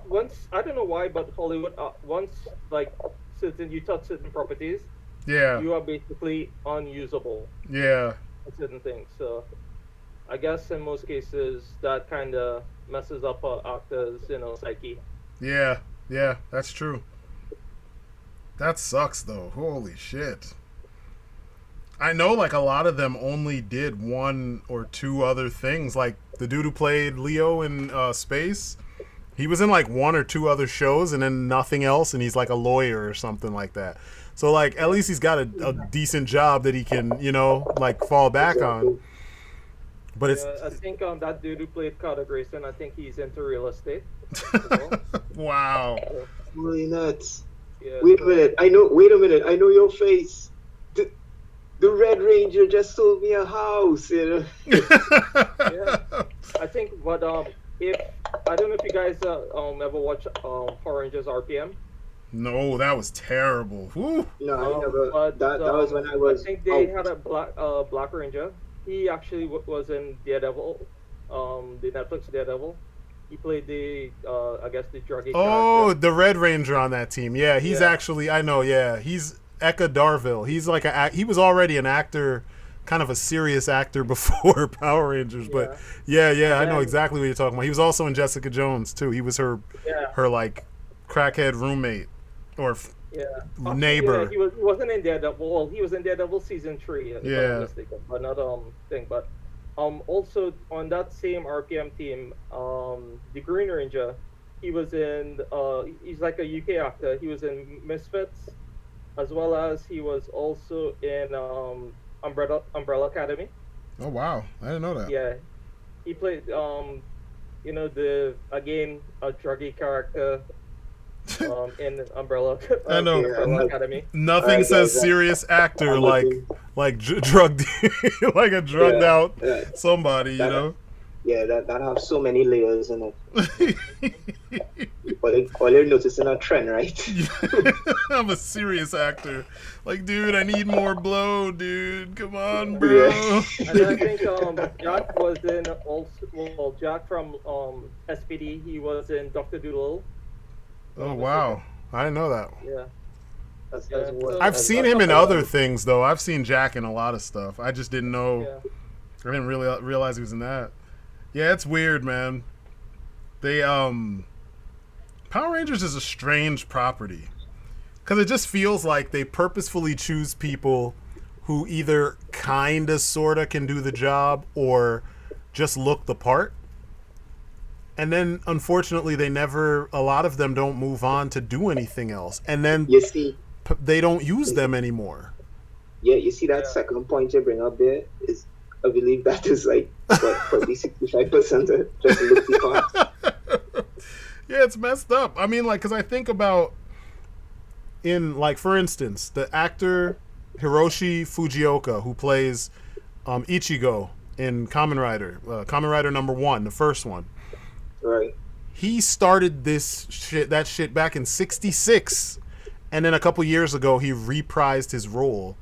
once I don't know why, but Hollywood once like you touch certain properties, yeah, you are basically unusable. Yeah. For certain things, so. I guess in most cases that kind of messes up an actor's, psyche. Yeah, that's true. That sucks though. Holy shit. I know like a lot of them only did one or two other things. Like the dude who played Leo in Space, he was in like one or two other shows and then nothing else, and he's like a lawyer or something like that. So like at least he's got a decent job that he can, like fall back on. But it's. I think that dude who played Carter Grayson, I think he's into real estate. Wow. Really nuts. Yeah, wait a minute. I know your face. The Red Ranger just sold me a house. Yeah. I think, but if I don't know if you guys ever watch Power Rangers RPM. No, that was terrible. Whew. No, I never. But, that was when I was. I think they had a Black Ranger. He actually was in Daredevil, the Netflix Daredevil. He played the, I guess, the druggy character. The Red Ranger on that team. Yeah, he's actually, I know, yeah. He's Eka Darville. He's like he was already an actor, kind of a serious actor before Power Rangers. But yeah, I know exactly what you're talking about. He was also in Jessica Jones, too. He was her like, crackhead roommate or neighbor. Yeah, he wasn't in Daredevil. Well, he was in Daredevil season 3. If I'm not mistaken, but not thing. But also on that same RPM team, the Green Ranger, he was in. He's like a UK actor. He was in Misfits, as well as he was also in Umbrella Academy. Oh wow, I didn't know that. Yeah, he played a druggy character. In Umbrella, I know. Umbrella Academy. Nothing says serious actor like drug like a drugged out somebody, you know. Yeah, that have so many layers in it. all you're noticing a trend, right? I'm a serious actor. Like, dude, I need more blow, dude. Come on, bro. And I think Jack was in also. Jack from SPD. He was in Dr. Dolittle. Oh wow, I didn't know that. Yeah. I've seen him in other things though. I've seen Jack in a lot of stuff. I just didn't know. Yeah. I didn't really realize he was in that. Yeah, it's weird, man. They Power Rangers is a strange property because it just feels like they purposefully choose people who either kinda sorta can do the job or just look the part. And then, unfortunately, a lot of them don't move on to do anything else. And then you see, they don't use them anymore. Yeah, you see that second point you bring up there is I believe that is like what, probably 65% just look the part. Yeah, it's messed up. I mean, like, because I think about in, like, for instance, the actor Hiroshi Fujioka, who plays Ichigo in Kamen Rider #1, the first one. Right. He started that shit back in '66, and then a couple years ago he reprised his role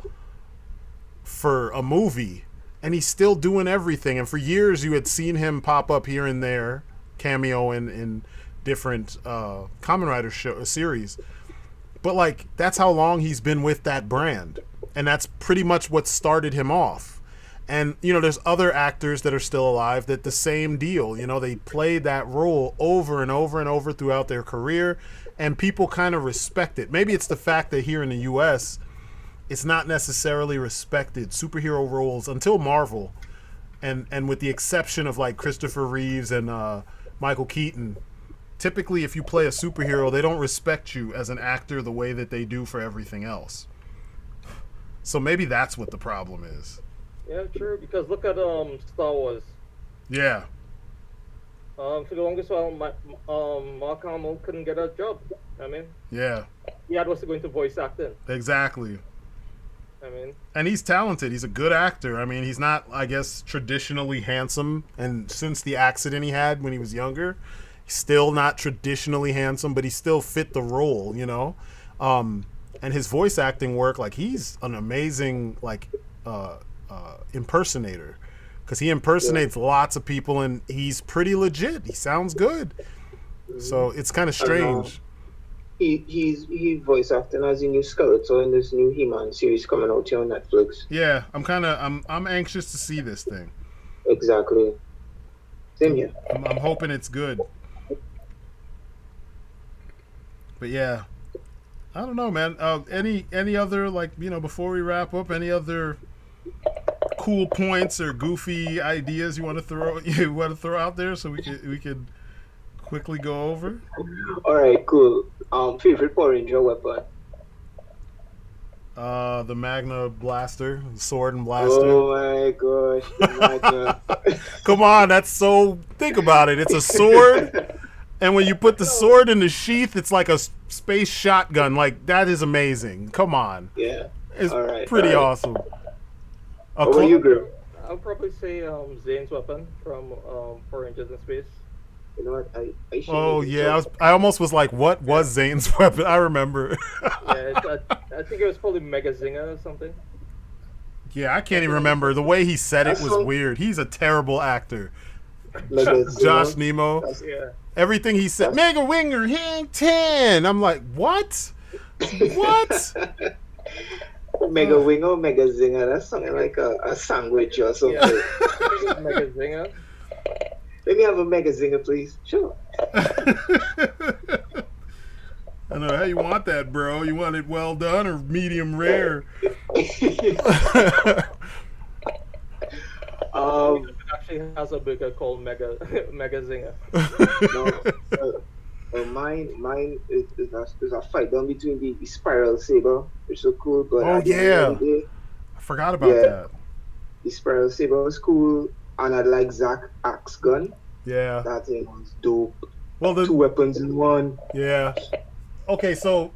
for a movie, and he's still doing everything. And for years you had seen him pop up here and there, cameo in different Kamen Rider series. But like, that's how long he's been with that brand, and that's pretty much what started him off. And you know, there's other actors that are still alive that the same deal. You know, they play that role over and over and over throughout their career, and people kind of respect it. Maybe it's the fact that here in the U.S., it's not necessarily respected, superhero roles, until Marvel, and with the exception of like Christopher Reeves and Michael Keaton. Typically, if you play a superhero, they don't respect you as an actor the way that they do for everything else. So maybe that's what the problem is. Yeah, true. Because look at Star Wars. Yeah. For the longest while, Mark Hamill couldn't get a job. I mean, Yeah. he had was going to voice acting. Exactly. I mean, And he's talented. He's a good actor. I mean, he's not, I guess, traditionally handsome. And since the accident he had when he was younger, he's still not traditionally handsome, but he still fit the role, you know? And his voice acting work, like, he's an amazing, like, impersonator. Because he impersonates lots of people, and he's pretty legit. He sounds good. So it's kind of strange. He voice acting as a new Skeletor in this new He-Man series coming out here on Netflix. Yeah, I'm anxious to see this thing. Exactly. Same here. I'm hoping it's good. But yeah, I don't know, man. Any other, like, you know, before we wrap up, any other cool points or goofy ideas you want to throw out there so we could quickly go over? All right, cool. Favorite Power Ranger weapon? The Magna Blaster, sword and blaster. Oh my gosh, the Magna. Come on, that's so. Think about it. It's a sword, and when you put the sword in the sheath, it's like a space shotgun. Like, that is amazing. Come on. Yeah. It's all right, pretty all right. awesome. What about you, girl? I'll probably say Zane's weapon from Power Rangers in Space. You know what? I should Oh yeah, I almost was like, what was Zane's weapon? I remember. Yeah, I think it was probably Mega Zinger or something. Yeah, I can't even remember. The way he said it was weird. He's a terrible actor. Josh Nemo. Yeah. Everything he said, Mega Winger, Hank 10. I'm like, what? What? Mega Winger, Mega Zinger. That's something like a sandwich or something. Yeah. I think it's Mega Zinger. Let me have a Mega Zinger, please. Sure. I don't know how you want that, bro. You want it well done or medium rare? It actually has a burger called Mega Zinger. Mine is a fight down between the Spiral Saber, which is so cool. But oh yeah, I forgot about that. The Spiral Saber was cool, and I like Zack Axe Gun. Yeah, that thing was dope. Well, the 2 weapons in one. Yeah. Okay, so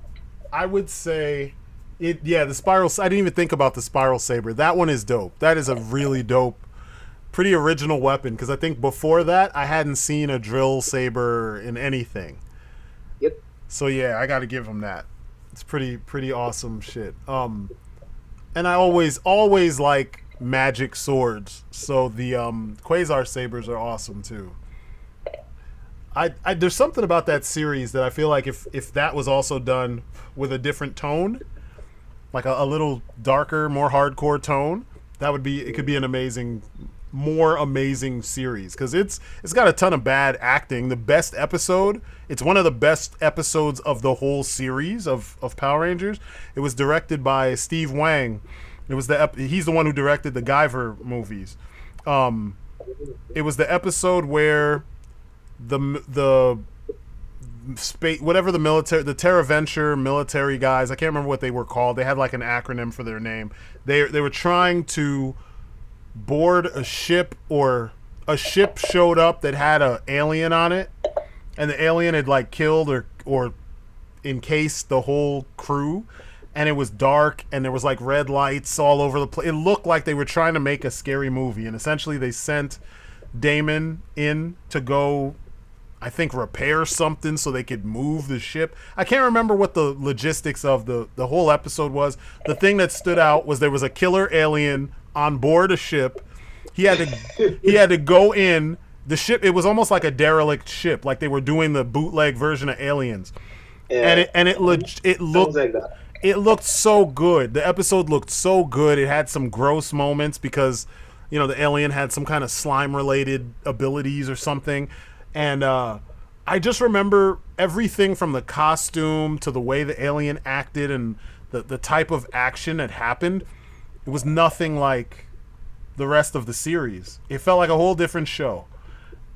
I would say it. Yeah, the Spiral. I didn't even think about the Spiral Saber. That one is dope. That is a really dope, pretty original weapon. Because I think before that, I hadn't seen a drill saber in anything. Yep. So yeah, I got to give him that. It's pretty awesome shit. And I always like magic swords. So the Quasar sabers are awesome too. I there's something about that series that I feel like if that was also done with a different tone, like a little darker, more hardcore tone, it could be an more amazing series, because it's got a ton of bad acting. The best episode, it's one of the best episodes of the whole series of Power Rangers. It was directed by Steve Wang. It was he's the one who directed the Guyver movies. It was the episode where the space, whatever the TerraVenture military guys, I can't remember what they were called. They had like an acronym for their name. They were trying to board a ship, or a ship showed up that had an alien on it, and the alien had like killed or encased the whole crew, and it was dark and there was like red lights all over the place. It looked like they were trying to make a scary movie, and essentially they sent Damon in to go, I think, repair something so they could move the ship. I can't remember what the logistics of the whole episode was. The thing that stood out was there was a killer alien on board a ship. He had to go in the ship. It was almost like a derelict ship, like they were doing the bootleg version of Aliens. Yeah. And it looked like that. It looked so good. The episode looked so good. It had some gross moments because, you know, the alien had some kind of slime related abilities or something. And I just remember everything from the costume to the way the alien acted and the type of action that happened. It was nothing like the rest of the series. It felt like a whole different show.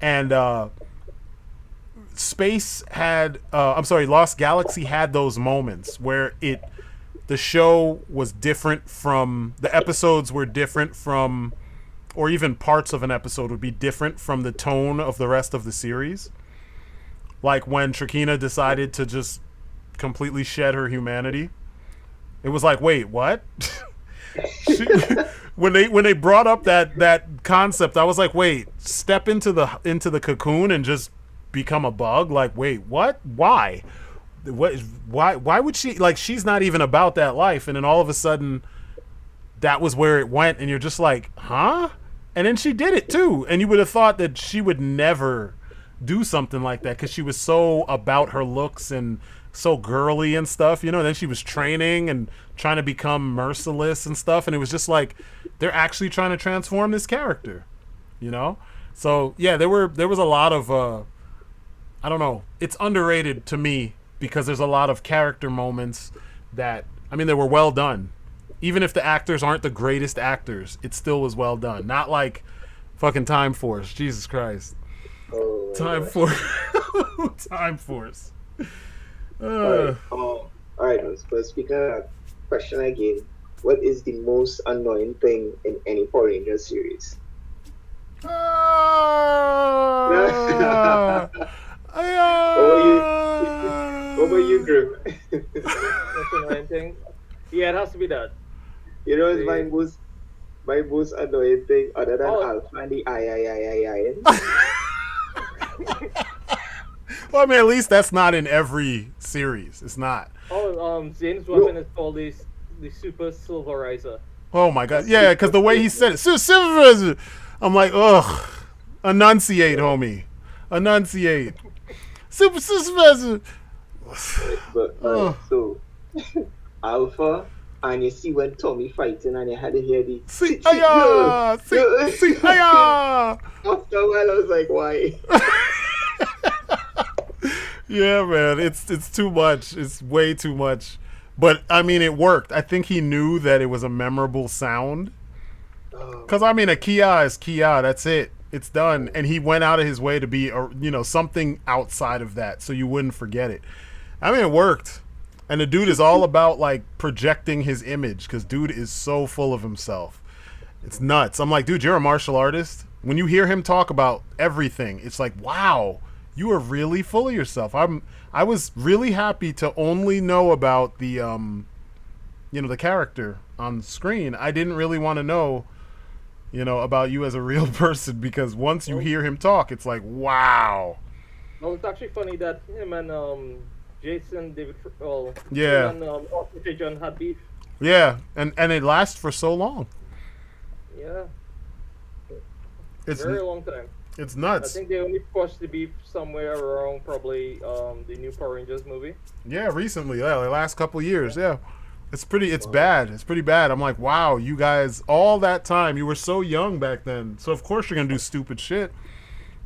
And Lost Galaxy had those moments where the show was different from, the episodes were different from, or even parts of an episode would be different from the tone of the rest of the series. Like when Trakina decided to just completely shed her humanity. It was like, wait, what? When they brought up that concept, I was like, wait, step into the cocoon and just become a bug? Like, wait, what? Why? Why would she, like, she's not even about that life, and then all of a sudden that was where it went, and you're just like, huh? And then she did it too, and you would have thought that she would never do something like that because she was so about her looks and so girly and stuff, you know. Then she was training and trying to become merciless and stuff, and it was just like they're actually trying to transform this character, you know. So yeah, there was a lot of I don't know, it's underrated to me because there's a lot of character moments that, I mean, they were well done. Even if the actors aren't the greatest actors, it still was well done. Not like fucking Time Force. Jesus Christ. Oh, Time Force. Time Force. All right. But speaking of that question again, what is the most annoying thing in any Power Rangers series? What about you, Grim? Most annoying thing? Yeah, it has to be that. You know, it's my most annoying thing other than Alpha and the I. Well, I mean, at least that's not in every series. It's not. Zane's weapon is called the Super Silverizer. Oh my god, yeah, because the way he said it, Silverizer. I'm like, ugh, enunciate, homie, enunciate. Super Silverizer. But so Alpha, and you see when Tommy fighting, and you had to hear the see hiya. After a while, I was like, why? Yeah, man, it's too much. It's way too much. But I mean, it worked. I think he knew that it was a memorable sound. Because I mean, a Kia is Kia. That's it. It's done. And he went out of his way to be, something outside of that, so you wouldn't forget it. I mean, it worked. And the dude is all about like projecting his image, because dude is so full of himself. It's nuts. I'm like, dude, you're a martial artist. When you hear him talk about everything, it's like, wow, you are really full of yourself. I was really happy to only know about the the character on screen. I didn't really want to know, about you as a real person, because once you hear him talk, it's like, wow. Well, it's actually funny that him and Jason David, yeah, him and John had beef. Yeah, and it lasts for so long. Yeah, it's very long time. It's nuts. I think they only pushed the beef somewhere around probably the new Power Rangers movie. Yeah, recently, the last couple of years. Yeah, it's bad. It's pretty bad. I'm like, wow, you guys, all that time, you were so young back then. So of course you're gonna do stupid shit.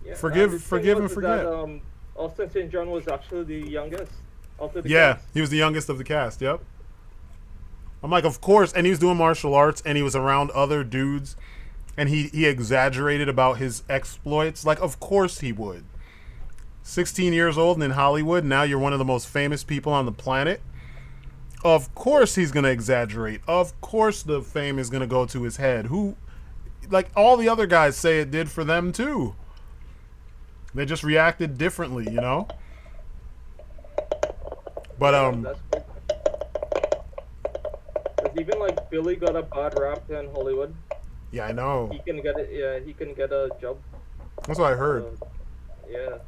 Yeah, forgive and forget. That, Austin St. John was actually the youngest of the cast. He was the youngest of the cast. Yep. I'm like, of course, and he was doing martial arts, and he was around other dudes. And he exaggerated about his exploits. Like, of course he would. 16 years old and in Hollywood, now you're one of the most famous people on the planet. Of course he's going to exaggerate. Of course the fame is going to go to his head. like all the other guys say it did for them too. They just reacted differently, you know. But That's cool. 'Cause even like Billy got a bad rap in Hollywood. yeah, I know. He can get it. Yeah, he can get a job. That's what I heard. Yeah,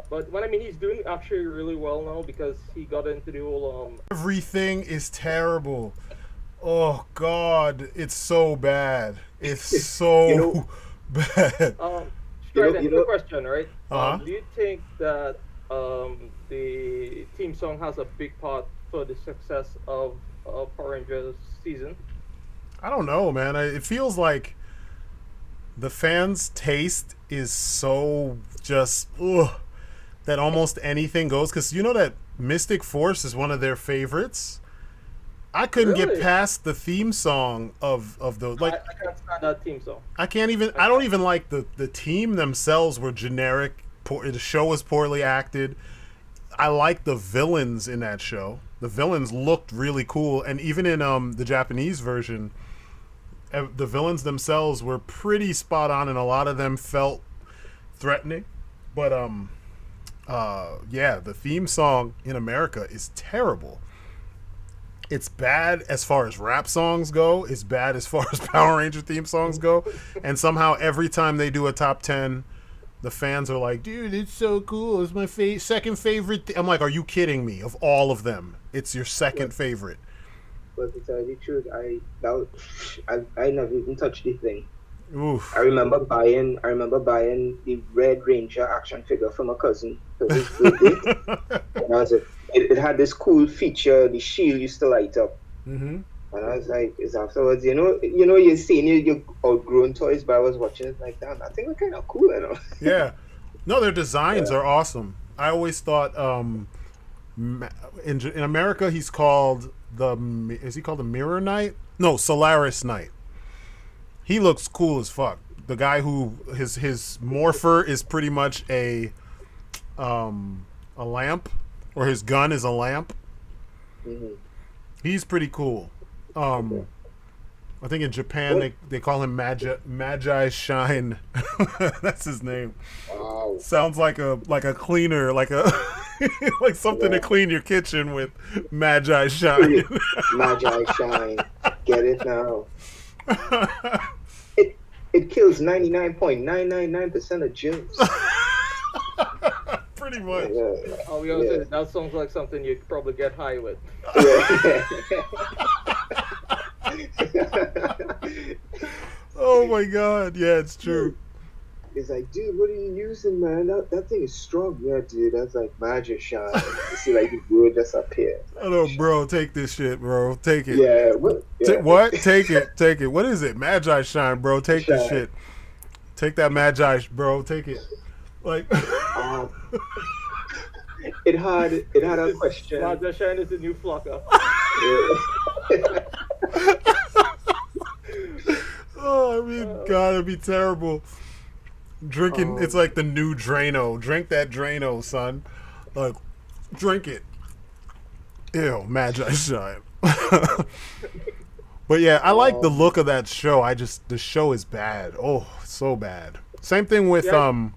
but when I mean he's doing actually really well now because he got into the whole Everything is terrible. Oh God, it's so bad. It's so You know- bad. Straight into the question, right? Uh-huh. Do you think that the theme song has a big part for the success of Power Rangers season? I don't know, man. It feels like the fans' taste is so just that almost anything goes. Because you know that Mystic Force is one of their favorites. I couldn't get Really? past the theme song of those. Like I can't stand that theme song. I can't even. I don't even like the team themselves were generic. The show was poorly acted. I like the villains in that show. The villains looked really cool, and even in the Japanese version, the villains themselves were pretty spot on, and a lot of them felt threatening. But yeah, the theme song in America is terrible. It's bad as far as rap songs go. It's bad as far as Power Ranger theme songs go. And somehow every time they do a top 10, the fans are like, dude, it's so cool. It's my second favorite. I'm like, are you kidding me? Of all of them, it's your second favorite. But to tell you the truth, I never even touched the thing. Oof. I remember buying the Red Ranger action figure from a cousin for his birthday. And I was like, it had this cool feature, the shield used to light up. Mm-hmm. And I was like, it's afterwards, you're seeing your outgrown toys, but I was watching it like, damn, that thing was kind of cool, you know? Yeah. No, their designs are awesome. I always thought in America he's called is he called the Mirror Knight? No, Solaris Knight. He looks cool as fuck. The guy who his morpher is pretty much a lamp, or his gun is a lamp. Mm-hmm. He's pretty cool. I think in Japan they call him Magi Shine. That's his name. Wow. Sounds like a cleaner, like a like something to clean your kitchen with. Magi Shine. Magi Shine. Get it now. It kills 99.999% of germs. Pretty much. Oh, we also say that sounds like something you'd probably get high with. Oh my god, yeah, it's true. It's like, dude, what are you using, man? That thing is strong. Yeah, dude, that's like Magic Shine. You see, like, the wood just up here. I know, bro. Take this shit, bro. Take it. Yeah. What? Yeah. What? Take it. Take it. What is it? Magi Shine, bro. Take this shit. Take that Magi, bro. Take it. Like. It had a question. Magi Shine is the new Flocka. Oh, I mean, God, it'd be terrible. Drinking, it's like the new Drano. Drink that Drano, son. Like, drink it. Ew, Magi Shine. But yeah, I like the look of that show. The show is bad. Oh, so bad. Same thing with the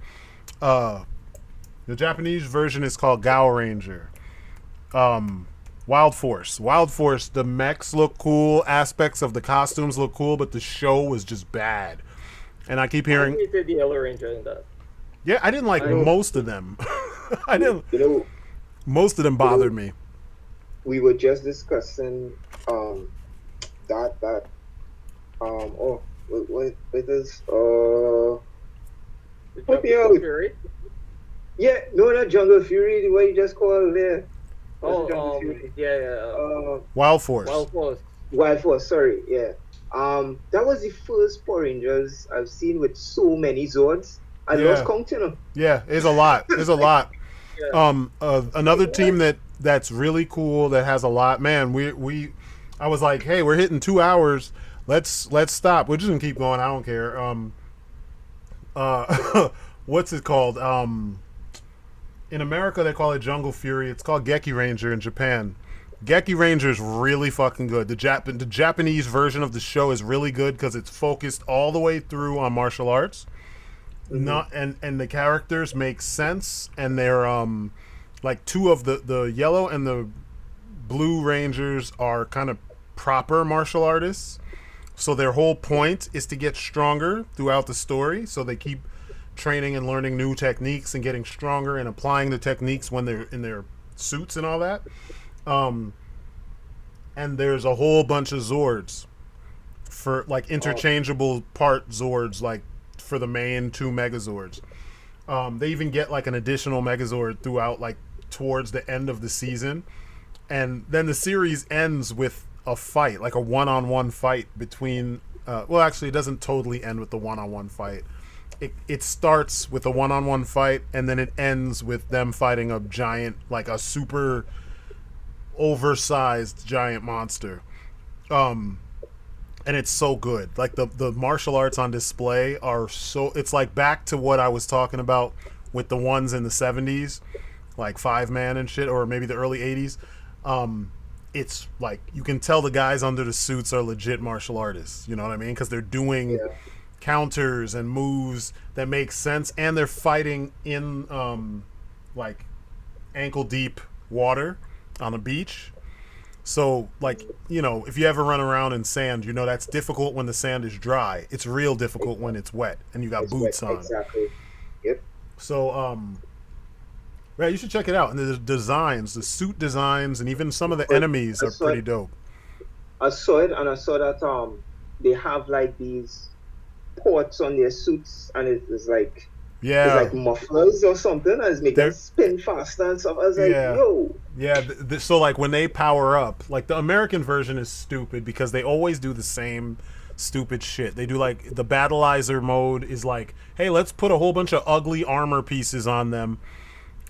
Japanese version is called Gao Ranger. Wild Force. Wild Force, the mechs look cool, aspects of the costumes look cool, but the show was just bad. And I keep hearing. I hated the Yellow Ranger in that. Yeah, I didn't like most of them. I didn't. Most of them bothered me. We were just discussing what is Jungle Fury? Yeah, no, not Jungle Fury. What you just called there? Oh, Wild Force. Wild Force. Sorry, yeah. That was the first Power Rangers I've seen with so many Zords. I lost counting them. Yeah, there's a lot. There's a lot. Yeah. Another team that's really cool that has a lot. Man, I was like, hey, we're hitting 2 hours. Let's stop. We're just gonna keep going. I don't care. What's it called? In America they call it Jungle Fury. It's called Geki Ranger in Japan. Geki Ranger's really fucking good. The Japanese version of the show is really good because it's focused all the way through on martial arts. Not and the characters make sense, and they're like two of the yellow and the blue Rangers are kind of proper martial artists. So their whole point is to get stronger throughout the story. So they keep training and learning new techniques and getting stronger and applying the techniques when they're in their suits and all that. And there's a whole bunch of Zords for like interchangeable part Zords, like for the main 2 Megazords. They even get like an additional Megazord throughout, like towards the end of the season. And then the series ends with a fight, like a one-on-one fight between well, actually it doesn't totally end with the one-on-one fight. It starts with a one-on-one fight, and then it ends with them fighting a giant, like a super oversized giant monster. And it's so good. Like the martial arts on display are so, it's like back to what I was talking about with the ones in the 70s, like 5-man and shit, or maybe the early 80s. It's like you can tell the guys under the suits are legit martial artists. You know what I mean? Because they're doing counters and moves that make sense, and they're fighting in like ankle deep water on a beach. So like, you know, if you ever run around in sand, you know that's difficult when the sand is dry. It's real difficult when it's wet and you got boots on. Exactly. Yep. So yeah, you should check it out. And the designs, the suit designs, and even some of the enemies are pretty dope. I saw it, and I saw that they have like these ports on their suits, and it's like it's like mufflers or something, and it's making them spin faster and stuff. I was like, yo. Yeah, so like when they power up, like the American version is stupid because they always do the same stupid shit. They do like the Battleizer mode is like, hey, let's put a whole bunch of ugly armor pieces on them,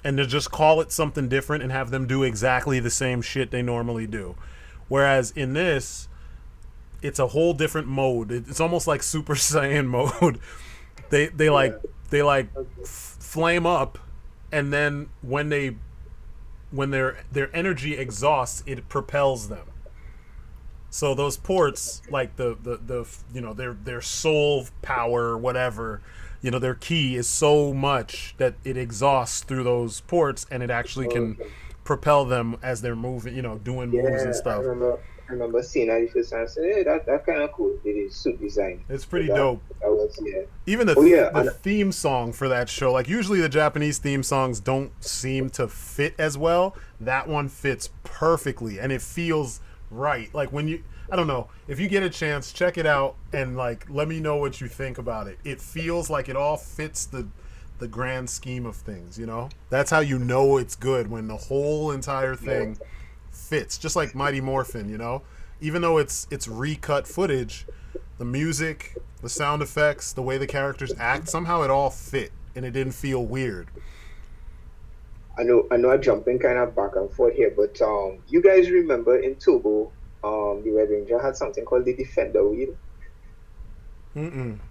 and to just call it something different and have them do exactly the same shit they normally do. Whereas in this, it's a whole different mode. It's almost like Super Saiyan mode. They flame up, and then when their energy exhausts, it propels them. So those ports, like the you know, their soul power, whatever, you know, their ki is so much that it exhausts through those ports, and it actually can propel them as they're moving, you know, doing moves and stuff. I remember seeing that the first time. I said, hey, that kind of cool. The suit design. It's pretty dope. That was, even the theme song for that show, like usually the Japanese theme songs don't seem to fit as well. That one fits perfectly, and it feels right. Like when you, I don't know, if you get a chance, check it out and like let me know what you think about it. It feels like it all fits the grand scheme of things, you know? That's how you know it's good, when the whole entire thing fits, just like Mighty Morphin, you know? Even though it's recut footage, the music, the sound effects, the way the characters act, somehow it all fit and it didn't feel weird. I know I'm jumping kind of back and forth here, but you guys remember in Turbo, the Red Ranger had something called the Defender wheel?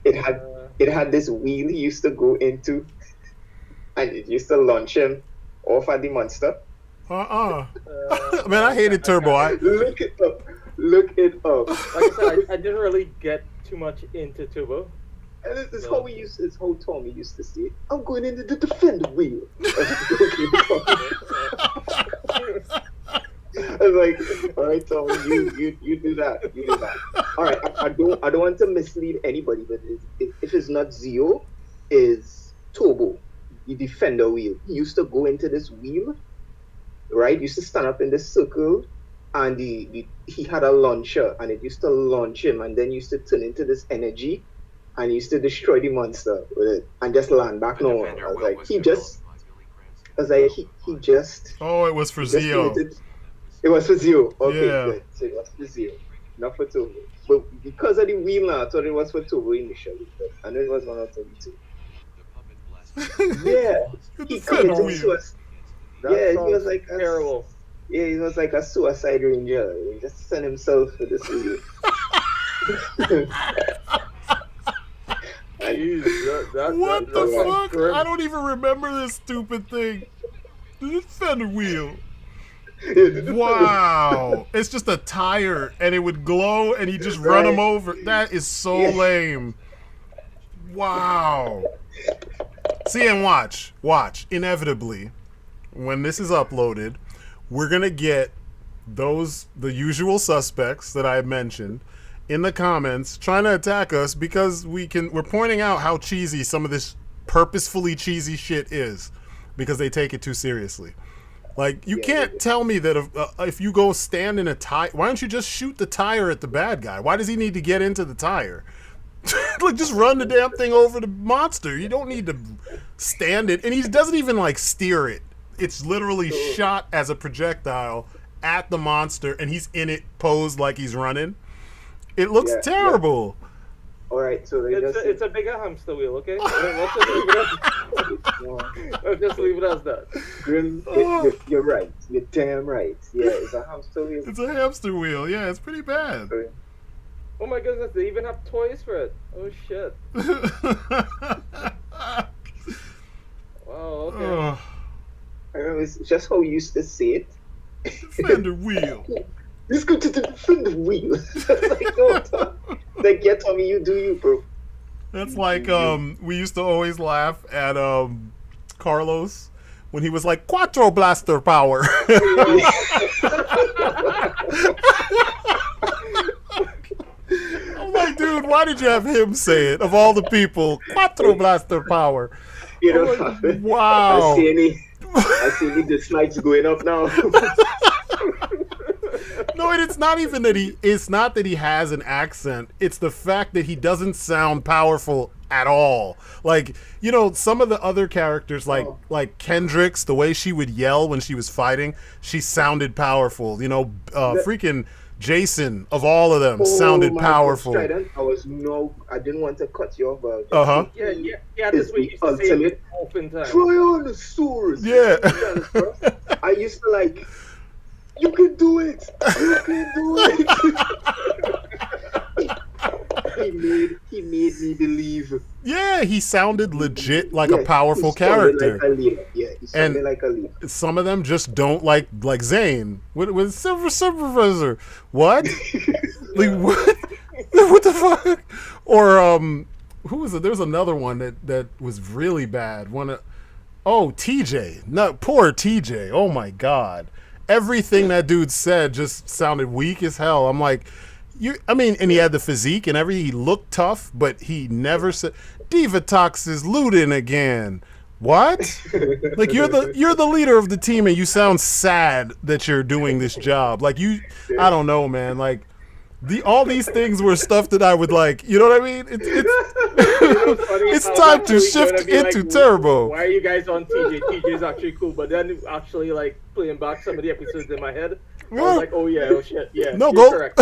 It had this wheel he used to go into, and it used to launch him off at the monster. Man, I hated Turbo. Look it up. Like I said, I didn't really get too much into Turbo. And this is how it's how Tommy used to say it. I'm going into the Defender wheel. I was like, all right, Tommy, you do that. You do that. All right, I don't want to mislead anybody, but if it's not Zeo, is Turbo, the Defender wheel. He used to go into this wheel, right? He used to stand up in this circle, and he had a launcher, and it used to launch him, and then used to turn into this energy, and he used to destroy the monster with it, and just land back no more. I was like, he just. Oh, it was for Zeo. It was for Zeo. Okay, yeah. Good. So it was for Zeo, not for Turbo. But because of the wheel now, I thought it was for Turbo initially. But I know it was 132. Yeah. He committed suicide. Yeah, he was like terrible. Yeah, he was like a suicide ranger. He just sent himself for this wheel. What the fuck? I don't even remember this stupid thing. The Defender wheel. Wow. It's just a tire, and it would glow, and he just run him over. That is so lame. Wow. See, and watch. Inevitably, when this is uploaded, we're going to get the usual suspects that I mentioned in the comments trying to attack us because we're pointing out how cheesy some of this purposefully cheesy shit is because they take it too seriously. Like, you can't tell me that if you go stand in a tire, why don't you just shoot the tire at the bad guy? Why does he need to get into the tire? Like, just run the damn thing over the monster. You don't need to stand it. And he doesn't even, like, steer it. It's literally shot as a projectile at the monster, and he's in it, posed like he's running. It looks terrible. Yeah. All right, so it's a bigger hamster wheel, okay? Let's just leave it as that. Grim, you're right. You're damn right. Yeah, it's a hamster wheel. It's a hamster wheel. Yeah, it's pretty bad. Okay. Oh my goodness, they even have toys for it. Oh shit. Wow, okay. I remember it's just how you used to say it. Fender wheel. Let's go to the fender wheel. Like, no, like, yeah, Tommy, you do you, bro. That's like, we used to always laugh at Carlos when he was like, Quattro Blaster Power. I'm like, dude, why did you have him say it? Of all the people, Quattro Blaster Power. You know, like, wow. I see any dislikes going up now. No, and it's not even that it's not that he has an accent. It's the fact that he doesn't sound powerful at all. Like, you know, some of the other characters, like Kendrick's, the way she would yell when she was fighting, she sounded powerful. You know, freaking Jason, of all of them, sounded powerful. God, I didn't want to cut you off, but yeah. This way you used to say it often times. Tyrannosaurus. Yeah. I used to like. You can do it. You can do it. He made me believe. Yeah, he sounded legit like a powerful character. Like a leader. Yeah, he sounded like a leader. Some of them just don't like Zane with Supervisor. What? Like what? What the fuck? Or who was it? There was another one that was really bad. TJ. No, poor TJ. Oh my god. Everything that dude said just sounded weak as hell. I'm like, and he had the physique and he looked tough, but he never said, Divatox is looting again. What? Like, you're the leader of the team and you sound sad that you're doing this job. Like, I don't know, man. Like, all these things were stuff that I would like, you know what I mean? It's time to shift into Turbo. Why are you guys on TJ? TJ is actually cool, but then actually like playing back some of the episodes in my head, I was like, oh shit, yeah. No, correct.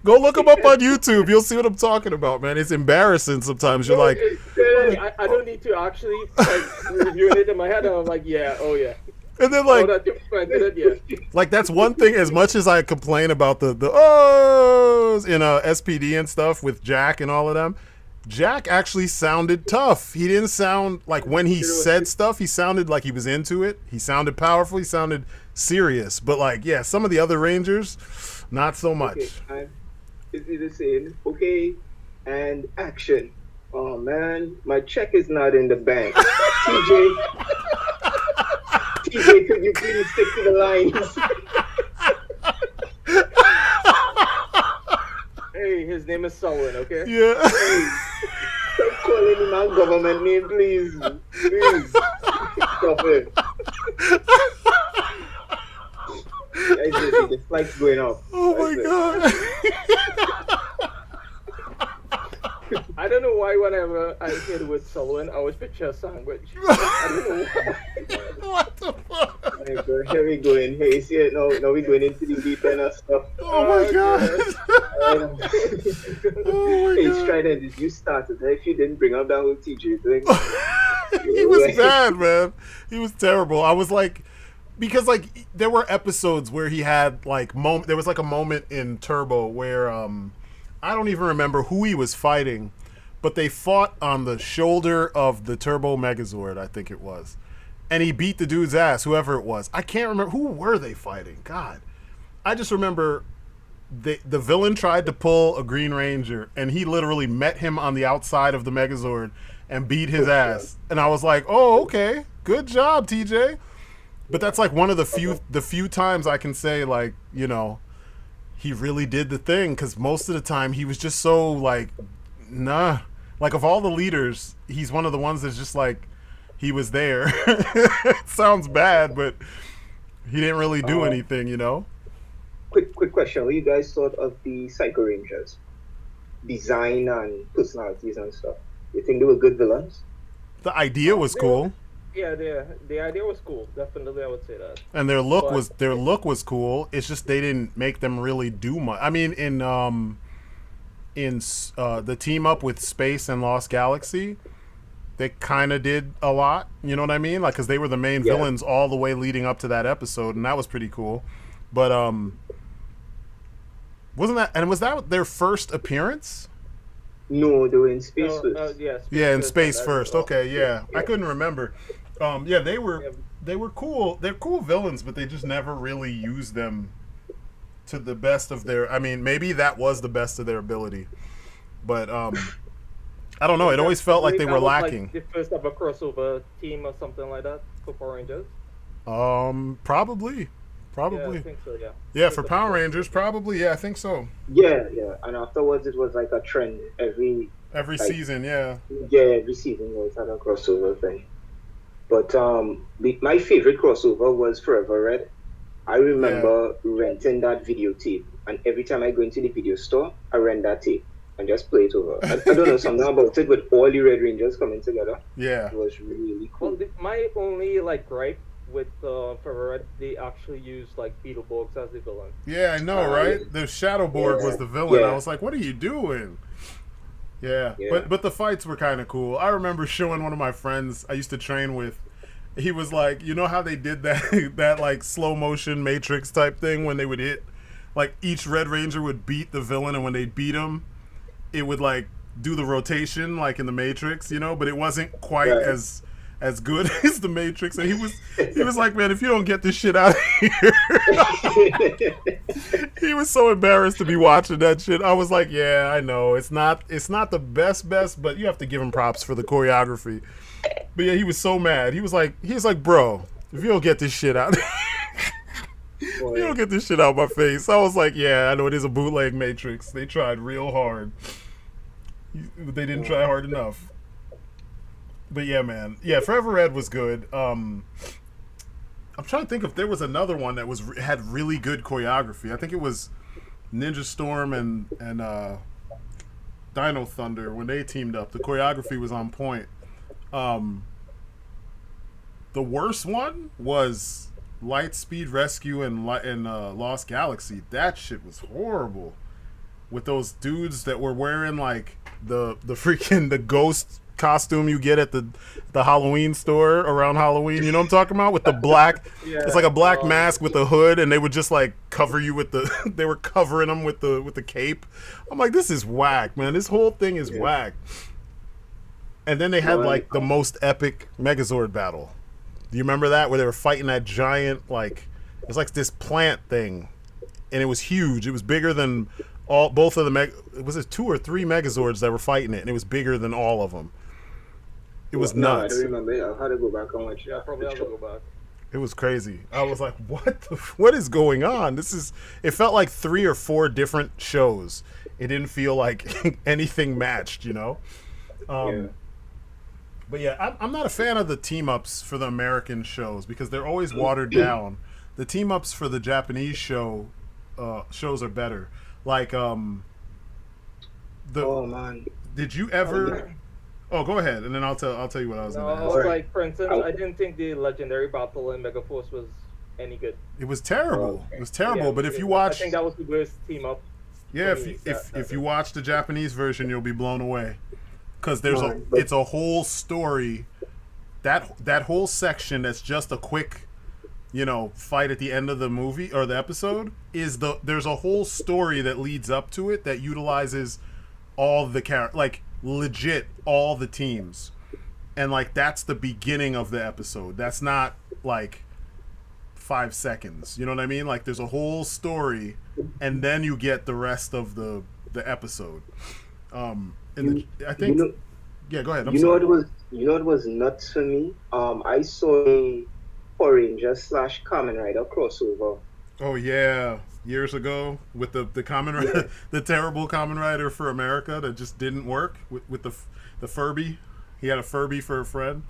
Go look him up on YouTube. You'll see what I'm talking about, man. It's embarrassing sometimes. You're like, I don't need to actually like reviewing it in my head. And I'm like, yeah. And then like, like that's one thing. As much as I complain about the ohs in SPD and stuff with Jack and all of them, Jack actually sounded tough. He didn't sound like when he said stuff, he sounded like he was into it. He sounded powerful. He sounded serious. But like, yeah, some of the other Rangers, not so much. Okay, is it the same? Okay, and action. Oh man, my check is not in the bank. TJ, could you please stick to the lines? Hey, his name is Selwyn, okay? Yeah. Hey, stop calling him my government name, please. Please. Stop it. The flight's going up. Oh my god. I don't know why whenever I hear with Selwyn, I always picture a sandwich. I don't know why. What the fuck? Right, bro. Here we going. Hey, you see it? Now we're going into the deep end of stuff. Oh my god. Oh my hey, god. Strident, you started. If you didn't bring up that whole TJ thing. He was bad, man. He was terrible. I was like, because like there were episodes where he had like there was like a moment in Turbo where I don't even remember who he was fighting, but they fought on the shoulder of the Turbo Megazord, I think it was. and he beat the dude's ass, whoever it was. I can't remember who were they fighting. God, I just remember the villain tried to pull a Green Ranger, and he literally met him on the outside of the Megazord and beat his ass. And I was like, oh, okay, good job, TJ. But that's like one of the few times I can say, like, you know, he really did the thing, because most of the time he was just so like, nah. Like, of all the leaders, he's one of the ones that's just like, he was there. It sounds bad, but he didn't really do anything, you know? Quick question. What you guys thought of the Psycho Rangers? Design and personalities and stuff. You think they were good villains? The idea was cool. Yeah, the idea was cool. Definitely, I would say that. And their look was cool. It's just they didn't make them really do much. I mean, in the team up with Space and Lost Galaxy, they kind of did a lot. You know what I mean? Like, because they were the main villains all the way leading up to that episode, and that was pretty cool. But was that their first appearance? No, they were in space first. In space first. Okay, yeah. I couldn't remember. They were cool. They're cool villains, but they just never really used them to the best of their. I mean, maybe that was the best of their ability, but I don't know. It always felt like they were lacking. Like the first ever crossover team or something like that for Power Rangers. Probably. Yeah, I think so. Yeah. Yeah, for Power Rangers, probably. Yeah, I think so. Yeah. And afterwards, it was like a trend every season. Yeah. Yeah, every season was had a crossover thing. But my favorite crossover was Forever Red. I remember renting that videotape, and every time I go into the video store, I rent that tape and just play it over. I don't know, something about it with all the Red Rangers coming together. Yeah. It was really cool. Well, my only gripe with Forever Red, they actually used Beetleborgs as the villain. Yeah, I know, right? The Shadowborg was the villain. I was like, what are you doing? Yeah. But the fights were kind of cool. I remember showing one of my friends I used to train with. He was like, you know how they did that slow motion Matrix type thing when they would hit, each Red Ranger would beat the villain, and when they beat him, it would do the rotation in the Matrix, you know, but it wasn't quite as good as the Matrix. And he was like, man, if you don't get this shit out of here. He was so embarrassed to be watching that shit. I was like, yeah, I know it's not the best, but you have to give him props for the choreography. But yeah, he was so mad. He was like, bro, if you don't get this shit out, you don't get this shit out of my face. I was like, yeah, I know it is a bootleg Matrix. They tried real hard. They didn't try hard enough. But yeah, man. Yeah, Forever Red was good. I'm trying to think if there was another one that had really good choreography. I think it was Ninja Storm and Dino Thunder when they teamed up. The choreography was on point. The worst one was Lightspeed Rescue and Lost Galaxy. That shit was horrible. With those dudes that were wearing the freaking the ghost costume you get at the Halloween store around Halloween. You know what I'm talking about? With the black, it's like a black mask with a hood, and they would just cover you with they were covering them with the cape. I'm like, this is whack, man. This whole thing is whack. And then they had the most epic Megazord battle. Do you remember that, where they were fighting that giant it's like this plant thing, and it was huge. It was bigger than both of the was it 2 or 3 Megazords that were fighting it, and it was bigger than all of them. It was nuts. I don't remember. I'll have to go back and watch. Yeah, probably have to go back. It was crazy. I was like, what is going on? It felt like 3 or 4 different shows. It didn't feel like anything matched, you know? But yeah, I'm not a fan of the team-ups for the American shows because they're always watered down. The team-ups for the Japanese shows are better. Oh, man. Did you ever... Oh, go ahead, and then I'll tell you what I was going to ask. For instance, I didn't think the legendary battle in Megaforce was any good. It was terrible. It was terrible, but if you watch... I think that was the worst team-up. Yeah, if you watch the Japanese version, you'll be blown away. Because it's a whole story. That whole section that's just a quick, fight at the end of the movie or the episode there's a whole story that leads up to it that utilizes all the legit all the teams. and like that's the beginning of the episode. That's not like 5 seconds. You know what I mean? Like there's a whole story, and then you get the rest of the episode. I think. Yeah, go ahead. I'm sorry. You know what was nuts for me? I saw a Power Rangers / Kamen Rider crossover. Oh yeah, years ago with the Kamen Rider, the terrible Kamen Rider for America that just didn't work with the Furby. He had a Furby for a friend.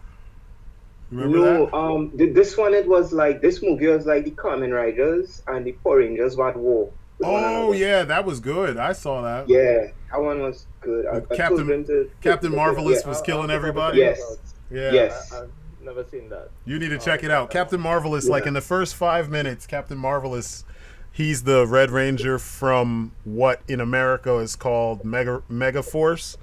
Remember that? This one, it was like, this movie was like the Kamen Riders and the Power Rangers were at war. Oh yeah, that was good. I saw that. Yeah, that one was good. Captain Marvelous was killing everybody. Yes. Yeah. Yes. I've never seen that. You need to check it out. Captain Marvelous, like in the first 5 minutes, Captain Marvelous, he's the Red Ranger from what in America is called Mega Force.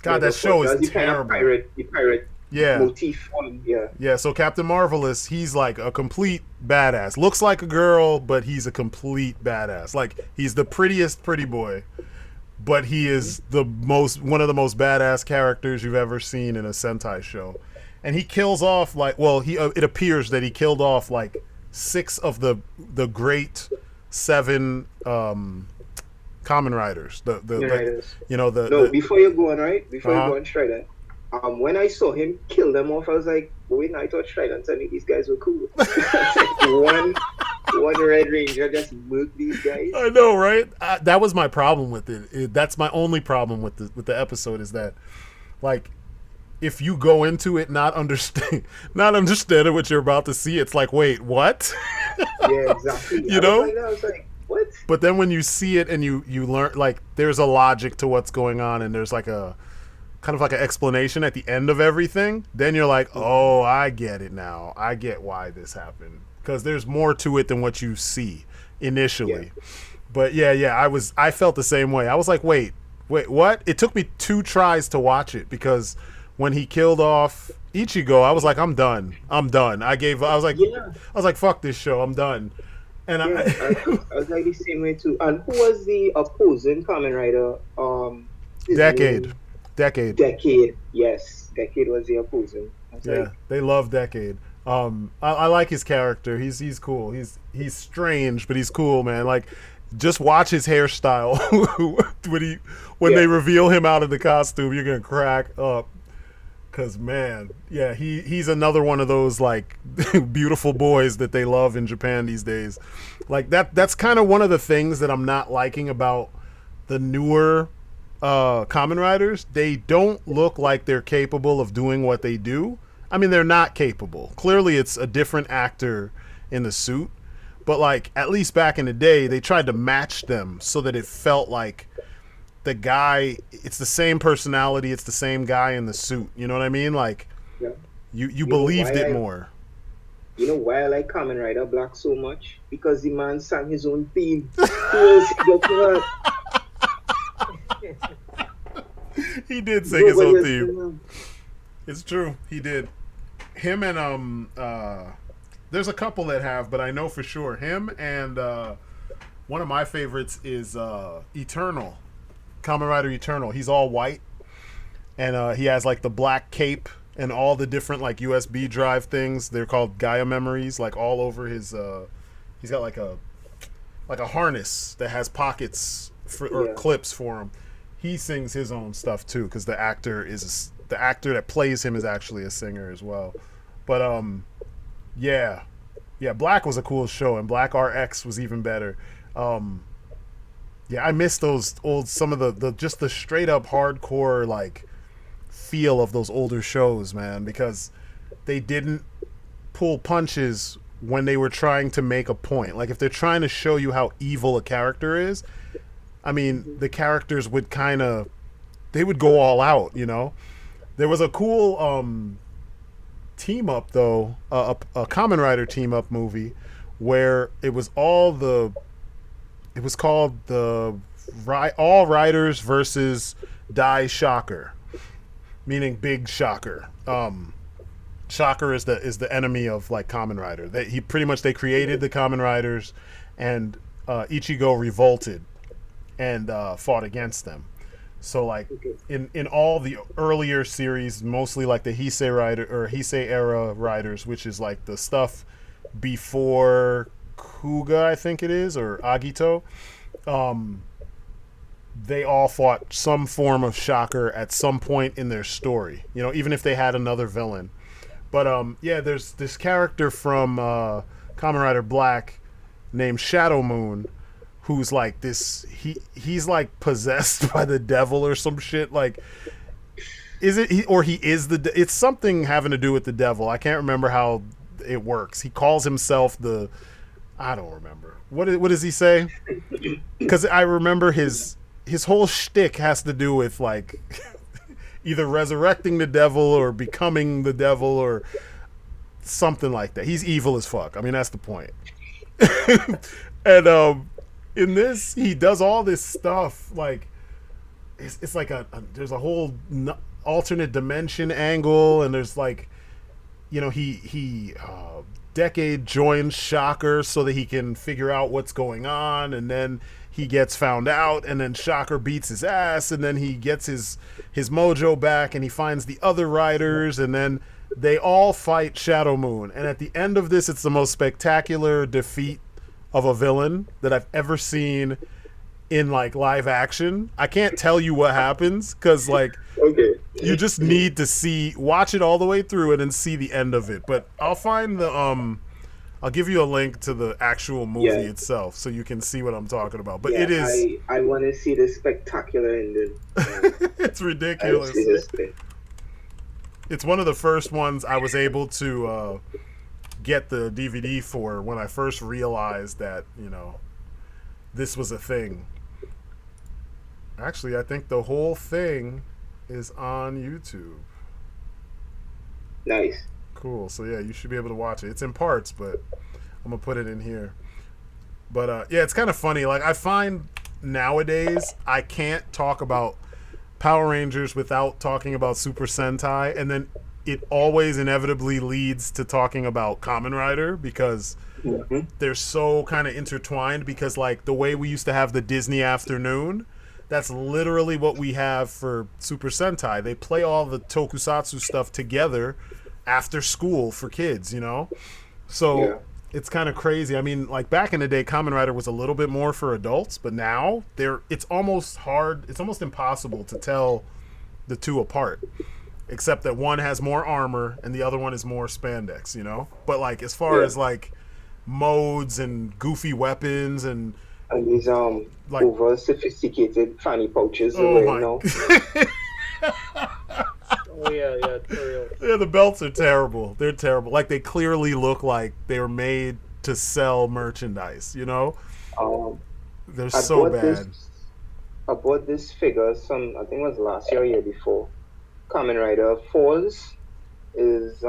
God, that show is terrible. The pirate motif on, Yeah, so Captain Marvelous, he's like a complete badass. Looks like a girl, but he's a complete badass. Like he's the prettiest pretty boy, but he is one of the most badass characters you've ever seen in a Sentai show. And he kills off it appears that he killed off like 6 of the great 7 Kamen Riders. Before you go on, Strider. When I saw him kill them off, I was like, wait, I thought Strider told me these guys were cool. one Red Ranger just murked these guys. I know, right? That was my problem with it. That's my only problem with the episode is that, like, if you go into it not understanding what you're about to see, it's like, wait, what? Yeah, exactly. You know? I was like, what? But then when you see it and you learn, like, there's a logic to what's going on, and there's like a kind of like an explanation at the end of everything, then you're like, oh, I get it now. I get why this happened. Because there's more to it than what you see initially. Yeah. But I felt the same way. I was like, wait, what? It took me 2 tries to watch it, because when he killed off Ichigo, I was like, I'm done. I was like, fuck this show. I'm done. And I was like the same way too. And who was the opposing Kamen Rider? Decade. Yes, Decade was the opposing. They love Decade. I like his character. He's cool. He's strange, but he's cool, man. Like, just watch his hairstyle when they reveal him out of the costume. You're gonna crack up. Cause man, he's another one of those like beautiful boys that they love in Japan these days. Like that's kind of one of the things that I'm not liking about the newer Kamen Riders. They don't look like they're capable of doing what they do. I mean, they're not capable. Clearly, it's a different actor in the suit. But like, at least back in the day, they tried to match them so that it felt like the guy, it's the same personality, it's the same guy in the suit. You know what I mean? Like, you believed it more. You know why I like Kamen Rider Black so much? Because the man sang his own theme. He did sing his own theme. It's true, he did. Him and there's a couple that have, but I know for sure him and one of my favorites is Eternal. Kamen Rider Eternal. He's all white, and he has like the black cape and all the different like USB drive things. They're called Gaia memories, like all over his. He's got like a harness that has pockets or clips for him. He sings his own stuff too, because the actor that plays him is actually a singer as well. But Black was a cool show, and Black RX was even better. I miss those some of the just the straight up hardcore like feel of those older shows, man, because they didn't pull punches when they were trying to make a point. Like if they're trying to show you how evil a character is, I mean, the characters would they would go all out, you know? There was a cool team up though, a Kamen Rider team up movie where it was called the All Riders versus Die Shocker, meaning Big Shocker. Shocker is the enemy of like Kamen Rider. They created the Kamen Riders, and Ichigo revolted and fought against them. So like in all the earlier series, mostly like the Heisei era writers, which is like the stuff before Kuga, I think it is, or Agito, they all fought some form of Shocker at some point in their story. You know, even if they had another villain. But yeah, there's this character from Kamen Rider Black named Shadow Moon, who's like this. He's like possessed by the devil or some shit. Like, is it he or he is the? It's something having to do with the devil. I can't remember how it works. He calls himself the. I don't remember. What does he say? Because I remember his whole shtick has to do with like either resurrecting the devil or becoming the devil or something like that. He's evil as fuck. I mean, that's the point. And in this, he does all this stuff. Like it's like there's a whole alternate dimension angle, and there's like, you know, he Decade joins Shocker so that he can figure out what's going on, and then he gets found out, and then Shocker beats his ass, and then he gets his mojo back, and he finds the other riders, and then they all fight Shadow Moon. And at the end of this, it's the most spectacular defeat of a villain that I've ever seen in like live action. I can't tell you what happens because like you just need to watch it all the way through it and see the end of it. But I'll find the I'll give you a link to the actual movie itself so you can see what I'm talking about. But it is I want to see the spectacular ending. It's ridiculous. It's one of the first ones I was able to get the DVD for when I first realized that, you know, this was a thing. Actually, I think the whole thing is on YouTube. Nice. Cool. So yeah, you should be able to watch it. It's in parts, but I'm gonna put it in here. But yeah, it's kind of funny. Like, I find nowadays I can't talk about Power Rangers without talking about Super Sentai, and then it always inevitably leads to talking about Kamen Rider because they're so kind of intertwined. Because like the way we used to have the Disney afternoon, that's literally what we have for Super Sentai. They play all the tokusatsu stuff together after school for kids, you know? So it's kind of crazy. I mean, like back in the day, Kamen Rider was a little bit more for adults, but now it's almost impossible to tell the two apart. Except that one has more armor and the other one is more spandex, you know? But like as far as like modes and goofy weapons and these like over sophisticated fanny pouches. Oh my! Oh yeah, for real. Yeah, the belts are terrible. They're terrible. Like they clearly look like they were made to sell merchandise. You know, they're so bad. I bought this figure. I think it was last year or year before. Kamen Rider Falls is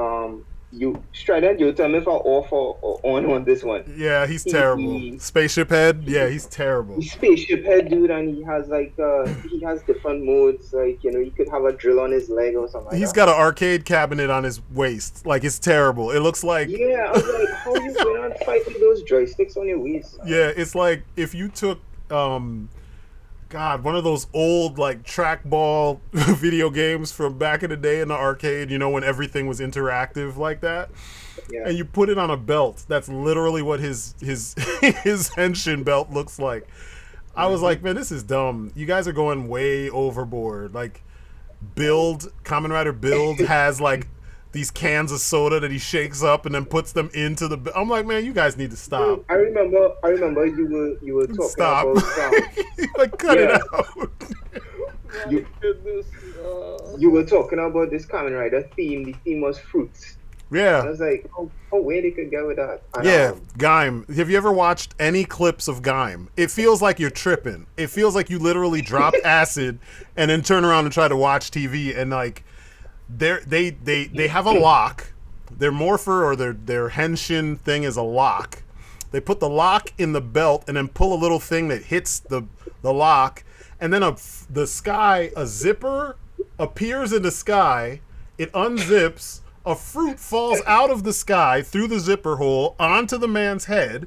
Strider, you tell me if I off or on this one. Yeah, he's terrible. Spaceship head, yeah, he's terrible. He's spaceship head, dude, and he has like he has different modes. Like, you know, he could have a drill on his leg or something. He's got an arcade cabinet on his waist. Like, it's terrible. It looks like I was like, how you going on fight with those joysticks on your waist? Yeah, it's like if you took one of those old like trackball video games from back in the day in the arcade, you know, when everything was interactive like that. Yeah. And you put it on a belt. That's literally what his henshin belt looks like. I was like, man, this is dumb. You guys are going way overboard. Like, Kamen Rider Build has like these cans of soda that he shakes up and then puts them into the. I'm like, man, you guys need to stop. I remember you were talking about like cut it out. You were talking about this Kamen Rider theme. The theme was fruits. Yeah. I was like, oh, where they could go with that? Gaim. Have you ever watched any clips of Gaim? It feels like you're tripping. It feels like you literally dropped acid and then turn around and try to watch TV and like. They have a lock. Their morpher or their henshin thing is a lock. They put the lock in the belt and then pull a little thing that hits the lock, and then a zipper appears in the sky. It unzips. A fruit falls out of the sky through the zipper hole onto the man's head,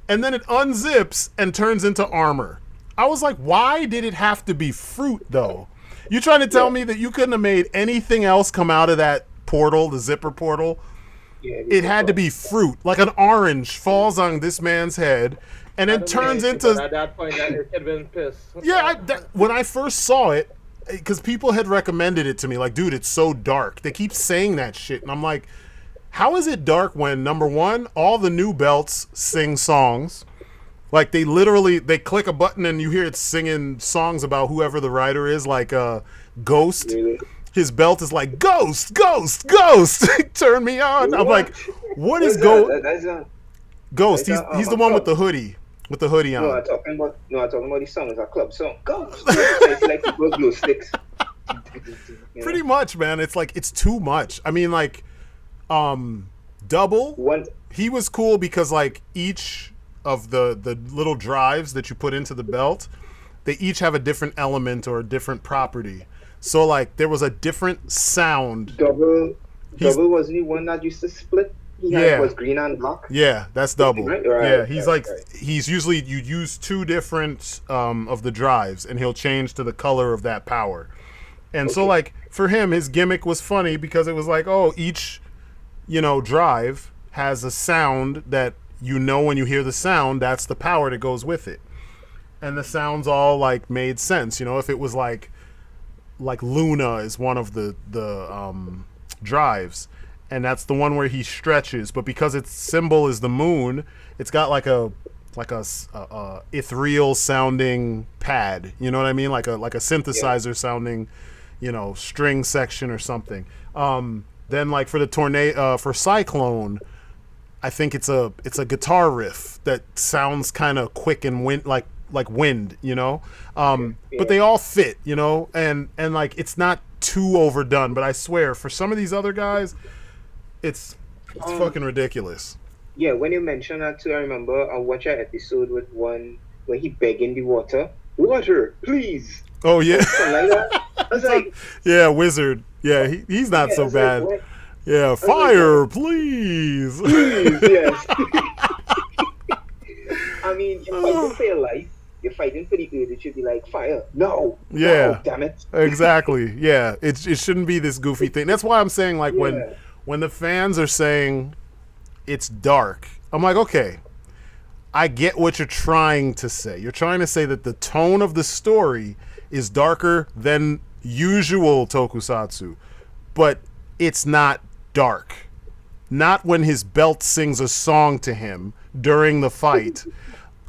and then it unzips and turns into armor. I was like, why did it have to be fruit though? You trying to tell me that you couldn't have made anything else come out of that portal, the zipper portal? Yeah, It had to be fruit. Like an orange falls on this man's head and then turns into... At that point, that could have been pissed. Yeah, when I first saw it, because people had recommended it to me, like, dude, it's so dark. They keep saying that shit. And I'm like, how is it dark when, number one, all the new belts sing songs? Like, they click a button and you hear it singing songs about whoever the writer is, like Ghost. Really? His belt is like, Ghost, Ghost, Ghost, turn me on. I'm like, what is Ghost? Ghost, he's the one with the hoodie. With the hoodie on. No, I'm talking about the song. It's a club song. Ghost. It's like the glow sticks. Pretty much, man. It's like, it's too much. I mean, like, Double, he was cool because, like, each of the little drives that you put into the belt, they each have a different element or a different property. So, like, there was a different sound. Double wasn't the one that used to split? He was green and black. Yeah, that's Double. Right? Yeah, he's usually, you use two different of the drives, and he'll change to the color of that power. And so, like, for him, his gimmick was funny because it was like, oh, each, drive has a sound that, when you hear the sound, that's the power that goes with it. And the sounds all, like, made sense. If it was like Luna is one of the drives, and that's the one where he stretches, but because its symbol is the moon, it's got like a ethereal sounding pad. You know what I mean? Like a synthesizer sounding, string section or something. Then, like, for the tornado, for Cyclone, I think it's a guitar riff that sounds kind of quick and wind, like wind, but they all fit, and like, it's not too overdone. But I swear, for some of these other guys, it's fucking ridiculous. Yeah, when you mention that too, I remember I watched an episode with one where he begging the water, please. Oh yeah, like that. I was like, yeah, Wizard. Yeah, he's not so bad. Like, yeah, fire, please. Yes. I mean, you're fighting for your life. You're fighting for the good. It should be like, fire. No. Yeah. No, damn it. Exactly. Yeah. It shouldn't be this goofy thing. That's why I'm saying, like, when the fans are saying it's dark, I'm like, okay, I get what you're trying to say. You're trying to say that the tone of the story is darker than usual tokusatsu, but it's not dark. Not when his belt sings a song to him during the fight.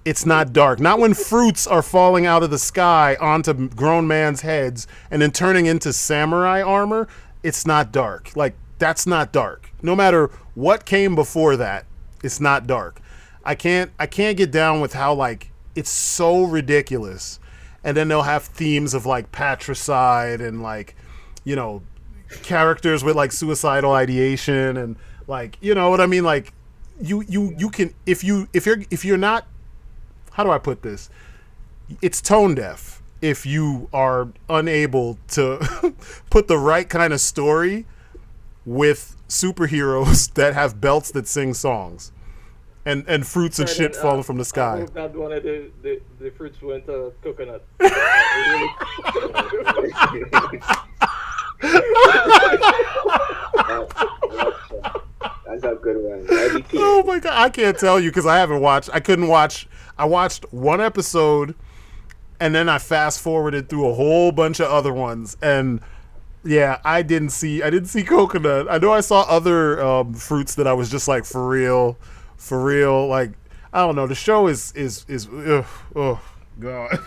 It's not dark. Not when fruits are falling out of the sky onto grown man's heads and then turning into samurai armor. It's not dark. Like, that's not dark. No matter what came before that, it's not dark. I can't get down with how, like, it's so ridiculous. And then they'll have themes of, like, patricide and, like, characters with, like, suicidal ideation and, like, you know what I mean? Like, you can, if you're not, how do I put this? It's tone deaf if you are unable to put the right kind of story with superheroes that have belts that sing songs and fruits and shit falling from the sky. I hope that one of the fruits went coconut. That's a good one. Oh my god, I can't tell you because I haven't watched. I couldn't watch. I watched one episode, and then I fast forwarded through a whole bunch of other ones, and yeah, I didn't see coconut. I know I saw other fruits that I was just like, for real. Like, I don't know. The show is oh god.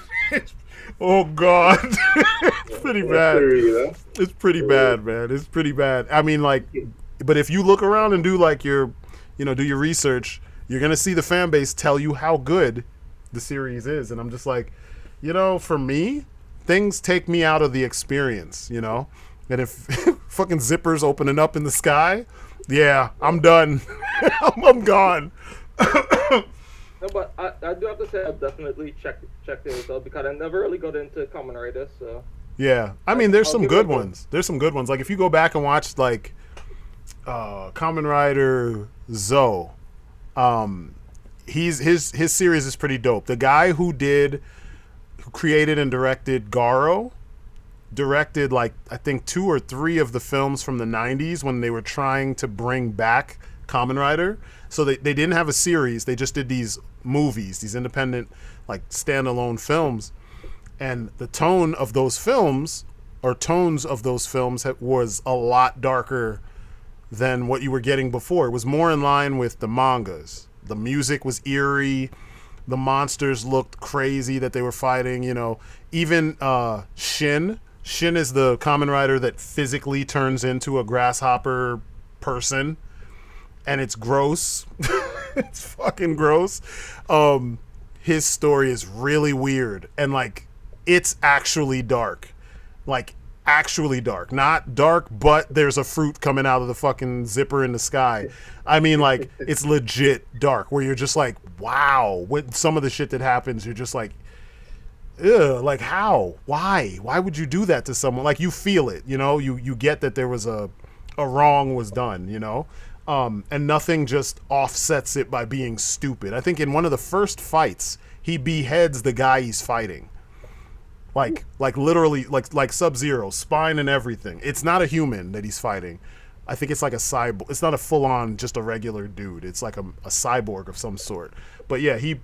Oh god. It's pretty bad. It's pretty bad, man. It's pretty bad. I mean, like, but if you look around and do like your, do your research, you're gonna see the fan base tell you how good the series is, and I'm just like, for me, things take me out of the experience, and if fucking zippers opening up in the sky, yeah, I'm done. I'm gone. No, but I do have to say I've definitely checked it out because I never really got into Kamen Rider, so. Yeah, I mean, there's some good ones. There's some good ones. Like, if you go back and watch, like, Kamen Rider Zo, his series is pretty dope. The guy who created and directed Garo, directed like I think 2 or 3 of the films from the 90s when they were trying to bring back Kamen Rider. So they didn't have a series. They just did these movies, these independent like standalone films. And the tone of those films, or tones of those films, was a lot darker than what you were getting before. It was more in line with the mangas. The music was eerie. The monsters looked crazy that they were fighting, you know. Even Shin is the Kamen Rider that physically turns into a grasshopper person. And it's gross. It's fucking gross. His story is really weird. And, like, it's actually dark. Like, actually dark. Not dark, but there's a fruit coming out of the fucking zipper in the sky. I mean, like, it's legit dark, where you're just like, wow. With some of the shit that happens, you're just like, ugh, like, how? Why? Why would you do that to someone? Like, you feel it, you know? You get that there was a wrong was done, you know? And nothing just offsets it by being stupid. I think in one of the first fights, he beheads the guy he's fighting. Like literally, like Sub-Zero, spine and everything. It's not a human that he's fighting. I think it's like a cyborg. It's not a full-on, just a regular dude. It's like a cyborg of some sort. But yeah, he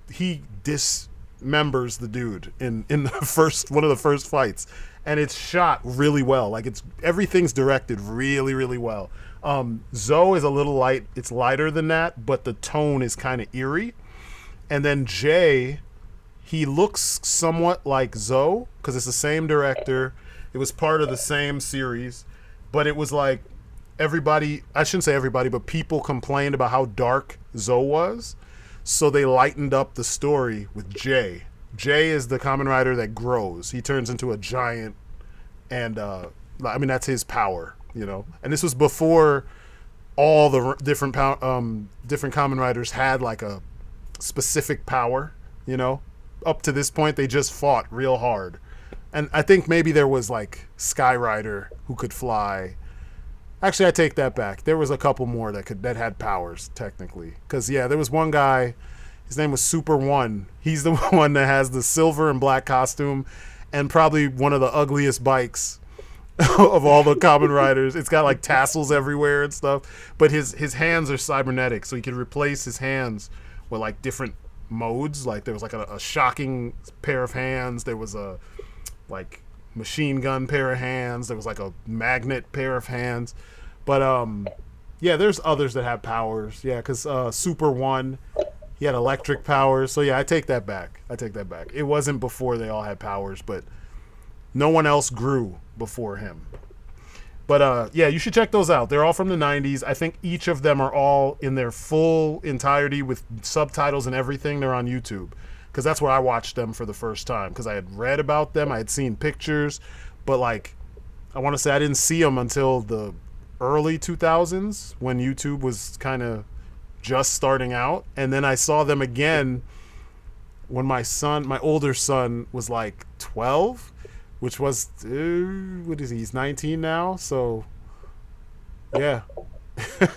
dismembers the dude in the one of the first fights, and it's shot really well. Like everything's directed really, really well. Zoe is a little light. It's lighter than that, but the tone is kind of eerie. And then Jay, he looks somewhat like Zoe because it's the same director. It was part of the same series, but it was like everybody, I shouldn't say everybody, but people complained about how dark Zoe was. So they lightened up the story with Jay. Jay is the Kamen Rider that grows. He turns into a giant, and I mean, that's his power, you know. And this was before all the different Kamen Riders had like a specific power, you know. Up to this point, they just fought real hard. And I think maybe there was like Sky Rider who could fly. Actually, I take that back. There was a couple more that had powers, technically. Because, yeah, there was one guy, his name was Super One. He's the one that has the silver and black costume and probably one of the ugliest bikes of all the Kamen Riders. It's got like tassels everywhere and stuff. But his hands are cybernetic, so he could replace his hands with like different modes. Like there was like a shocking pair of hands. There was a like machine gun pair of hands. There was like a magnet pair of hands. But yeah, there's others that have powers. Yeah, because Super One, he had electric powers. So yeah, I take that back. It wasn't before they all had powers, but no one else grew before him. But yeah, you should check those out. They're all from the 90s. I think each of them are all in their full entirety with subtitles and everything. They're on YouTube. Because that's where I watched them for the first time. Because I had read about them. I had seen pictures. But like, I want to say I didn't see them until the early 2000s when YouTube was kind of just starting out. And then I saw them again when my older son was like 12. Which was, what is he? He's 19 now. So, yeah.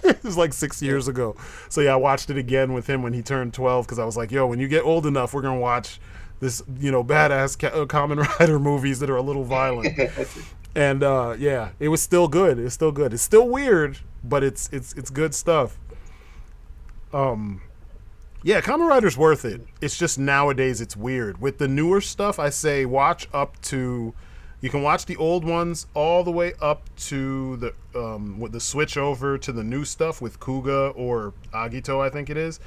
It was like 6 years ago. So, yeah, I watched it again with him when he turned 12 because I was like, yo, when you get old enough, we're going to watch this, you know, badass Kamen Rider movies that are a little violent. And, yeah, it was still good. It's still weird, but it's good stuff. Yeah, Kamen Rider's worth it. It's just nowadays it's weird. With the newer stuff, I say watch up to... You can watch the old ones all the way up to with the switch over to the new stuff with Kuga or Agito, I think it is.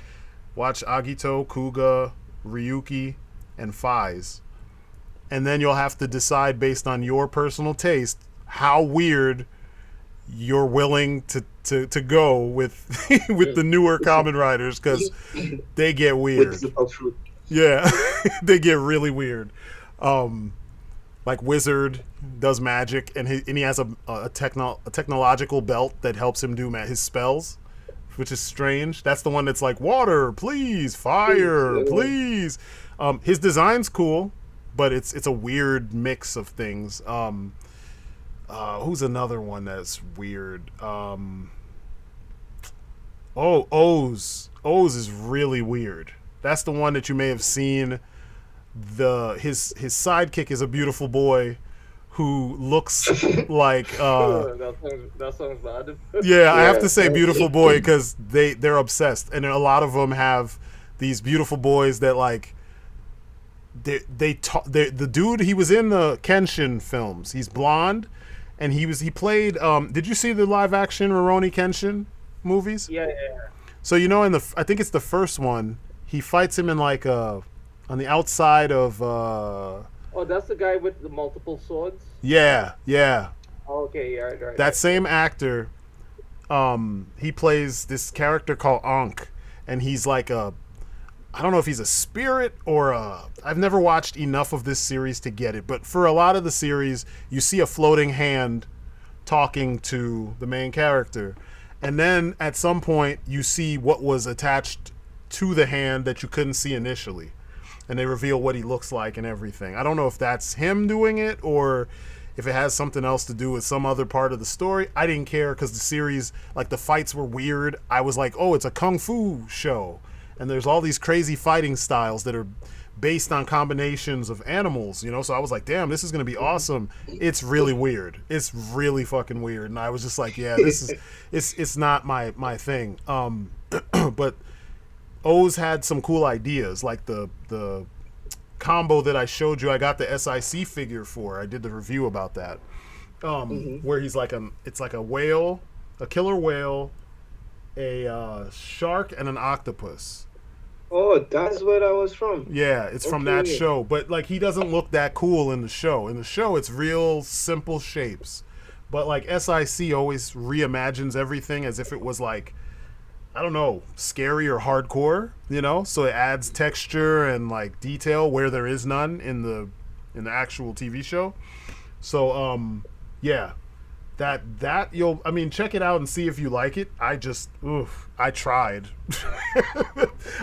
Watch Agito, Kuga, Ryuki, and Faiz. And then you'll have to decide based on your personal taste how weird you're willing to go with with the newer Kamen Riders, because they get weird. Yeah, they get really weird. Like Wizard does magic, and he has a technological belt that helps him do his spells, which is strange. That's the one that's like water, please, fire, please. His design's cool, but it's a weird mix of things. Who's another one that's weird? O's is really weird. That's the one that you may have seen. His sidekick is a beautiful boy who looks like that sounds bad. yeah, I have to say beautiful boy because they're obsessed, and a lot of them have these beautiful boys that like the dude, he was in the Kenshin films. He's blonde, and he played. Did you see the live action Rurouni Kenshin movies? Yeah. So I think it's the first one. He fights him in like on the outside of. Oh, that's the guy with the multiple swords. Yeah. Okay, yeah, right. That same actor, he plays this character called Ankh, and he's like I don't know if he's a spirit or I've never watched enough of this series to get it, but for a lot of the series, you see a floating hand talking to the main character, and then at some point you see what was attached to the hand that you couldn't see initially, and they reveal what he looks like and everything. I don't know if that's him doing it or if it has something else to do with some other part of the story. I didn't care because the series, like the fights were weird. I was like, oh, it's a kung fu show. And there's all these crazy fighting styles that are based on combinations of animals, so I was like, damn, this is going to be awesome. It's really weird. It's really fucking weird. And I was just like, yeah, this is, it's not my thing. But O's had some cool ideas, like the combo that I showed you. I got the SIC figure for. I did the review about that. Where he's like it's like a whale, a killer whale, a shark, and an octopus. Oh, that's where that was from. Yeah, it's from that show. But like, he doesn't look that cool in the show. In the show, it's real simple shapes. But like, SIC always reimagines everything as if it was like, I don't know, scary or hardcore, So it adds texture and like detail where there is none in the actual TV show. So yeah. That check it out and see if you like it. I tried.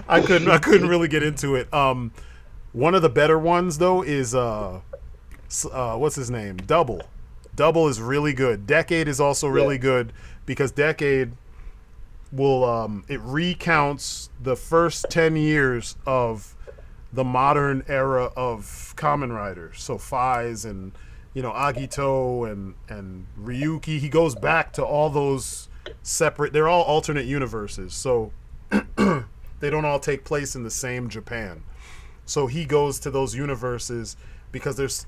I couldn't really get into it. One of the better ones though is what's his name? Double. Double is really good. Decade is also really good because Decade will it recounts the first 10 years of the modern era of Kamen Riders. So Faiz and Agito and Ryuki. He goes back to all those separate, they're all alternate universes, so they don't all take place in the same Japan. So he goes to those universes because it's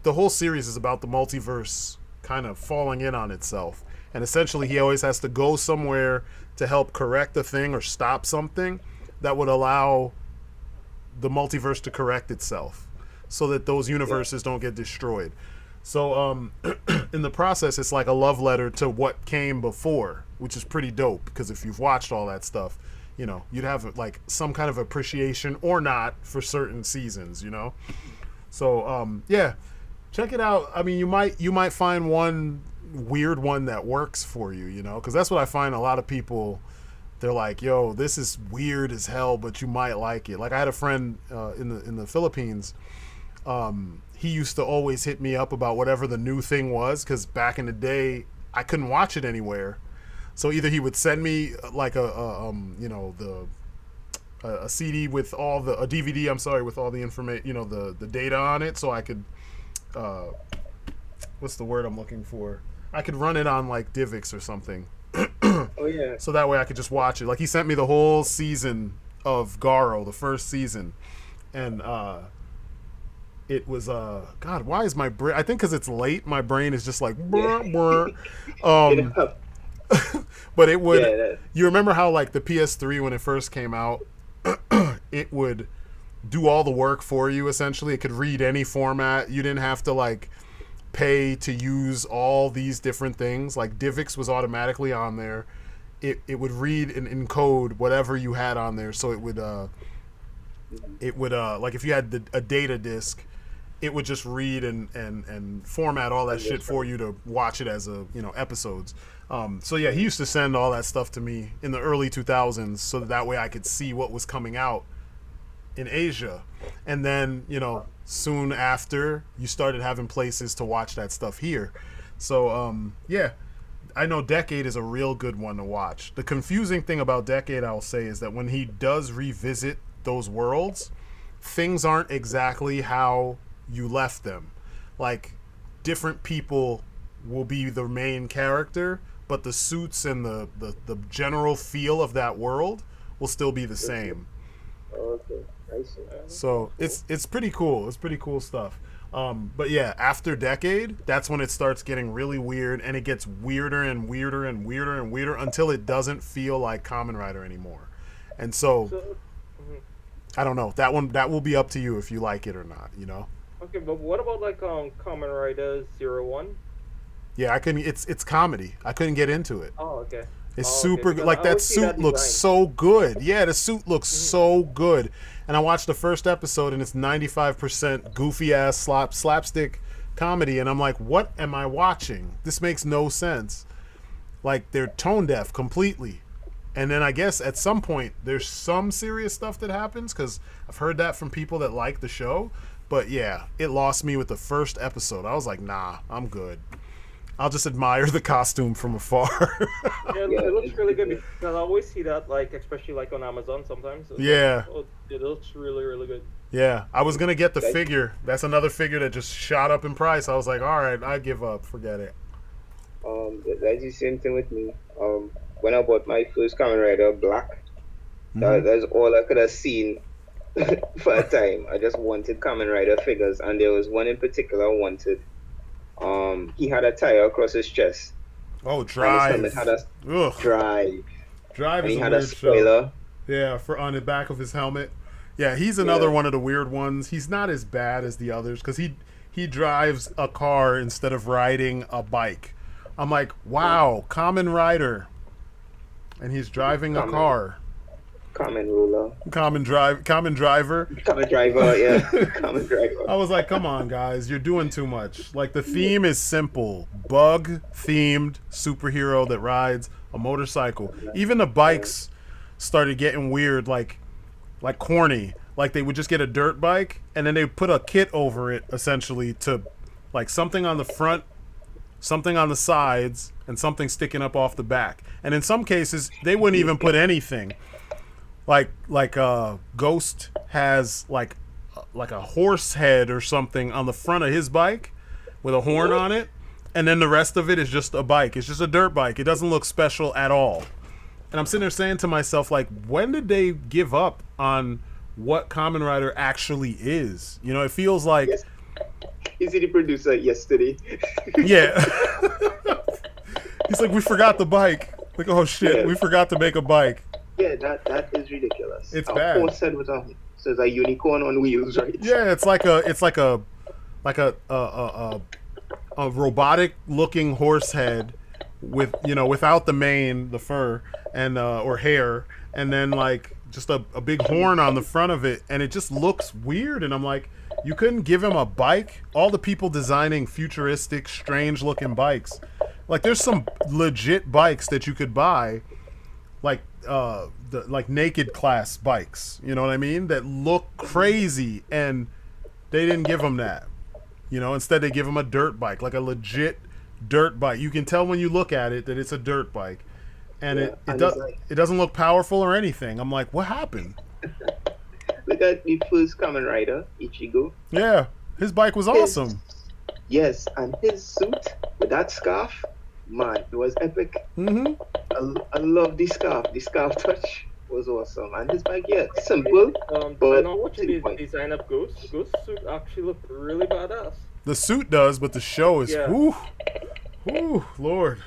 the whole series is about the multiverse kind of falling in on itself. And essentially he always has to go somewhere to help correct a thing or stop something that would allow the multiverse to correct itself so that those universes don't get destroyed. So in the process, it's like a love letter to what came before, which is pretty dope because if you've watched all that stuff, you'd have like some kind of appreciation or not for certain seasons, So yeah, check it out. I mean, you might find one weird one that works for you, because that's what I find a lot of people. They're like, yo, this is weird as hell, but you might like it. Like I had a friend in the Philippines. He used to always hit me up about whatever the new thing was because back in the day I couldn't watch it anywhere. So either he would send me like a CD with all a DVD, I'm sorry, with all the information, the data on it, so I could what's the word I'm looking for? I could run it on like DivX or something. Oh yeah. So that way I could just watch it. Like he sent me the whole season of Garo, the first season, and it was God, why is my brain? I think because it's late, my brain is just like brr, brr. But it would. Yeah, you remember how like the PS3 when it first came out, it would do all the work for you. Essentially, it could read any format. You didn't have to like pay to use all these different things. Like DivX was automatically on there. It would read and encode whatever you had on there. So it would like if you had a data disk, it would just read and format all that shit for you to watch it as episodes. So yeah, he used to send all that stuff to me in the early 2000s so that way I could see what was coming out in Asia. And then, soon after, you started having places to watch that stuff here. So yeah, I know Decade is a real good one to watch. The confusing thing about Decade, I'll say, is that when he does revisit those worlds, things aren't exactly how you left them. Like different people will be the main character, but the suits and the general feel of that world will still be the same. Okay, I see. So it's pretty cool. It's pretty cool stuff. But yeah, after Decade, that's when it starts getting really weird, and it gets weirder and weirder and weirder and weirder until it doesn't feel like Kamen Rider anymore. And so I don't know. That will be up to you if you like it or not, you know? Okay, but what about like Kamen Rider 01? Yeah, I couldn't. It's comedy. I couldn't get into it. Oh, okay. It's Oh, super okay. good. Like, that suit looks so good. Yeah, the suit looks so good. And I watched the first episode, and it's 95% goofy ass slapstick comedy, and I'm like, what am I watching? This makes no sense. Like, they're tone deaf completely. And then I guess at some point there's some serious stuff that happens, because I've heard that from people that like the show. But yeah, it lost me with the first episode. I was like, nah, I'm good. I'll just admire the costume from afar. Yeah, it looks really good because I always see that, like, especially like on Amazon sometimes. It's Yeah. like, oh, it looks really, really good. Yeah, I was gonna get the figure. That's another figure that just shot up in price. I was like, all right, I give up. Forget it. That's the same thing with me. When I bought my first Kamen Rider Black, that's all I could have seen for a time. I just wanted Kamen Rider figures, and there was one in particular I wanted. He had a tire across his chest. Oh, Drive. And his helmet had a Drive. Drive And is he a had a weird spoiler. show. Yeah, on the back of his helmet. Yeah, he's another one of the weird ones. He's not as bad as the others because he drives a car instead of riding a bike. I'm like, wow, Kamen Rider. And he's driving a car. Kamen Ruler. Kamen Driver. Kamen Driver, yeah. Kamen Driver. I was like, come on, guys, you're doing too much. Like, the theme is simple. Bug-themed superhero that rides a motorcycle. Even the bikes started getting weird, like corny. Like, they would just get a dirt bike, and then they put a kit over it, essentially, to, like, something on the front, something on the sides, and something sticking up off the back. And in some cases, they wouldn't even put anything. Like Ghost has like a horse head or something on the front of his bike with a horn on it, and then the rest of it is just a bike. It's just a dirt bike. It doesn't look special at all. And I'm sitting there saying to myself, like, when did they give up on what Kamen Rider actually is? You know, it feels like... Yes. Is he the producer yesterday? Yeah. He's like, we forgot the bike. Like, oh shit, we forgot to make a bike. Yeah, that is ridiculous. It's bad. Horse head with a unicorn on wheels, right? Yeah, it's like a robotic looking horse head with, you know, without the mane, the fur, and or hair, and then like just a big horn on the front of it, and it just looks weird. And I'm like, you couldn't give him a bike? All the people designing futuristic, strange looking bikes, like, there's some legit bikes that you could buy, like like naked class bikes, you know what I mean, that look crazy, and they didn't give him that. You know, instead they give him a dirt bike, like a legit dirt bike. You can tell when you look at it that it's a dirt bike, and it doesn't look powerful or anything. I'm like, what happened? Look at the first Kamen Rider, Ichigo. Yeah, his bike was awesome. Yes, and his suit with that scarf, man, it was epic. I love the scarf. The scarf touch was awesome. And his bike, yeah, simple. But not watching the design of Ghost. Ghost suit actually looked really badass. The suit does, but the show is, whoo, Lord.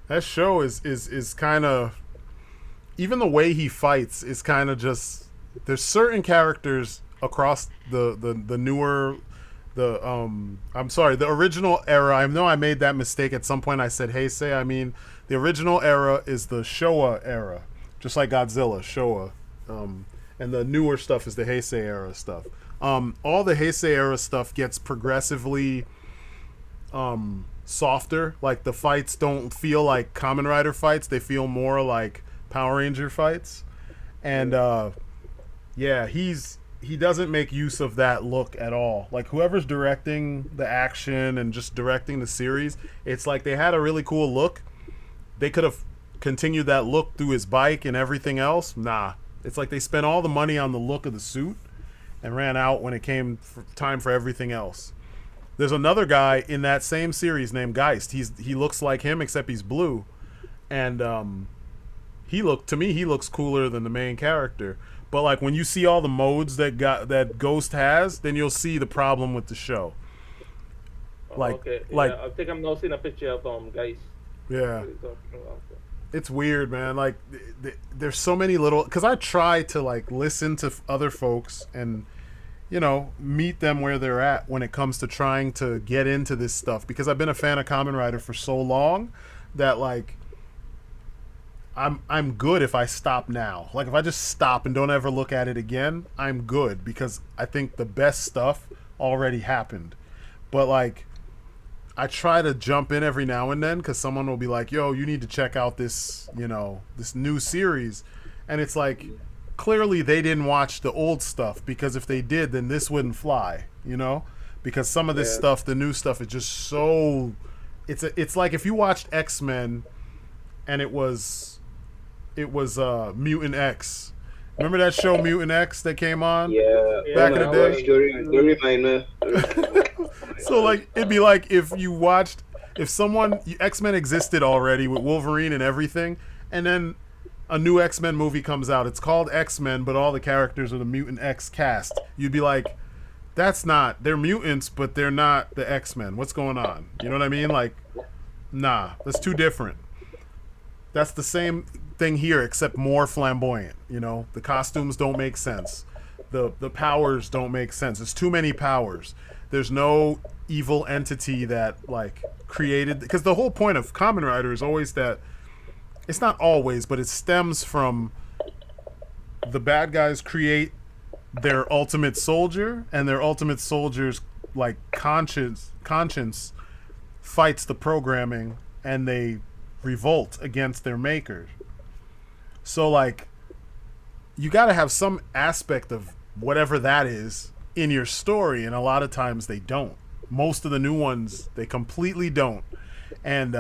That show is kind of, even the way he fights is kind of just, there's certain characters across the newer, the original era. I know I made that mistake at some point. I said Heisei. I mean, the original era is the Showa era, just like Godzilla, Showa. And the newer stuff is the Heisei era stuff. All the Heisei era stuff gets progressively softer. Like, the fights don't feel like Kamen Rider fights. They feel more like Power Ranger fights. And yeah, he doesn't make use of that look at all. Like, whoever's directing the action and just directing the series, it's like they had a really cool look. They could have continued that look through his bike and everything else. Nah. It's like they spent all the money on the look of the suit and ran out when it came time for everything else. There's another guy in that same series named Geist. He looks like him except he's blue, and he looks cooler than the main character. But like when you see all the modes that Ghost has, then you'll see the problem with the show. Like, okay. Yeah, like I think I'm now seeing a picture of guys. yeah, it's weird, man. Like there's so many little, because I try to like listen to other folks and meet them where they're at when it comes to trying to get into this stuff, because I've been a fan of Kamen Rider for so long that like I'm good if I stop now. Like if I just stop and don't ever look at it again, I'm good, because I think the best stuff already happened. But like I try to jump in every now and then because someone will be like, yo, you need to check out this, this new series. And it's like, clearly they didn't watch the old stuff, because if they did, then this wouldn't fly, because some of this stuff, the new stuff, is just so, it's like if you watched X-Men and it was Mutant X. Remember that show Mutant X that came on? Yeah. Back in the day? Don't remind me. So like it'd be like if X-Men existed already with Wolverine and everything, and then a new X-Men movie comes out. It's called X-Men, but all the characters are the Mutant X cast. You'd be like, they're mutants, but they're not the X-Men. What's going on? You know what I mean? Like, nah, that's too different. That's the same thing here, except more flamboyant. The costumes don't make sense. The powers don't make sense. There's too many powers. There's no evil entity that like created, because the whole point of Kamen Rider is always that, it's not always, but it stems from the bad guys create their ultimate soldier, and their ultimate soldier's like conscience fights the programming, and they revolt against their makers. So like you got to have some aspect of whatever that is in your story, and a lot of times they don't. Most of the new ones, they completely don't. And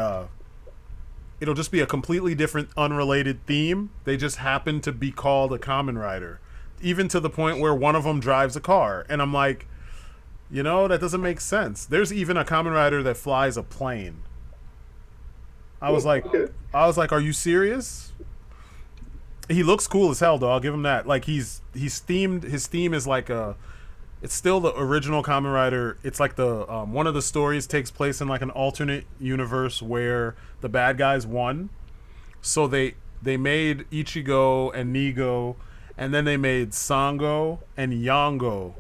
it'll just be a completely different, unrelated theme. They just happen to be called a Kamen Rider, even to the point where one of them drives a car, and I'm like, that doesn't make sense. There's even a Kamen Rider that flies a plane. I was like, are you serious? He looks cool as hell, though. I'll give him that. Like he's themed. His theme is like it's still the original Kamen Rider. It's like the one of the stories takes place in like an alternate universe where the bad guys won. So they made Ichigo and Nigo, and then they made Sango and Yongo,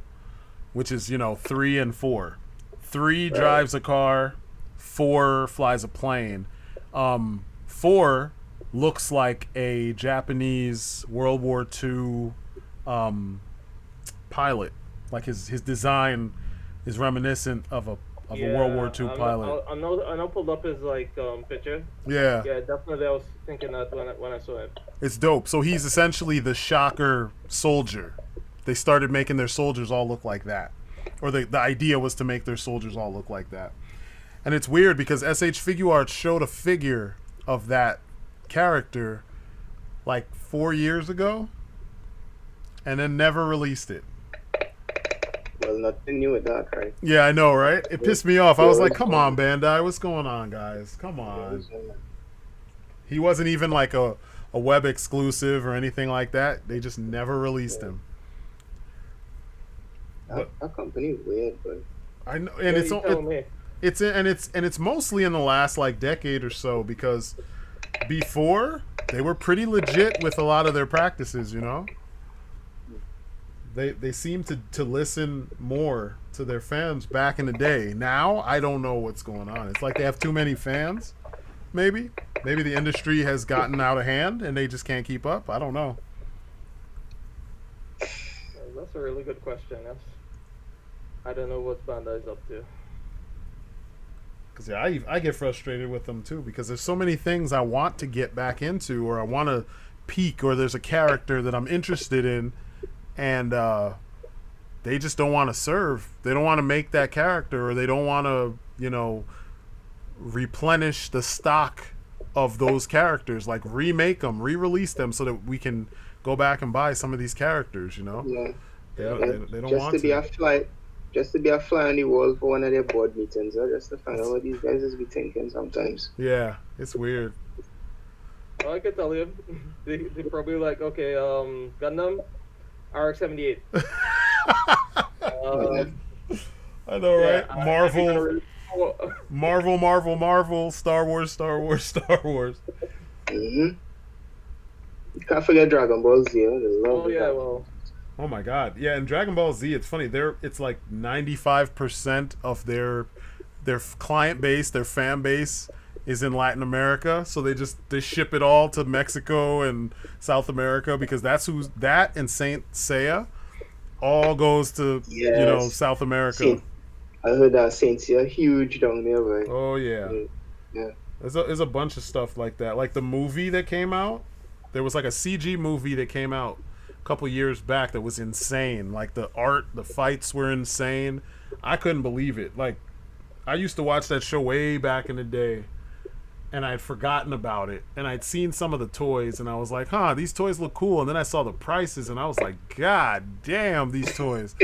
which is 3 and 4. 3 drives a car, 4 flies a plane. 4 looks like a Japanese World War II pilot. Like his design is reminiscent of a World War II pilot. I know pulled up his picture. Yeah. Yeah, definitely. I was thinking that when I saw it. It's dope. So he's essentially the Shocker soldier. They started making their soldiers all look like that, or the idea was to make their soldiers all look like that. And it's weird because SH Figuarts showed a figure of that character like 4 years ago, and then never released it. Well, nothing new with that, right? Yeah, I know, right? It pissed me off. I was like, come on, Bandai, what's going on, guys? Come on. He wasn't even like a web exclusive or anything like that. They just never released him. That company is weird, but I know, and it's mostly in the last like decade or so, because before they were pretty legit with a lot of their practices, They seem to listen more to their fans back in the day. Now, I don't know what's going on. It's like they have too many fans, maybe. Maybe the industry has gotten out of hand and they just can't keep up. I don't know. That's a really good question. I don't know what Bandai's up to. Because I get frustrated with them too, because there's so many things I want to get back into, or I want to peek, or there's a character that I'm interested in, and they just don't want to serve. They don't want to make that character, or they don't want to, replenish the stock of those characters, like remake them, re-release them, so that we can go back and buy some of these characters. Yeah. They don't just want to be a just to be a fly on the wall for one of their board meetings, or just to find out what these guys is be thinking sometimes. Yeah, it's weird. Well, I can tell you, they probably like, okay, Gundam, RX-78. I know, right? Yeah, Marvel, Star Wars. Mm-hmm. You can't forget Dragon Ball Z. Oh my God, yeah. And Dragon Ball Z, it's funny. It's like 95% of their client base, their fan base, is in Latin America. So they ship it all to Mexico and South America because that and Saint Seiya all goes to South America. I heard that Saint Seiya huge down there, right? Oh yeah. Yeah. There's a bunch of stuff like that. Like the movie that came out, there was like a CG movie that came out a couple years back that was insane. Like the art, the fights were insane. I couldn't believe it. Like I used to watch that show way back in the day, and I had forgotten about it. And I'd seen some of the toys, and I was like, these toys look cool. And then I saw the prices, and I was like, God damn, these toys.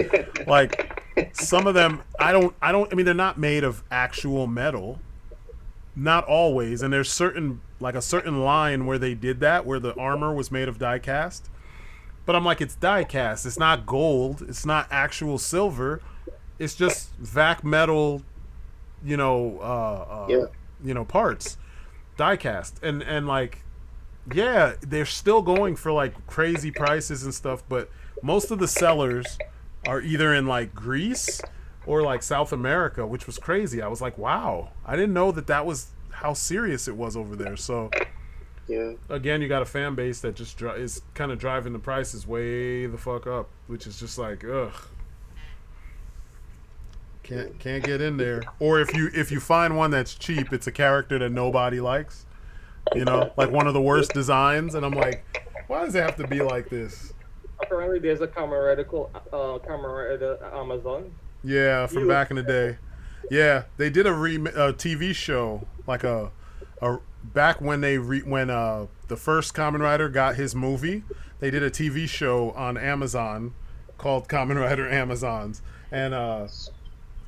Like some of them, I mean, they're not made of actual metal. Not always. And there's a certain line where they did that, where the armor was made of die cast. But I'm like, it's die cast. It's not gold. It's not actual silver. It's just vac metal, parts. Die cast. And like, yeah, they're still going for like crazy prices and stuff, but most of the sellers are either in like Greece or like South America, which was crazy. I was like, wow, I didn't know that was how serious it was over there. So yeah, again, you got a fan base that just is kind of driving the prices way the fuck up, which is just like, ugh. Can't get in there. Or if you find one that's cheap, it's a character that nobody likes. Like one of the worst designs, and I'm like, why does it have to be like this? Apparently, there's a Kamen Rider called Amazon. Yeah, from back in the day. Yeah, they did a TV show, like a back when the first Kamen Rider got his movie. They did a TV show on Amazon called Kamen Rider Amazons, and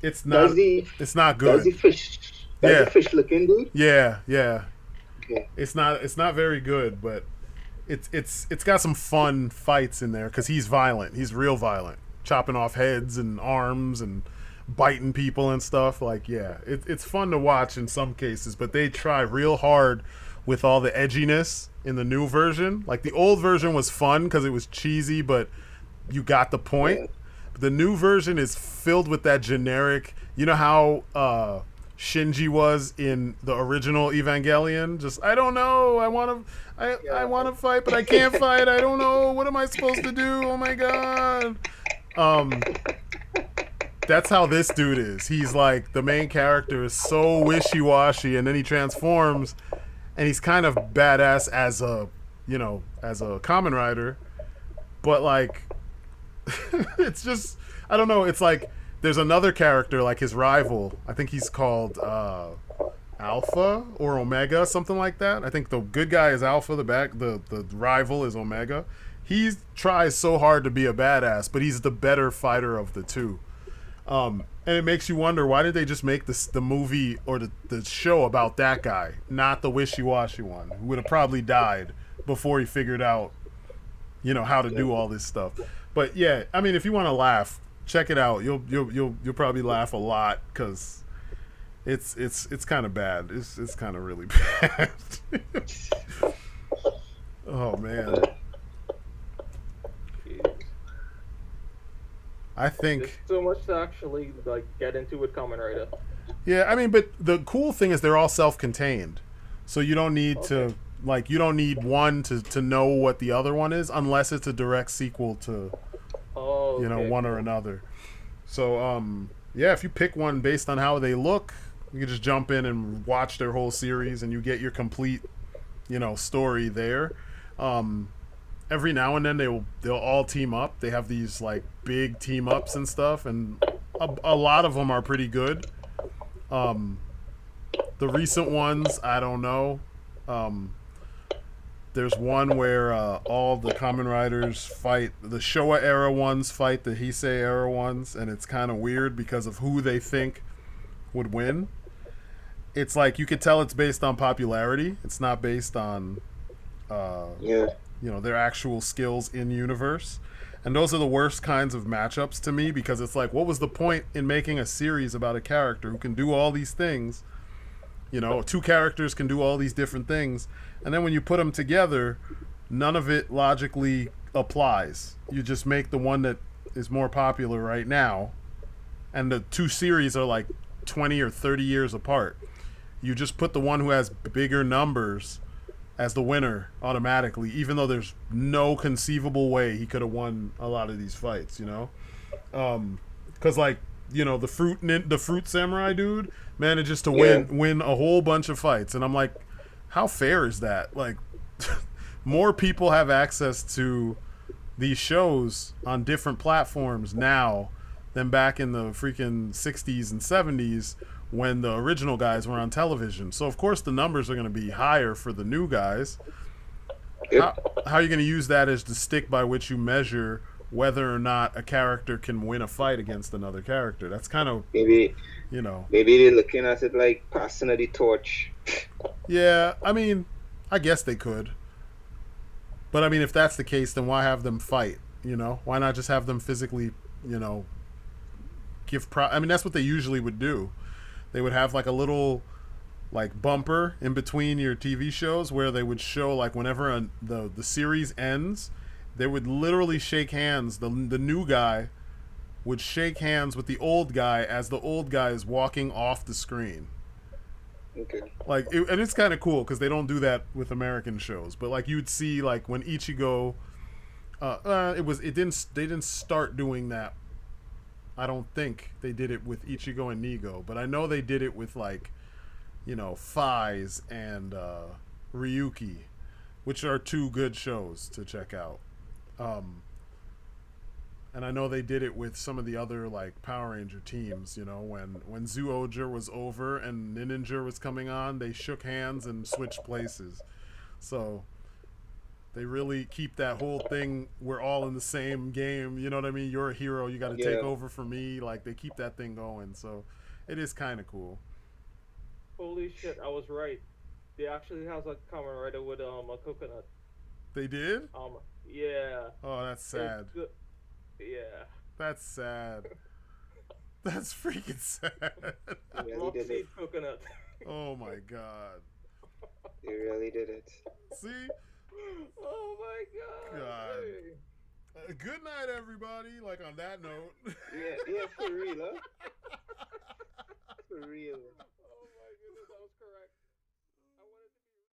it's not good. Does the fish? Does the fish looking good? Yeah. Okay. It's not very good, but it's got some fun fights in there because he's violent. He's real violent, chopping off heads and arms and biting people and stuff. Like, yeah, it's fun to watch in some cases, but they try real hard with all the edginess in the new version. Like the old version was fun because it was cheesy, but you got the point. Yeah. The new version is filled with that generic. You know how Shinji was in the original Evangelion? Just, I don't know. I want to fight, but I can't fight. I don't know. What am I supposed to do? Oh my god. That's how this dude is. He's like, the main character is so wishy-washy, and then he transforms, and he's kind of badass as a Kamen Rider, but like, it's just, I don't know. It's like there's another character, like his rival. I think he's called Alpha or Omega, something like that. I think the good guy is Alpha. The rival is Omega. He tries so hard to be a badass, but he's the better fighter of the two. And it makes you wonder, why did they just make the movie or the show about that guy, not the wishy-washy one, who would have probably died before he figured out, how to do all this stuff. But yeah, I mean, if you want to laugh, check it out. You'll probably laugh a lot because it's kind of bad. It's kind of really bad. Oh man. I think there's so much to actually like get into with Kamen Rider. Yeah, I mean, but the cool thing is they're all self-contained, so you don't need to one to know what the other one is unless it's a direct sequel to one or another. So yeah, if you pick one based on how they look, you can just jump in and watch their whole series, and you get your complete story there. Every now and then they'll all team up. They have these like big team ups and stuff, and a lot of them are pretty good. The recent ones, I don't know. There's one where all the Kamen Riders fight, the Showa era ones fight the Heisei era ones, and it's kind of weird because of who they think would win. It's like you could tell it's based on popularity. It's not based on, their actual skills in universe. And those are the worst kinds of matchups to me because it's like, what was the point in making a series about a character who can do all these things? You know, two characters can do all these different things. And then when you put them together, none of it logically applies. You just make the one that is more popular right now. And the two series are like 20 or 30 years apart. You just put the one who has bigger numbers as the winner automatically, even though there's no conceivable way he could have won a lot of these fights, you know? Because, like, you know, the fruit samurai dude managed just to win a whole bunch of fights. And I'm like, how fair is that? Like, more people have access to these shows on different platforms now than back in the freaking 60s and 70s when the original guys were on television. So, of course, the numbers are going to be higher for the new guys. Yep. How are you going to use that as the stick by which you measure whether or not a character can win a fight against another character? That's kind of, maybe they're looking at it like passing of the torch. Yeah, I mean, I guess they could. But, I mean, if that's the case, then why have them fight, you know? Why not just have them physically, you know, I mean, that's what they usually would do. They would have like a little like bumper in between your TV shows where they would show like whenever the series ends, they would literally shake hands. The new guy would shake hands with the old guy as the old guy is walking off the screen. Okay. Like, and it's kind of cool because they don't do that with American shows. But like you'd see like when Ichigo, they didn't start doing that. I don't think they did it with Ichigo and Nigo, but I know they did it with like, you know, Faiz and Ryuki, which are two good shows to check out. And I know they did it with some of the other like Power Ranger teams, you know, when Zyuohger was over and Ninja was coming on, they shook hands and switched places. So they really keep that whole thing, we're all in the same game, you know what I mean? You're a hero, you got to take over for me. Like, they keep that thing going, so it is kind of cool. Holy shit, I was right. They actually has a Kamen Rider with a coconut. They did? Yeah. Oh, that's sad. Yeah. That's sad. That's freaking sad. Really did it. Coconut. Oh my god. You really did it. See? Oh my god. Hey. Good night, everybody. Like, on that note. Yeah, for real, huh?